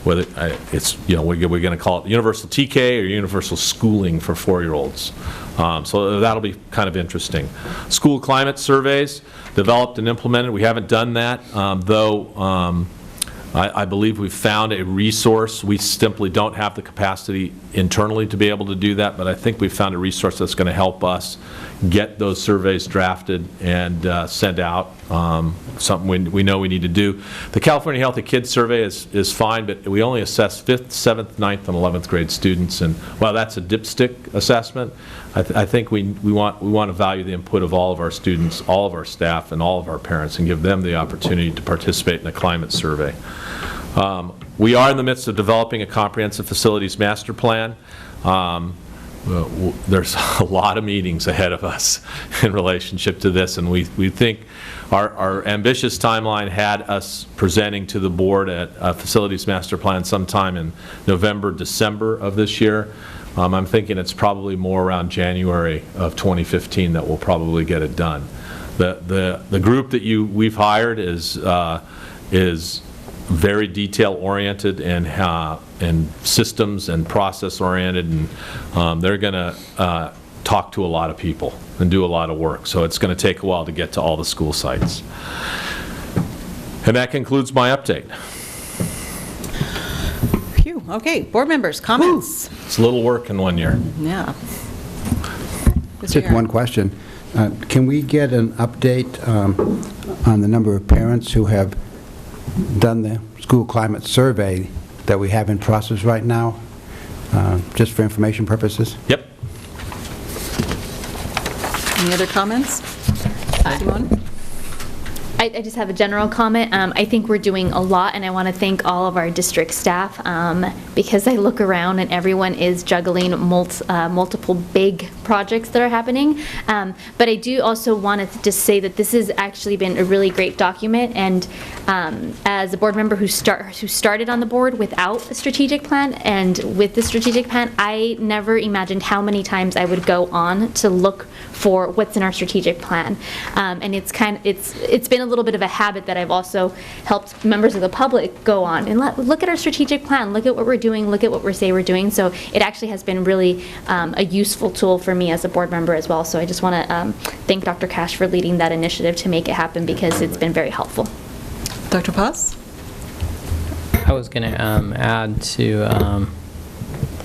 whether it's, you know, we're going to call it universal TK or universal schooling for 4-year-olds. So that'll be kind of interesting. School climate surveys, developed and implemented. We haven't done that, though I believe we've found a resource. We simply don't have the capacity internally to be able to do that, but I think we've found a resource that's going to help us get those surveys drafted and sent out, something we know we need to do. The California Healthy Kids Survey is fine, but we only assess 5th, 7th, 9th, and 11th grade students, and while that's a dipstick assessment, I think we want to value the input of all of our students, all of our staff, and all of our parents, and give them the opportunity to participate in a climate survey. We are in the midst of developing a comprehensive facilities master plan. There's a lot of meetings ahead of us in relationship to this, and we think our ambitious timeline had us presenting to the board at a facilities master plan sometime in November, December of this year. I'm thinking it's probably more around January of 2015 that we'll probably get it done. The group that we've hired is very detail-oriented and systems and process-oriented, and they're going to talk to a lot of people and do a lot of work. So it's going to take a while to get to all the school sites. And that concludes my update. Phew. Okay, board members, comments? It's a little work in 1 year. Yeah. Just one question. Can we get an update on the number of parents who have done the school climate survey that we have in process right now, just for information purposes? Yep. Any other comments? Anyone? I just have a general comment. I think we're doing a lot, and I want to thank all of our district staff because I look around and everyone is juggling multiple big projects that are happening. But I do also want to just say that this has actually been a really great document, and as a board member who started on the board without a strategic plan, and with the strategic plan, I never imagined how many times I would go on to look for what's in our strategic plan, and it's been a little bit of a habit that I've also helped members of the public go on and look at our strategic plan, look at what we're doing, look at what we're doing. So it actually has been really a useful tool for me as a board member as well. So I just want to thank Dr. Cash for leading that initiative to make it happen, because it's been very helpful. Dr. Paz? I was going to add to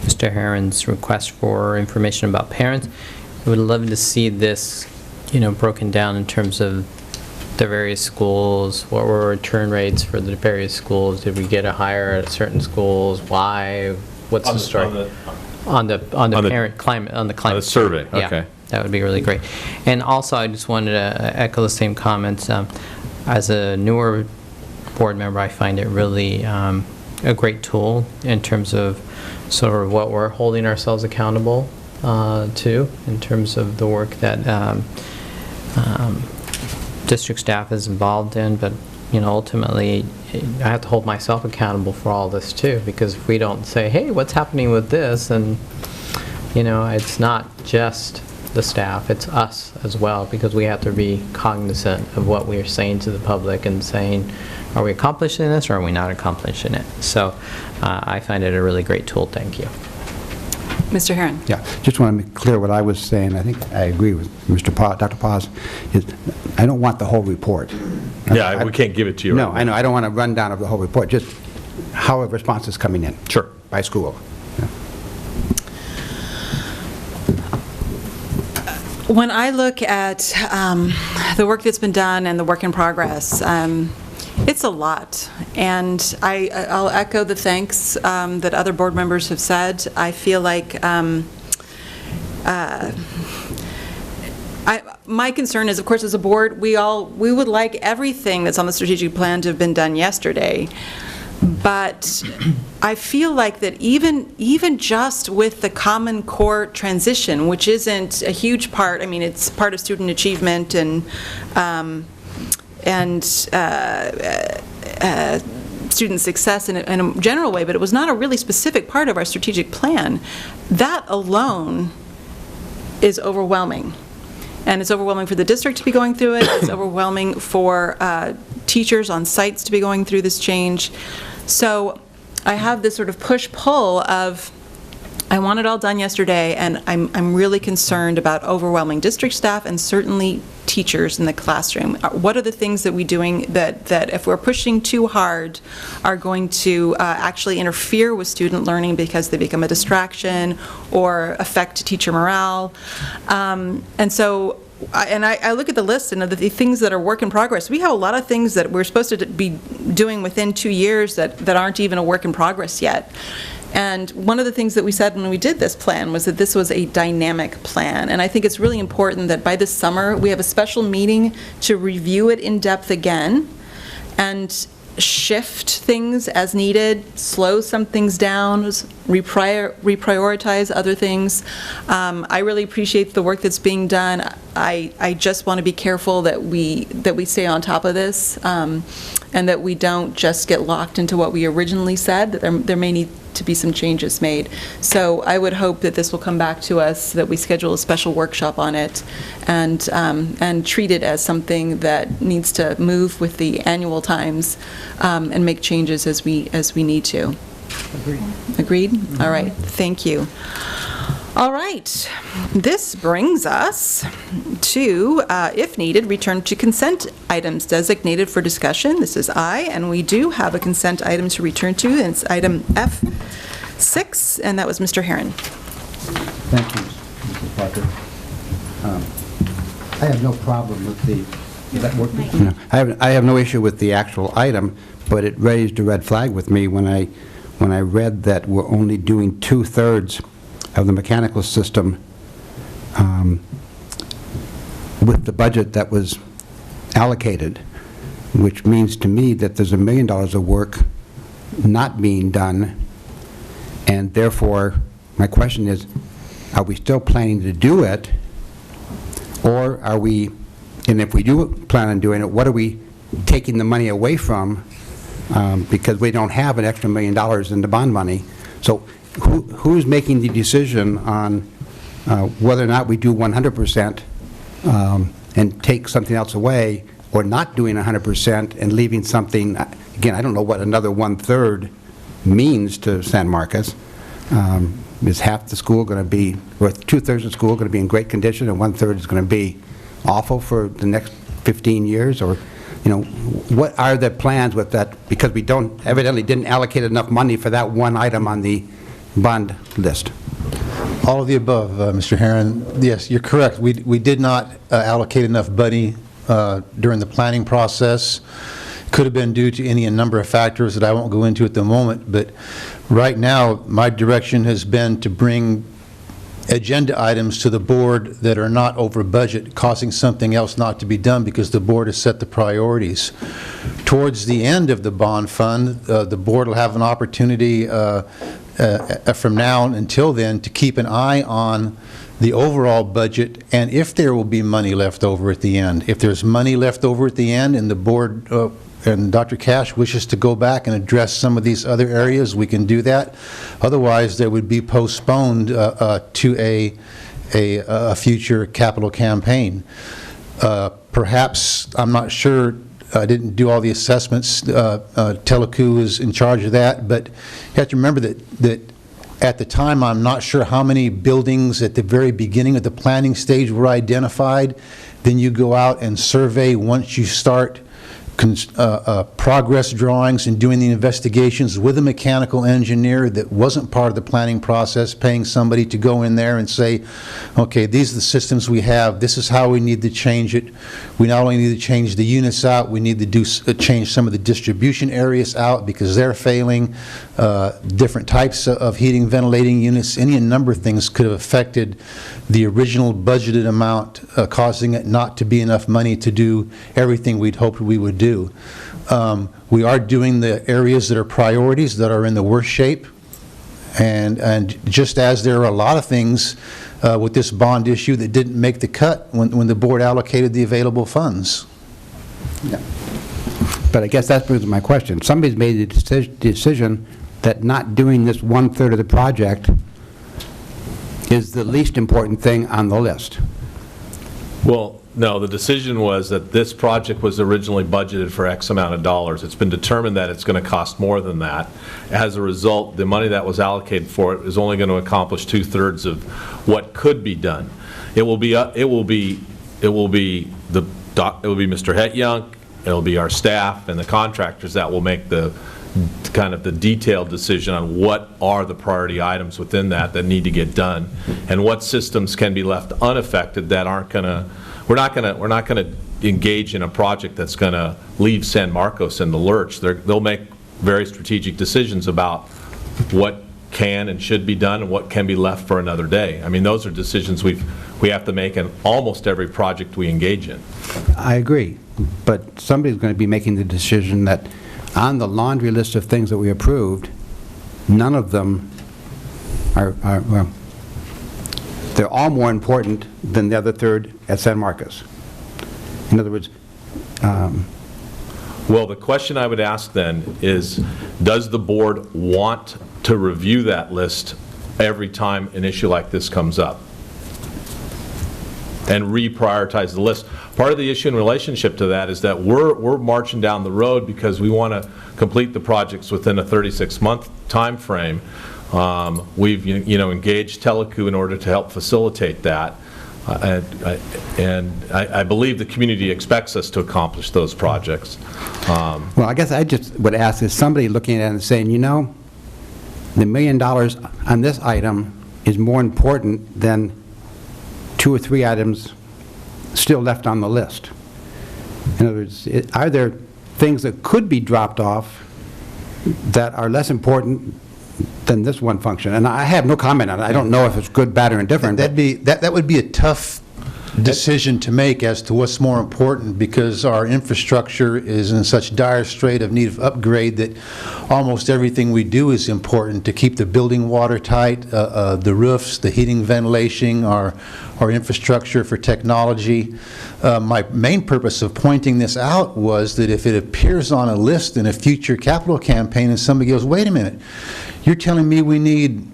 Mr. Herron's request for information about parents. I would love to see this, broken down in terms of the various schools? What were return rates for the various schools? Did we get a higher at certain schools? Why? What's the story? On the climate survey, Yeah, okay. that would be really great. And also, I just wanted to echo the same comments. As a newer board member, I find it really a great tool in terms of sort of what we're holding ourselves accountable to, in terms of the work that district staff is involved in. But ultimately, I have to hold myself accountable for all this too, because if we don't say, hey, what's happening with this, and it's not just the staff, it's us as well, because we have to be cognizant of what we are saying to the public and saying, are we accomplishing this or are we not accomplishing it? So I find it a really great tool. Thank you. Mr. Herron. Yeah, just want to make clear what I was saying. I think I agree with Dr. Paz. Is I don't want the whole report. Yeah, we can't give it to you. No, right now. I know. I don't want a rundown of the whole report, just how a response is coming in. Sure. By school. Yeah. When I look at the work that's been done and the work in progress, it's a lot. And I'll echo the thanks that other board members have said. I feel like my concern is, of course, as a board, we would like everything that's on the strategic plan to have been done yesterday. But I feel like that even just with the Common Core transition, which isn't a huge part, I mean, it's part of student achievement and student success in a general way, but it was not a really specific part of our strategic plan. That alone is overwhelming. And it's overwhelming for the district to be going through it. It's overwhelming for teachers on sites to be going through this change. So I have this sort of push-pull of, I want it all done yesterday, and I'm really concerned about overwhelming district staff and certainly teachers in the classroom. What are the things that we're doing that if we're pushing too hard are going to actually interfere with student learning because they become a distraction or affect teacher morale? And so I look at the list and of the things that are work in progress. We have a lot of things that we're supposed to be doing within 2 years that aren't even a work in progress yet. And one of the things that we said when we did this plan was that this was a dynamic plan. And I think it's really important that by this summer, we have a special meeting to review it in depth again and shift things as needed, slow some things down, reprioritize other things. I really appreciate the work that's being done. I just want to be careful that we stay on top of this and that we don't just get locked into what we originally said, that there may need to be some changes made. So I would hope that this will come back to us, that we schedule a special workshop on it and treat it as something that needs to move with the annual times and make changes as we need to. Agreed. Agreed? All right. Thank you. All right. This brings us to, if needed, return to consent items designated for discussion. This is I, and we do have a consent item to return to, and it's item F6, and that was Mr. Herron. Thank you, Mr. Parker. I have no problem with the... Is that working? No, I have no issue with the actual item, but it raised a red flag with me when I read that we're only doing 2/3 of the mechanical system with the budget that was allocated, which means to me that there's $1 million of work not being done, and therefore my question is, are we still planning to do it, or are we, and if we do plan on doing it, what are we taking the money away from because we don't have an extra $1 million in the bond money? So who's making the decision on whether or not we do 100% and take something else away, or not doing 100% and leaving something? Again, I don't know what another 1/3 means to San Marcos. Is half the school going to be, or 2/3 of the school going to be in great condition, and 1/3 is going to be awful for the next 15 years? Or, what are the plans with that? Because we evidently didn't allocate enough money for that one item on the bond list. All of the above, Mr. Herron. Yes, you're correct. We did not allocate enough money during the planning process. Could have been due to any number of factors that I won't go into at the moment, but right now, my direction has been to bring agenda items to the board that are not over budget, causing something else not to be done because the board has set the priorities. Towards the end of the bond fund, the board will have an opportunity from now until then to keep an eye on the overall budget and if there will be money left over at the end. If there's money left over at the end and the board and Dr. Cash wishes to go back and address some of these other areas, we can do that. Otherwise, they would be postponed to a future capital campaign. Perhaps, I'm not sure, I didn't do all the assessments. Telecu is in charge of that, but you have to remember that at the time, I'm not sure how many buildings at the very beginning of the planning stage were identified. Then you go out and survey once you start progress drawings and doing the investigations with a mechanical engineer that wasn't part of the planning process, paying somebody to go in there and say, okay, these are the systems we have, this is how we need to change it. We not only need to change the units out, we need to change some of the distribution areas out because they're failing, different types of heating, ventilating units, any number of things could have affected the original budgeted amount, causing it not to be enough money to do everything we'd hoped we would do. We are doing the areas that are priorities that are in the worst shape, and just as there are a lot of things with this bond issue that didn't make the cut when the board allocated the available funds. Yeah. But I guess that brings my question. Somebody's made a decision that not doing this 1/3 of the project is the least important thing on the list. Well, no, the decision was that this project was originally budgeted for X amount of dollars. It's been determined that it's going to cost more than that. As a result, the money that was allocated for it is only going to accomplish 2/3 of what could be done. It will be Mr. Hetjunk, it'll be our staff and the contractors that will make the kind of the detailed decision on what are the priority items within that need to get done, and what systems can be left unaffected that aren't going to. We're not going to engage in a project that's going to leave San Marcos in the lurch. They'll make very strategic decisions about what can and should be done and what can be left for another day. I mean, those are decisions we have to make in almost every project we engage in. I agree, but somebody's going to be making the decision that on the laundry list of things that we approved, none of them are well, they're all more important than the other third at San Marcos. In other words, well, the question I would ask then is, does the board want to review that list every time an issue like this comes up and reprioritize the list? Part of the issue in relationship to that is that we're marching down the road because we want to complete the projects within a 36-month time frame. We've engaged Telecu in order to help facilitate that, and I believe the community expects us to accomplish those projects. Well, I guess I just would ask, is somebody looking at it and saying, you know, the $1 million on this item is more important than 2 or 3 items still left on the list? In other words, are there things that could be dropped off that are less important than this one function? And I have no comment on it. I don't know if it's good, bad, or indifferent. That would be a tough decision to make as to what's more important, because our infrastructure is in such dire strait of need of upgrade that almost everything we do is important to keep the building watertight, the roofs, the heating, ventilation, our infrastructure for technology. My main purpose of pointing this out was that if it appears on a list in a future capital campaign and somebody goes, wait a minute, you're telling me we need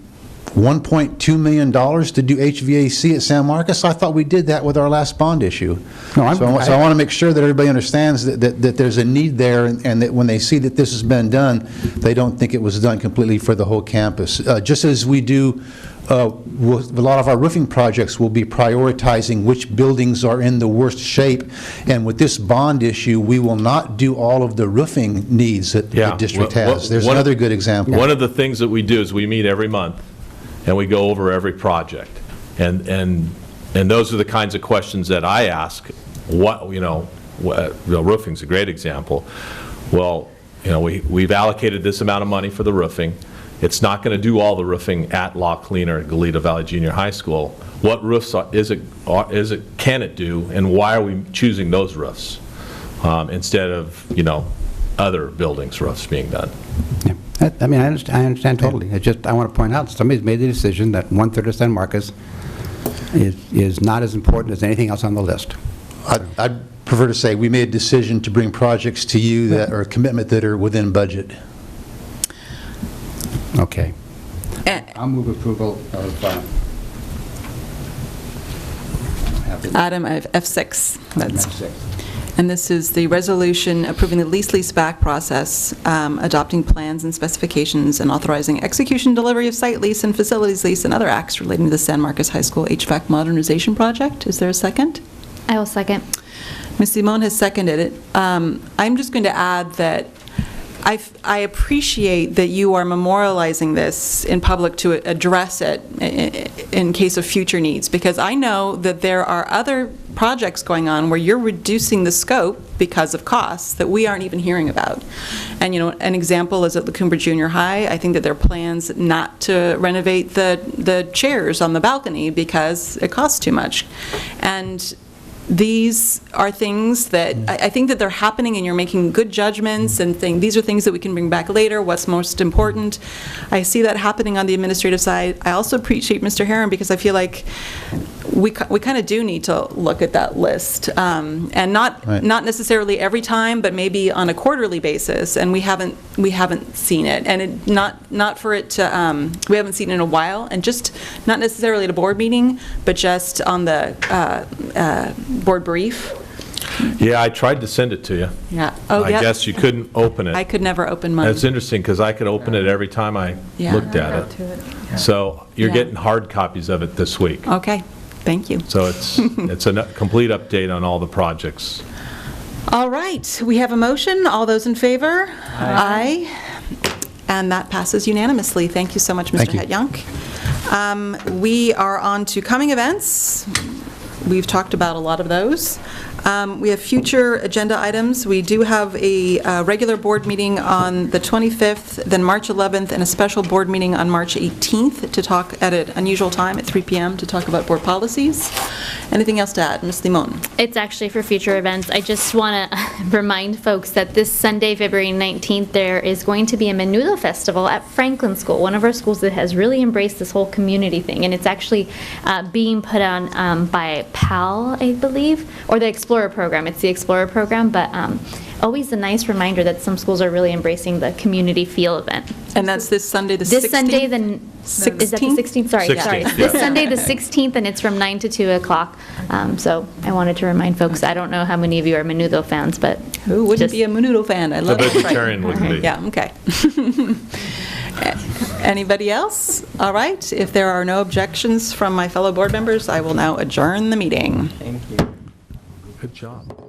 $1.2 million to do HVAC at San Marcos? I thought we did that with our last bond issue. No, so I want to make sure that everybody understands that there's a need there, and that when they see that this has been done, they don't think it was done completely for the whole campus. Just as we do with a lot of our roofing projects, we'll be prioritizing which buildings are in the worst shape, and with this bond issue, we will not do all of the roofing needs that the district has. There's another good example. One of the things that we do is we meet every month, and we go over every project, and those are the kinds of questions that I ask. What, roofing's a great example. Well, we've allocated this amount of money for the roofing. It's not going to do all the roofing at La Colina or Goleta Valley Junior High School. What roofs can it do, and why are we choosing those roofs instead of, other buildings' roofs being done? Yeah. I understand totally. I want to point out, somebody's made the decision that 1/3 of San Marcos is not as important as anything else on the list. I'd prefer to say we made a decision to bring projects to you that are a commitment that are within budget. Okay. I'll move approval of Item F6. F6. And this is the resolution approving the lease-leaseback process, adopting plans and specifications, and authorizing execution, delivery of site lease and facilities lease and other acts relating to the San Marcos High School HVAC modernization project. Is there a second? I will second. Ms. Simone has seconded it. I'm just going to add that I appreciate that you are memorializing this in public to address it in case of future needs, because I know that there are other projects going on where you're reducing the scope because of costs that we aren't even hearing about. And, an example is at La Cumbre Junior High. I think that there are plans not to renovate the chairs on the balcony because it costs too much. And these are things that I think that they're happening, and you're making good judgments and these are things that we can bring back later, what's most important. I see that happening on the administrative side. I also appreciate Mr. Herron, because I feel like we kind of do need to look at that list, and not necessarily every time, but maybe on a quarterly basis, and we haven't seen it, and not for it to we haven't seen it in a while, and just not necessarily at a board meeting, but just on the board brief. Yeah, I tried to send it to you. Yeah. I guess you couldn't open it. I could never open mine. It's interesting because I could open it every time I looked at it. So you're getting hard copies of it this week. Okay, thank you. So it's a complete update on all the projects. All right, we have a motion. All those in favor? Aye. And that passes unanimously. Thank you so much, Mr. Hetjank. We are on to coming events. We've talked about a lot of those. We have future agenda items. We do have a regular board meeting on the 25th, then March 11th, and a special board meeting on March 18th to talk at an unusual time at 3 p.m. to talk about board policies. Anything else to add, Ms. Limon? It's actually for future events. I just want to remind folks that this Sunday, February 19th, there is going to be a Menudo Festival at Franklin School, one of our schools that has really embraced this whole community thing. And it's actually being put on by PAL, I believe, or the Explorer program. It's the Explorer program, but always a nice reminder that some schools are really embracing the community feel event. And that's this Sunday, the 16th? This Sunday, is that the 16th? Sorry, 16th, sorry. yeah. This Sunday, the 16th, and it's from 9 to 2 o'clock. So I wanted to remind folks, I don't know how many of you are Menudo fans, but who wouldn't be a Menudo fan? I love a it. vegetarian wouldn't be. Yeah, okay. Anybody else? All right. If there are no objections from my fellow board members, I will now adjourn the meeting. Thank you. Good job.